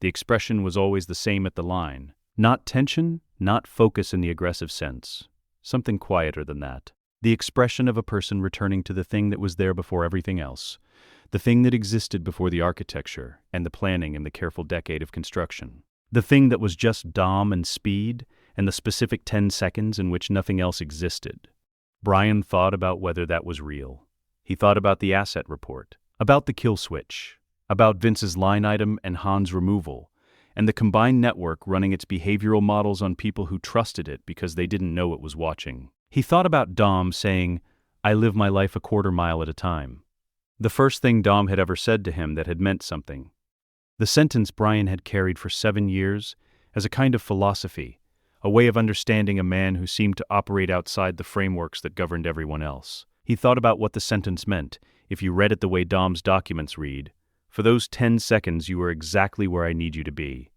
The expression was always the same at the line. Not tension, not focus in the aggressive sense. Something quieter than that. The expression of a person returning to the thing that was there before everything else. The thing that existed before the architecture and the planning and the careful decade of construction. The thing that was just Dom and speed and the specific 10 seconds in which nothing else existed. Brian thought about whether that was real. He thought about the asset report, about the kill switch, about Vince's line item and Han's removal, and the combined network running its behavioral models on people who trusted it because they didn't know it was watching. He thought about Dom saying, "I live my life a quarter mile at a time." The first thing Dom had ever said to him that had meant something. The sentence Brian had carried for 7 years as a kind of philosophy, a way of understanding a man who seemed to operate outside the frameworks that governed everyone else. He thought about what the sentence meant, if you read it the way Dom's documents read. For those 10 seconds you were exactly where I need you to be.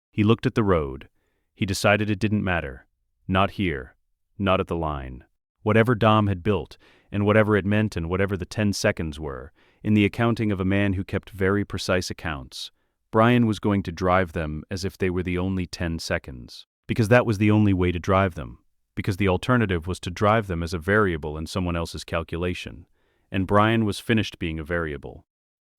He looked at the road. He decided it didn't matter. Not here. Not at the line. Whatever Dom had built, and whatever it meant and whatever the 10 seconds were, in the accounting of a man who kept very precise accounts, Brian was going to drive them as if they were the only 10 seconds. Because that was the only way to drive them. Because the alternative was to drive them as a variable in someone else's calculation. And Brian was finished being a variable.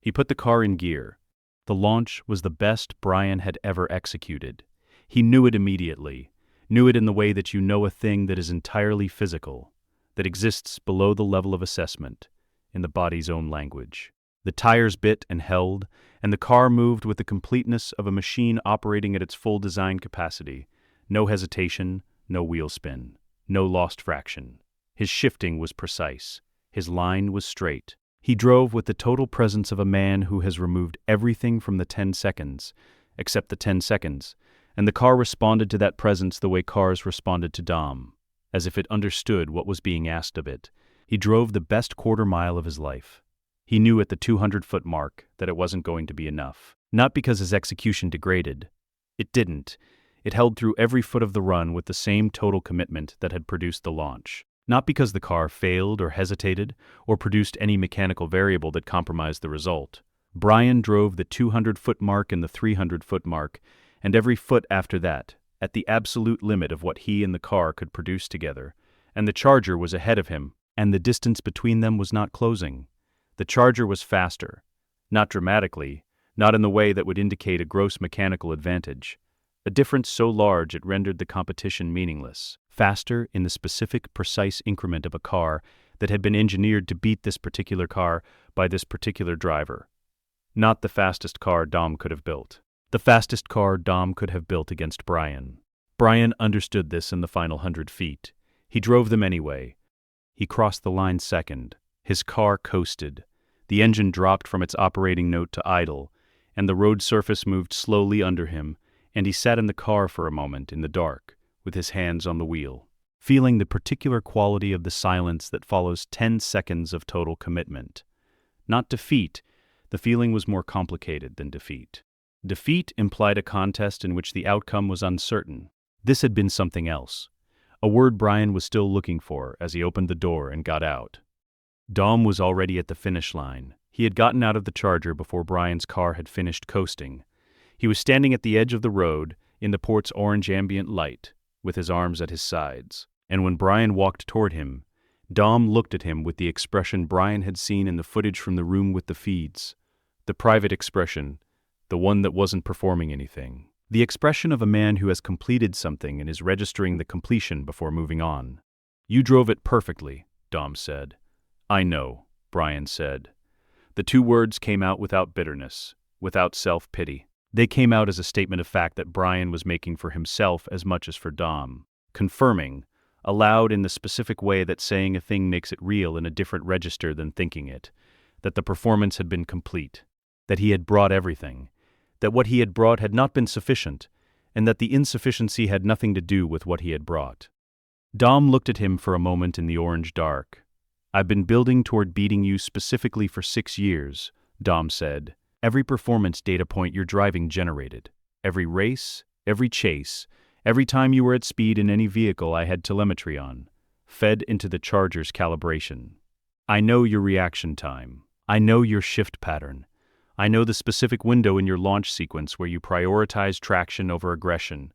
He put the car in gear. The launch was the best Brian had ever executed. He knew it immediately. Knew it in the way that you know a thing that is entirely physical, that exists below the level of assessment, in the body's own language. The tires bit and held, and the car moved with the completeness of a machine operating at its full design capacity. No hesitation, no wheel spin, no lost fraction. His shifting was precise. His line was straight. He drove with the total presence of a man who has removed everything from the 10 seconds, except the 10 seconds, and the car responded to that presence the way cars responded to Dom, as if it understood what was being asked of it. He drove the best quarter mile of his life. He knew at the 200-foot mark that it wasn't going to be enough. Not because his execution degraded. It didn't. It held through every foot of the run with the same total commitment that had produced the launch. Not because the car failed or hesitated or produced any mechanical variable that compromised the result. Brian drove the 200-foot mark and the 300-foot mark, and every foot after that, at the absolute limit of what he and the car could produce together, and the Charger was ahead of him, and the distance between them was not closing. The Charger was faster, not dramatically, not in the way that would indicate a gross mechanical advantage, a difference so large it rendered the competition meaningless, faster in the specific, precise increment of a car that had been engineered to beat this particular car by this particular driver. Not the fastest car Dom could have built. The fastest car Dom could have built against Brian. Brian understood this in the final 100 feet. He drove them anyway. He crossed the line second. His car coasted. The engine dropped from its operating note to idle, and the road surface moved slowly under him, and he sat in the car for a moment in the dark, with his hands on the wheel, feeling the particular quality of the silence that follows 10 seconds of total commitment. Not defeat. The feeling was more complicated than defeat. Defeat implied a contest in which the outcome was uncertain. This had been something else. A word Brian was still looking for as he opened the door and got out. Dom was already at the finish line. He had gotten out of the Charger before Brian's car had finished coasting. He was standing at the edge of the road, in the port's orange ambient light, with his arms at his sides. And when Brian walked toward him, Dom looked at him with the expression Brian had seen in the footage from the room with the feeds. The private expression, the one that wasn't performing anything. The expression of a man who has completed something and is registering the completion before moving on. "You drove it perfectly," Dom said. "I know," Brian said. The two words came out without bitterness, without self-pity. They came out as a statement of fact that Brian was making for himself as much as for Dom, confirming, aloud in the specific way that saying a thing makes it real in a different register than thinking it, that the performance had been complete, that he had brought everything, that what he had brought had not been sufficient, and that the insufficiency had nothing to do with what he had brought. Dom looked at him for a moment in the orange dark. "I've been building toward beating you specifically for 6 years," Dom said. "Every performance data point your driving generated, every race, every chase, every time you were at speed in any vehicle I had telemetry on, fed into the Charger's calibration. I know your reaction time. I know your shift pattern. I know the specific window in your launch sequence where you prioritize traction over aggression,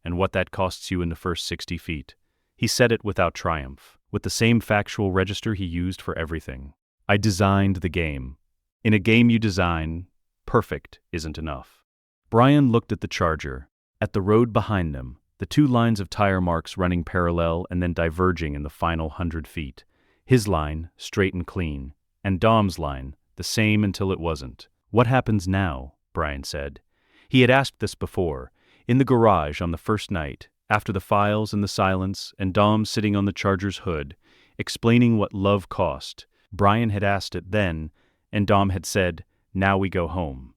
and what that costs you in the first 60 feet. He said it without triumph, with the same factual register he used for everything. I designed the game. In a game you design, perfect isn't enough. Brian looked at the Charger, at the road behind them, the two lines of tire marks running parallel and then diverging in the final 100 feet. His line, straight and clean, and Dom's line, the same until it wasn't. What happens now? Brian said. He had asked this before, in the garage on the first night, after the files and the silence, and Dom sitting on the Charger's hood, explaining what love cost. Brian had asked it then, and Dom had said, "Now we go home."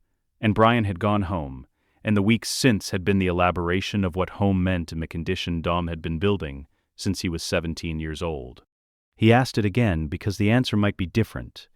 and Brian had gone home, and the weeks since had been the elaboration of what home meant in the condition Dom had been building since he was 17 years old. He asked it again because the answer might be different,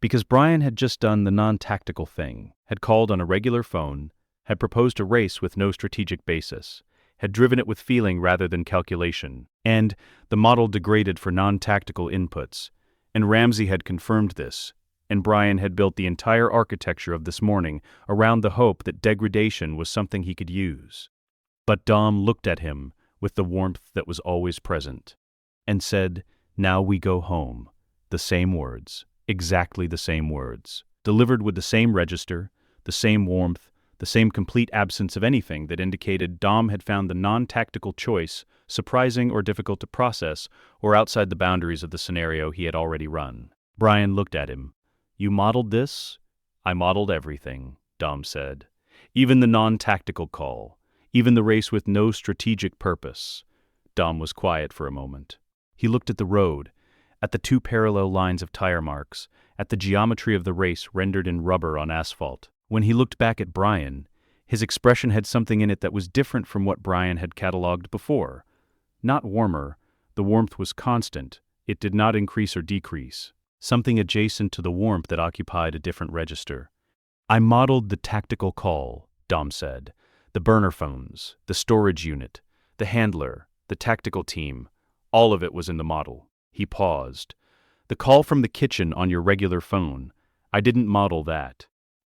because Brian had just done the non-tactical thing, had called on a regular phone, had proposed a race with no strategic basis, had driven it with feeling rather than calculation, and the model degraded for non-tactical inputs, and Ramsey had confirmed this, and Brian had built the entire architecture of this morning around the hope that degradation was something he could use. But Dom looked at him with the warmth that was always present, and said, "Now we go home." The same words, exactly the same words, delivered with the same register, the same warmth, the same complete absence of anything that indicated Dom had found the non-tactical choice surprising or difficult to process or outside the boundaries of the scenario he had already run. Brian looked at him. "You modeled this?" "I modeled everything," Dom said. "Even the non-tactical call, even the race with no strategic purpose." Dom was quiet for a moment. He looked at the road, at the two parallel lines of tire marks, at the geometry of the race rendered in rubber on asphalt. When he looked back at Brian, his expression had something in it that was different from what Brian had catalogued before. Not warmer, the warmth was constant, it did not increase or decrease. Something adjacent to the warmth that occupied a different register. "I modeled the tactical call," Dom said. "The burner phones, the storage unit, the handler, the tactical team, all of it was in the model." He paused. "The call from the kitchen on your regular phone, I didn't model that."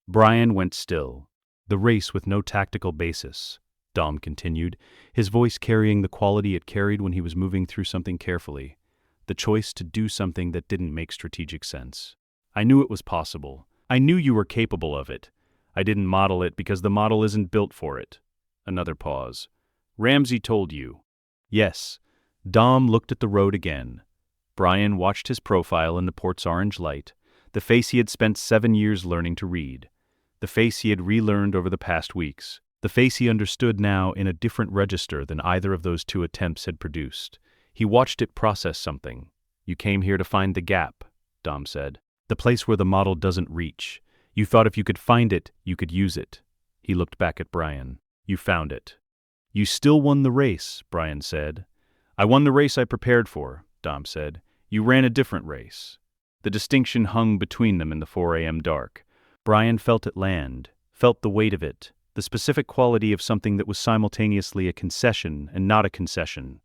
Brian went still. "The race with no tactical basis," Dom continued, his voice carrying the quality it carried when he was moving through something carefully. "The choice to do something that didn't make strategic sense. I knew it was possible. I knew you were capable of it. I didn't model it because the model isn't built for it." Another pause. "Ramsey told you." "Yes." Dom looked at the road again. Brian watched his profile in the port's orange light, the face he had spent 7 years learning to read, the face he had relearned over the past weeks, the face he understood now in a different register than either of those two attempts had produced. He watched it process something. "You came here to find the gap," Dom said. "The place where the model doesn't reach. You thought if you could find it, you could use it." He looked back at Brian. "You found it." "You still won the race," Brian said. "I won the race I prepared for," Dom said. "You ran a different race." The distinction hung between them in the 4 a.m. dark. Brian felt it land, felt the weight of it, the specific quality of something that was simultaneously a concession and not a concession,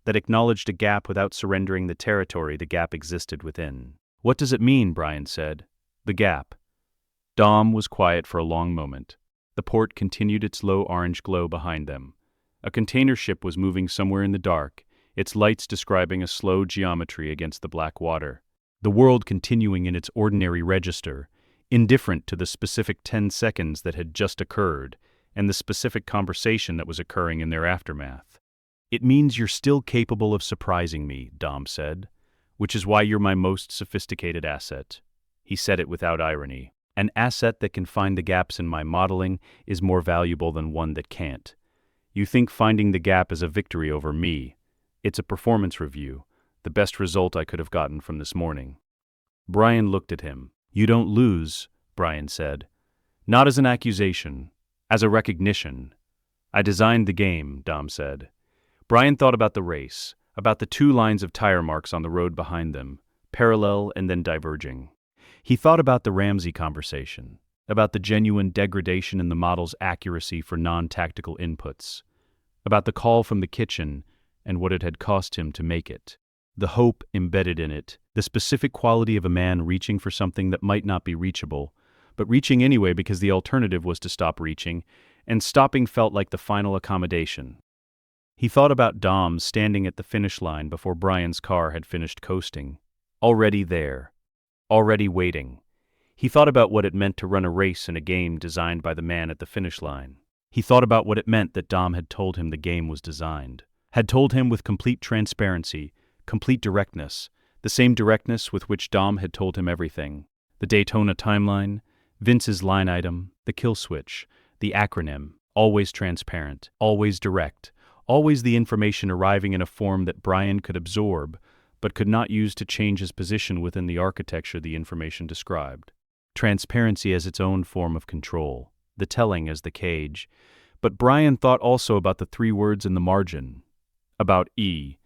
that acknowledged a gap without surrendering the territory the gap existed within. "What does it mean?" Brian said. "The gap." Dom was quiet for a long moment. The port continued its low orange glow behind them. A container ship was moving somewhere in the dark, its lights describing a slow geometry against the black water. The world continuing in its ordinary register, indifferent to the specific 10 seconds that had just occurred and the specific conversation that was occurring in their aftermath. "It means you're still capable of surprising me," Dom said, "which is why you're my most sophisticated asset." He said it without irony. "An asset that can find the gaps in my modeling is more valuable than one that can't. You think finding the gap is a victory over me. It's a performance review, the best result I could have gotten from this morning." Brian looked at him. "You don't lose," Brian said. "Not as an accusation, as a recognition." "I designed the game," Dom said. Brian thought about the race, about the 2 lines of tire marks on the road behind them, parallel and then diverging. He thought about the Ramsey conversation, about the genuine degradation in the model's accuracy for non-tactical inputs, about the call from the kitchen and what it had cost him to make it, the hope embedded in it, the specific quality of a man reaching for something that might not be reachable, but reaching anyway because the alternative was to stop reaching, and stopping felt like the final accommodation. He thought about Dom standing at the finish line before Brian's car had finished coasting, already there, already waiting. He thought about what it meant to run a race in a game designed by the man at the finish line. He thought about what it meant that Dom had told him the game was designed, had told him with complete transparency, complete directness, the same directness with which Dom had told him everything. The Daytona timeline, Vince's line item, the kill switch, the acronym, always transparent, always direct, always the information arriving in a form that Brian could absorb, but could not use to change his position within the architecture the information described. Transparency as its own form of control. the telling as the cage. But Brian thought also about the 3 words in the margin. About E.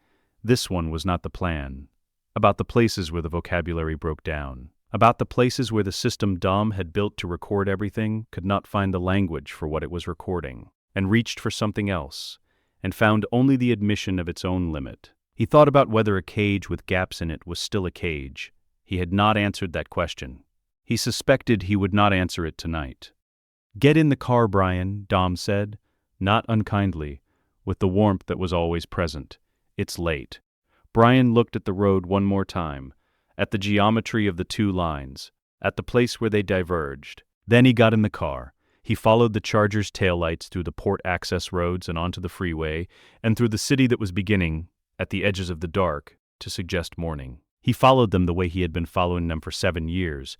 This one was not the plan. About the places where the vocabulary broke down. About the places where the system Dom had built to record everything could not find the language for what it was recording, and reached for something else, and found only the admission of its own limit. He thought about whether a cage with gaps in it was still a cage. He had not answered that question. He suspected he would not answer it tonight. "Get in the car, Brian," Dom said, not unkindly, with the warmth that was always present. "It's late." Brian looked at the road one more time, at the geometry of the 2 lines, at the place where they diverged. Then he got in the car. He followed the Charger's taillights through the port access roads and onto the freeway, and through the city that was beginning, at the edges of the dark, to suggest morning. He followed them the way he had been following them for 7 years,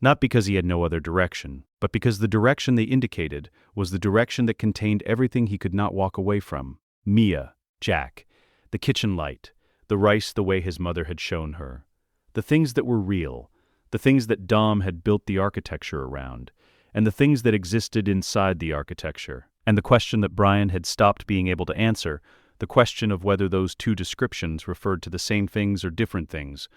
not because he had no other direction, but because the direction they indicated was the direction that contained everything he could not walk away from. Mia, Jack, the kitchen light, the rice the way his mother had shown her. The things that were real, the things that Dom had built the architecture around, and the things that existed inside the architecture. And the question that Brian had stopped being able to answer, the question of whether those 2 descriptions referred to the same things or different things,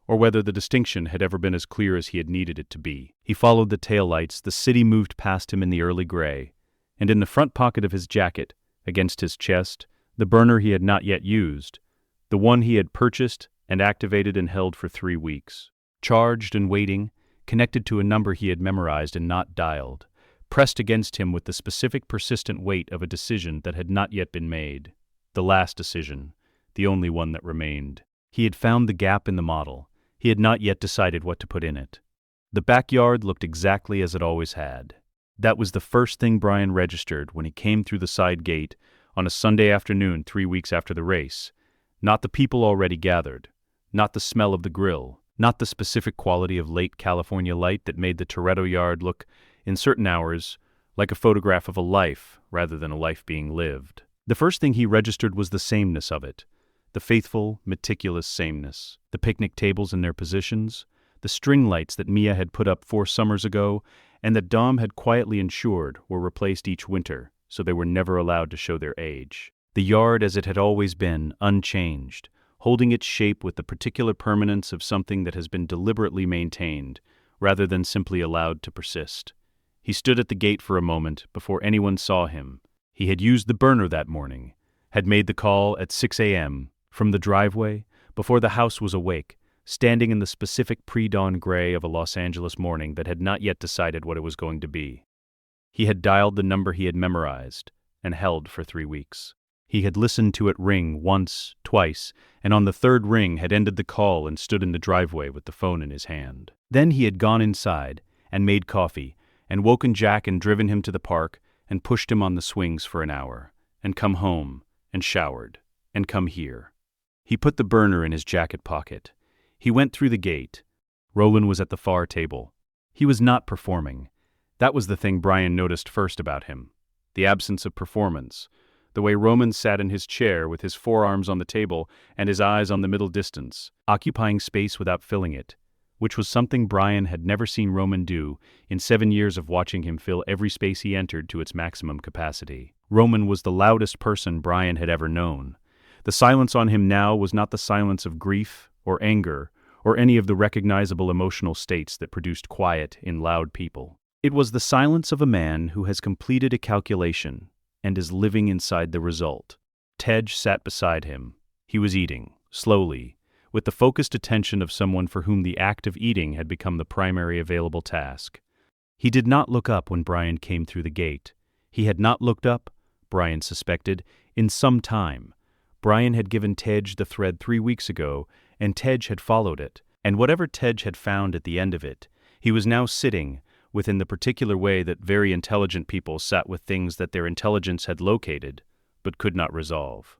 or whether the distinction had ever been as clear as he had needed it to be. He followed the taillights, the city moved past him in the early gray, and in the front pocket of his jacket, against his chest, the burner he had not yet used, the one he had purchased and activated and held for 3 weeks. Charged and waiting, connected to a number he had memorized and not dialed, pressed against him with the specific persistent weight of a decision that had not yet been made. The last decision, the only one that remained. He had found the gap in the model. He had not yet decided what to put in it. The backyard looked exactly as it always had. That was the first thing Brian registered when he came through the side gate on a Sunday afternoon 3 weeks after the race. Not the people already gathered, not the smell of the grill, not the specific quality of late California light that made the Toretto yard look, in certain hours, like a photograph of a life rather than a life being lived. The first thing he registered was the sameness of it, the faithful, meticulous sameness. The picnic tables in their positions, the string lights that Mia had put up 4 summers ago and that Dom had quietly ensured were replaced each winter so they were never allowed to show their age. The yard as it had always been, unchanged, holding its shape with the particular permanence of something that has been deliberately maintained, rather than simply allowed to persist. He stood at the gate for a moment before anyone saw him. He had used the burner that morning, had made the call at 6 a.m., from the driveway, before the house was awake, standing in the specific pre-dawn gray of a Los Angeles morning that had not yet decided what it was going to be. He had dialed the number he had memorized, and held for 3 weeks. He had listened to it ring once, twice, and on the 3rd ring had ended the call and stood in the driveway with the phone in his hand. Then he had gone inside, and made coffee, and woken Jack and driven him to the park, and pushed him on the swings for an hour, and come home, and showered, and come here. He put the burner in his jacket pocket. He went through the gate. Roland was at the far table. He was not performing. That was the thing Brian noticed first about him. The absence of performance. The way Roman sat in his chair with his forearms on the table and his eyes on the middle distance, occupying space without filling it, which was something Brian had never seen Roman do in 7 years of watching him fill every space he entered to its maximum capacity. Roman was the loudest person Brian had ever known. The silence on him now was not the silence of grief or anger or any of the recognizable emotional states that produced quiet in loud people. It was the silence of a man who has completed a calculation and is living inside the result. Tej sat beside him. He was eating, slowly, with the focused attention of someone for whom the act of eating had become the primary available task. He did not look up when Brian came through the gate. He had not looked up, Brian suspected, in some time. Brian had given Tej the thread 3 weeks ago, and Tej had followed it. And whatever Tej had found at the end of it, he was now sitting within the particular way that very intelligent people sat with things that their intelligence had located, but could not resolve.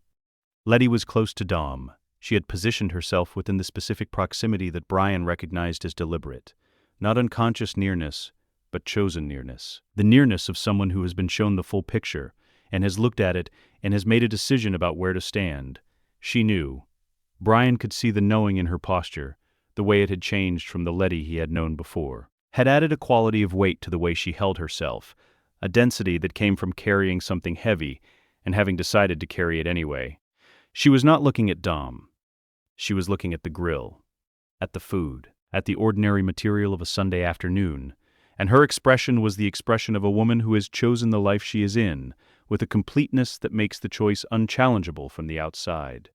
Letty was close to Dom. She had positioned herself within the specific proximity that Brian recognized as deliberate, not unconscious nearness, but chosen nearness. The nearness of someone who has been shown the full picture, and has looked at it, and has made a decision about where to stand. She knew. Brian could see the knowing in her posture, the way it had changed from the Letty he had known before. Had added a quality of weight to the way she held herself, a density that came from carrying something heavy and having decided to carry it anyway. She was not looking at Dom. She was looking at the grill, at the food, at the ordinary material of a Sunday afternoon, and her expression was the expression of a woman who has chosen the life she is in, with a completeness that makes the choice unchallengeable from the outside.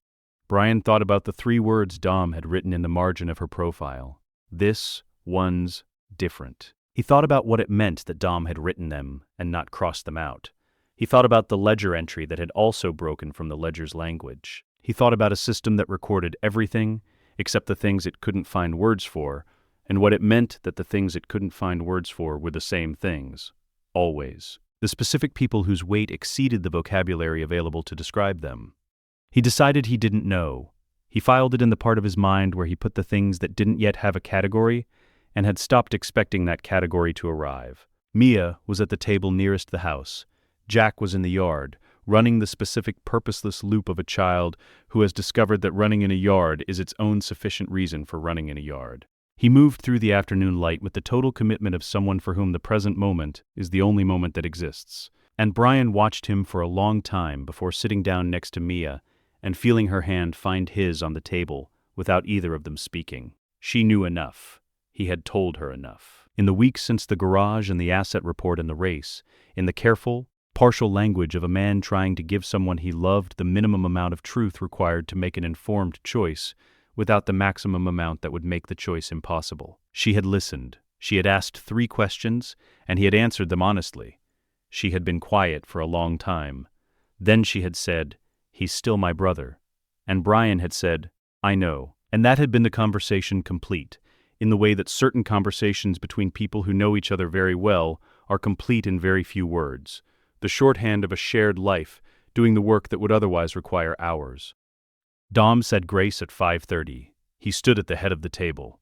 Brian thought about the 3 words Dom had written in the margin of her profile. This one's different. He thought about what it meant that Dom had written them and not crossed them out. He thought about the ledger entry that had also broken from the ledger's language. He thought about a system that recorded everything except the things it couldn't find words for, and what it meant that the things it couldn't find words for were the same things. Always. The specific people whose weight exceeded the vocabulary available to describe them. He decided he didn't know. He filed it in the part of his mind where he put the things that didn't yet have a category and had stopped expecting that category to arrive. Mia was at the table nearest the house. Jack was in the yard, running the specific purposeless loop of a child who has discovered that running in a yard is its own sufficient reason for running in a yard. He moved through the afternoon light with the total commitment of someone for whom the present moment is the only moment that exists. And Brian watched him for a long time before sitting down next to Mia and feeling her hand find his on the table without either of them speaking. She knew enough. He had told her enough. In the weeks since the garage and the asset report and the race, in the careful, partial language of a man trying to give someone he loved the minimum amount of truth required to make an informed choice, without the maximum amount that would make the choice impossible. She had listened. She had asked 3 questions, and he had answered them honestly. She had been quiet for a long time. Then she had said, "He's still my brother." And Brian had said, "I know." And that had been the conversation complete, in the way that certain conversations between people who know each other very well are complete in very few words. The shorthand of a shared life, doing the work that would otherwise require hours. Dom said grace at 5:30. He stood at the head of the table.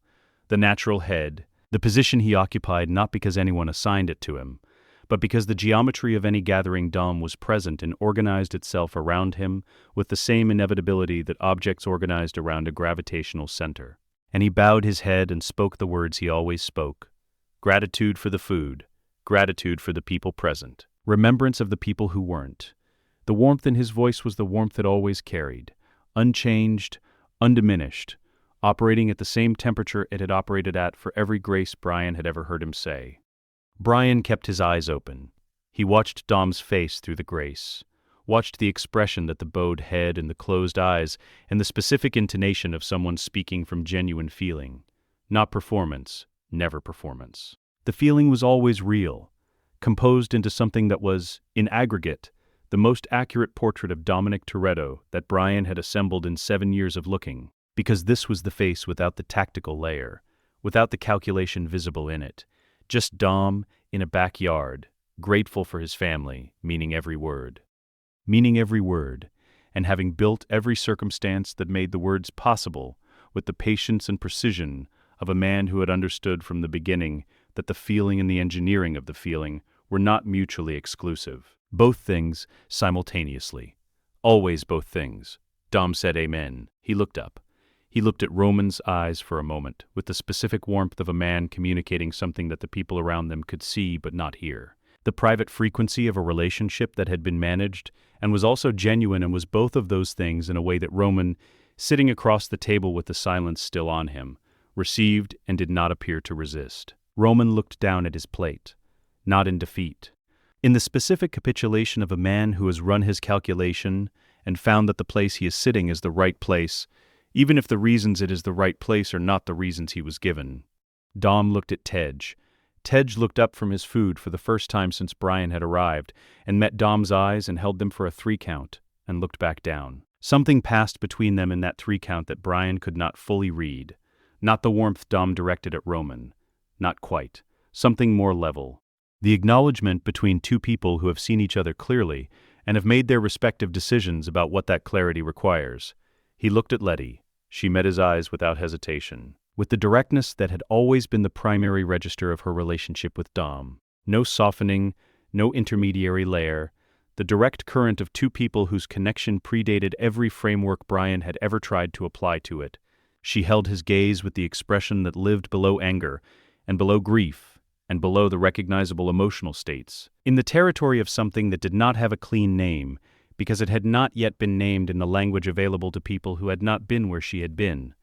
The natural head, the position he occupied not because anyone assigned it to him, but because the geometry of any gathering Dom was present and organized itself around him with the same inevitability that objects organized around a gravitational center. And he bowed his head and spoke the words he always spoke. Gratitude for the food, gratitude for the people present, remembrance of the people who weren't. The warmth in his voice was the warmth it always carried, unchanged, undiminished, operating at the same temperature it had operated at for every grace Brian had ever heard him say. Brian kept his eyes open. He watched Dom's face through the grace, watched the expression that the bowed head and the closed eyes and the specific intonation of someone speaking from genuine feeling. Not performance, never performance. The feeling was always real, composed into something that was, in aggregate, the most accurate portrait of Dominic Toretto that Brian had assembled in 7 years of looking, because this was the face without the tactical layer, without the calculation visible in it. Just Dom in a backyard, grateful for his family, meaning every word. Meaning every word, and having built every circumstance that made the words possible with the patience and precision of a man who had understood from the beginning that the feeling and the engineering of the feeling were not mutually exclusive. Both things simultaneously. Always both things. Dom said amen. He looked up. He looked at Roman's eyes for a moment, with the specific warmth of a man communicating something that the people around them could see but not hear. The private frequency of a relationship that had been managed and was also genuine and was both of those things in a way that Roman, sitting across the table with the silence still on him, received and did not appear to resist. Roman looked down at his plate, not in defeat. In the specific capitulation of a man who has run his calculation and found that the place he is sitting is the right place, even if the reasons it is the right place are not the reasons he was given. Dom looked at Tej. Tej looked up from his food for the first time since Brian had arrived, and met Dom's eyes and held them for a 3 count, and looked back down. Something passed between them in that 3 count that Brian could not fully read. Not the warmth Dom directed at Roman. Not quite. Something more level. The acknowledgement between 2 people who have seen each other clearly and have made their respective decisions about what that clarity requires. He looked at Letty. She met his eyes without hesitation, with the directness that had always been the primary register of her relationship with Dom. No softening, no intermediary layer, the direct current of 2 people whose connection predated every framework Brian had ever tried to apply to it. She held his gaze with the expression that lived below anger and below grief and below the recognizable emotional states, in the territory of something that did not have a clean name, because it had not yet been named in the language available to people who had not been where she had been.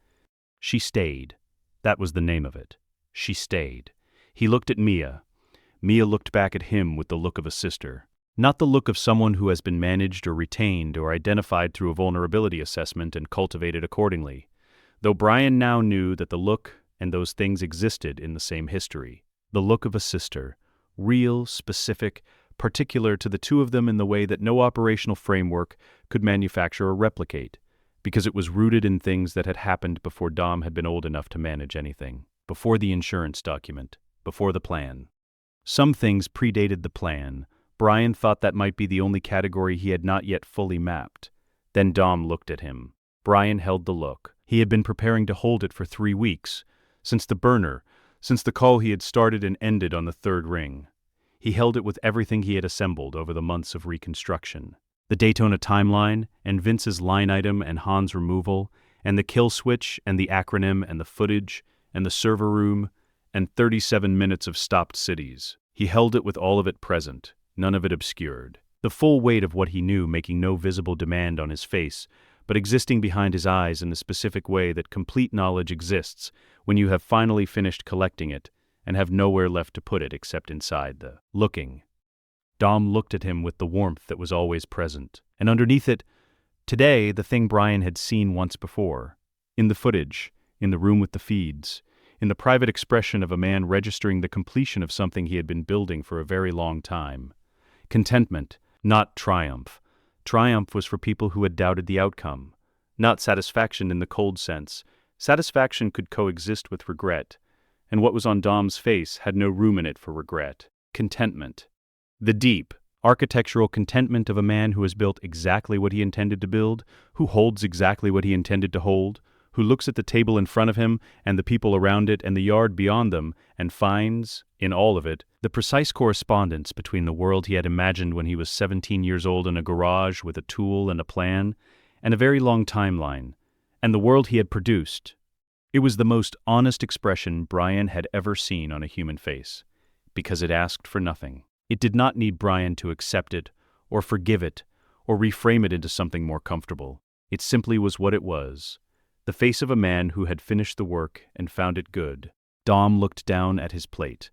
She stayed. That was the name of it. She stayed. He looked at Mia. Mia looked back at him with the look of a sister. Not the look of someone who has been managed or retained or identified through a vulnerability assessment and cultivated accordingly, though Brian now knew that the look and those things existed in the same history. The look of a sister, real, specific, particular to the two of them in the way that no operational framework could manufacture or replicate, because it was rooted in things that had happened before Dom had been old enough to manage anything, before the insurance document, before the plan. Some things predated the plan. Brian thought that might be the only category he had not yet fully mapped. Then Dom looked at him. Brian held the look. He had been preparing to hold it for 3 weeks, since the burner, since the call he had started and ended on the 3rd ring. He held it with everything he had assembled over the months of reconstruction. The Daytona timeline, and Vince's line item and Han's removal, and the kill switch, and the acronym, and the footage, and the server room, and 37 minutes of stopped cities. He held it with all of it present, none of it obscured. The full weight of what he knew making no visible demand on his face, but existing behind his eyes in the specific way that complete knowledge exists when you have finally finished collecting it and have nowhere left to put it except inside the looking. Dom looked at him with the warmth that was always present, and underneath it, today, the thing Brian had seen once before, in the footage, in the room with the feeds, in the private expression of a man registering the completion of something he had been building for a very long time. Contentment, not triumph. Triumph was for people who had doubted the outcome, not satisfaction in the cold sense. Satisfaction could coexist with regret, and what was on Dom's face had no room in it for regret. Contentment. The deep, architectural contentment of a man who has built exactly what he intended to build, who holds exactly what he intended to hold, who looks at the table in front of him and the people around it and the yard beyond them and finds, in all of it, the precise correspondence between the world he had imagined when he was 17 years old in a garage with a tool and a plan and a very long timeline, and the world he had produced. It was the most honest expression Brian had ever seen on a human face, because it asked for nothing. It did not need Brian to accept it, or forgive it, or reframe it into something more comfortable. It simply was what it was, the face of a man who had finished the work and found it good. Dom looked down at his plate.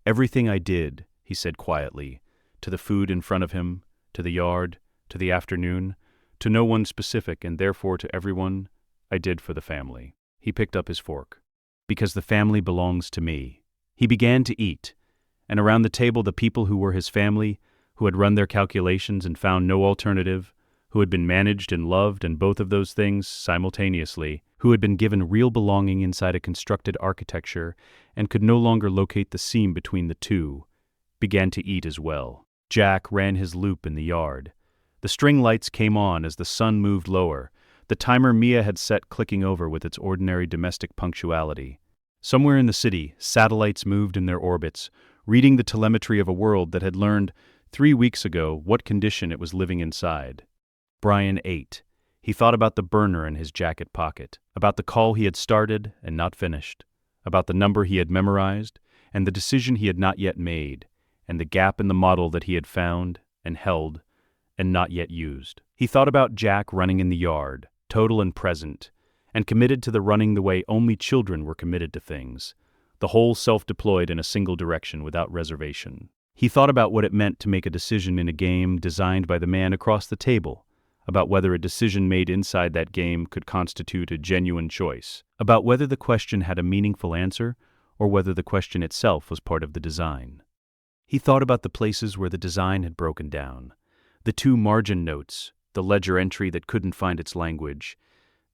"Everything I did," he said quietly, to the food in front of him, to the yard, to the afternoon, to no one specific and therefore to everyone, I did for the family. He picked up his fork. "Because the family belongs to me." He began to eat, and around the table the people who were his family, who had run their calculations and found no alternative, who had been managed and loved and both of those things simultaneously, who had been given real belonging inside a constructed architecture and could no longer locate the seam between the two, began to eat as well. Jack ran his loop in the yard. The string lights came on as the sun moved lower, the timer Mia had set clicking over with its ordinary domestic punctuality. Somewhere in the city, satellites moved in their orbits, reading the telemetry of a world that had learned 3 weeks ago what condition it was living inside. Brian ate. He thought about the burner in his jacket pocket, about the call he had started and not finished, about the number he had memorized, and the decision he had not yet made, and the gap in the model that he had found and held and not yet used. He thought about Jack running in the yard, total and present, and committed to the running the way only children were committed to things, the whole self-deployed in a single direction without reservation. He thought about what it meant to make a decision in a game designed by the man across the table, about whether a decision made inside that game could constitute a genuine choice, about whether the question had a meaningful answer or whether the question itself was part of the design. He thought about the places where the design had broken down, the 2 margin notes, the ledger entry that couldn't find its language,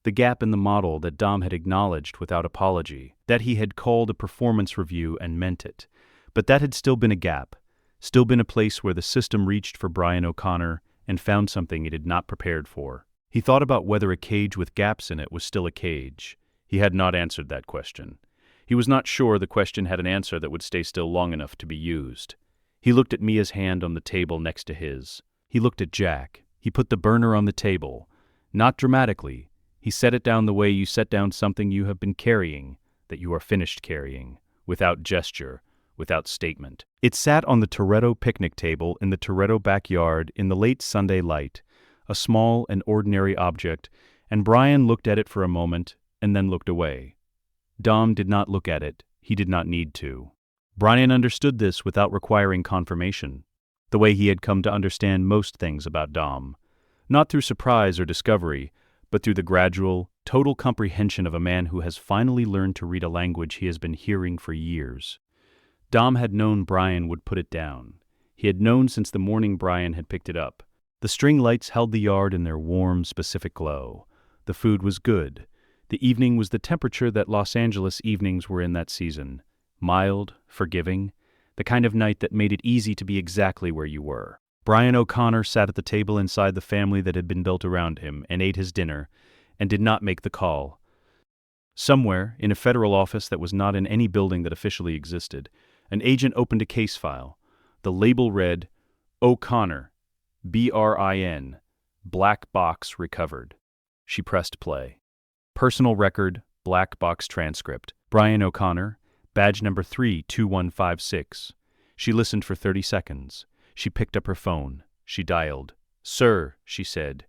the gap in the model that Dom had acknowledged without apology, that he had called a performance review and meant it, but that had still been a gap, still been a place where the system reached for Brian O'Connor and found something it had not prepared for. He thought about whether a cage with gaps in it was still a cage. He had not answered that question. He was not sure the question had an answer that would stay still long enough to be used. He looked at Mia's hand on the table next to his. He looked at Jack. He put the burner on the table. Not dramatically. He set it down the way you set down something you have been carrying, that you are finished carrying, without gesture, without statement. It sat on the Toretto picnic table in the Toretto backyard in the late Sunday light, a small and ordinary object, and Brian looked at it for a moment and then looked away. Dom did not look at it. He did not need to. Brian understood this without requiring confirmation, the way he had come to understand most things about Dom. Not through surprise or discovery, but through the gradual, total comprehension of a man who has finally learned to read a language he has been hearing for years. Dom had known Brian would put it down. He had known since the morning Brian had picked it up. The string lights held the yard in their warm, specific glow. The food was good. The evening was the temperature that Los Angeles evenings were in that season. Mild, forgiving, the kind of night that made it easy to be exactly where you were. Brian O'Connor sat at the table inside the family that had been built around him and ate his dinner, and did not make the call. Somewhere, in a federal office that was not in any building that officially existed, an agent opened a case file. The label read, O'Connor, BRIN, black box recovered. She pressed play. Personal record, black box transcript. Brian O'Connor, badge number 32156. She listened for 30 seconds. She picked up her phone. She dialed. Sir, she said,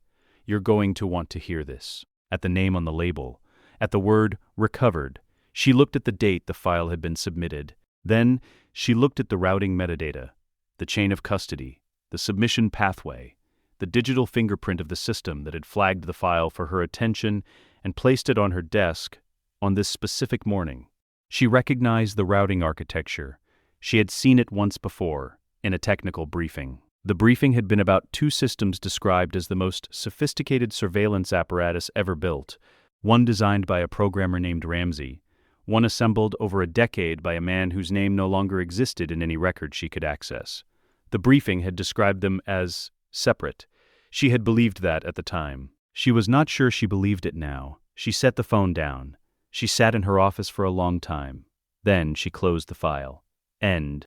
you're going to want to hear this. At the name on the label, at the word recovered, she looked at the date the file had been submitted. Then she looked at the routing metadata, the chain of custody, the submission pathway, the digital fingerprint of the system that had flagged the file for her attention and placed it on her desk on this specific morning. She recognized the routing architecture. She had seen it once before, in a technical briefing. The briefing had been about two systems described as the most sophisticated surveillance apparatus ever built, one designed by a programmer named Ramsey, one assembled over a decade by a man whose name no longer existed in any record she could access. The briefing had described them as separate. She had believed that at the time. She was not sure she believed it now. She set the phone down. She sat in her office for a long time. Then she closed the file. End.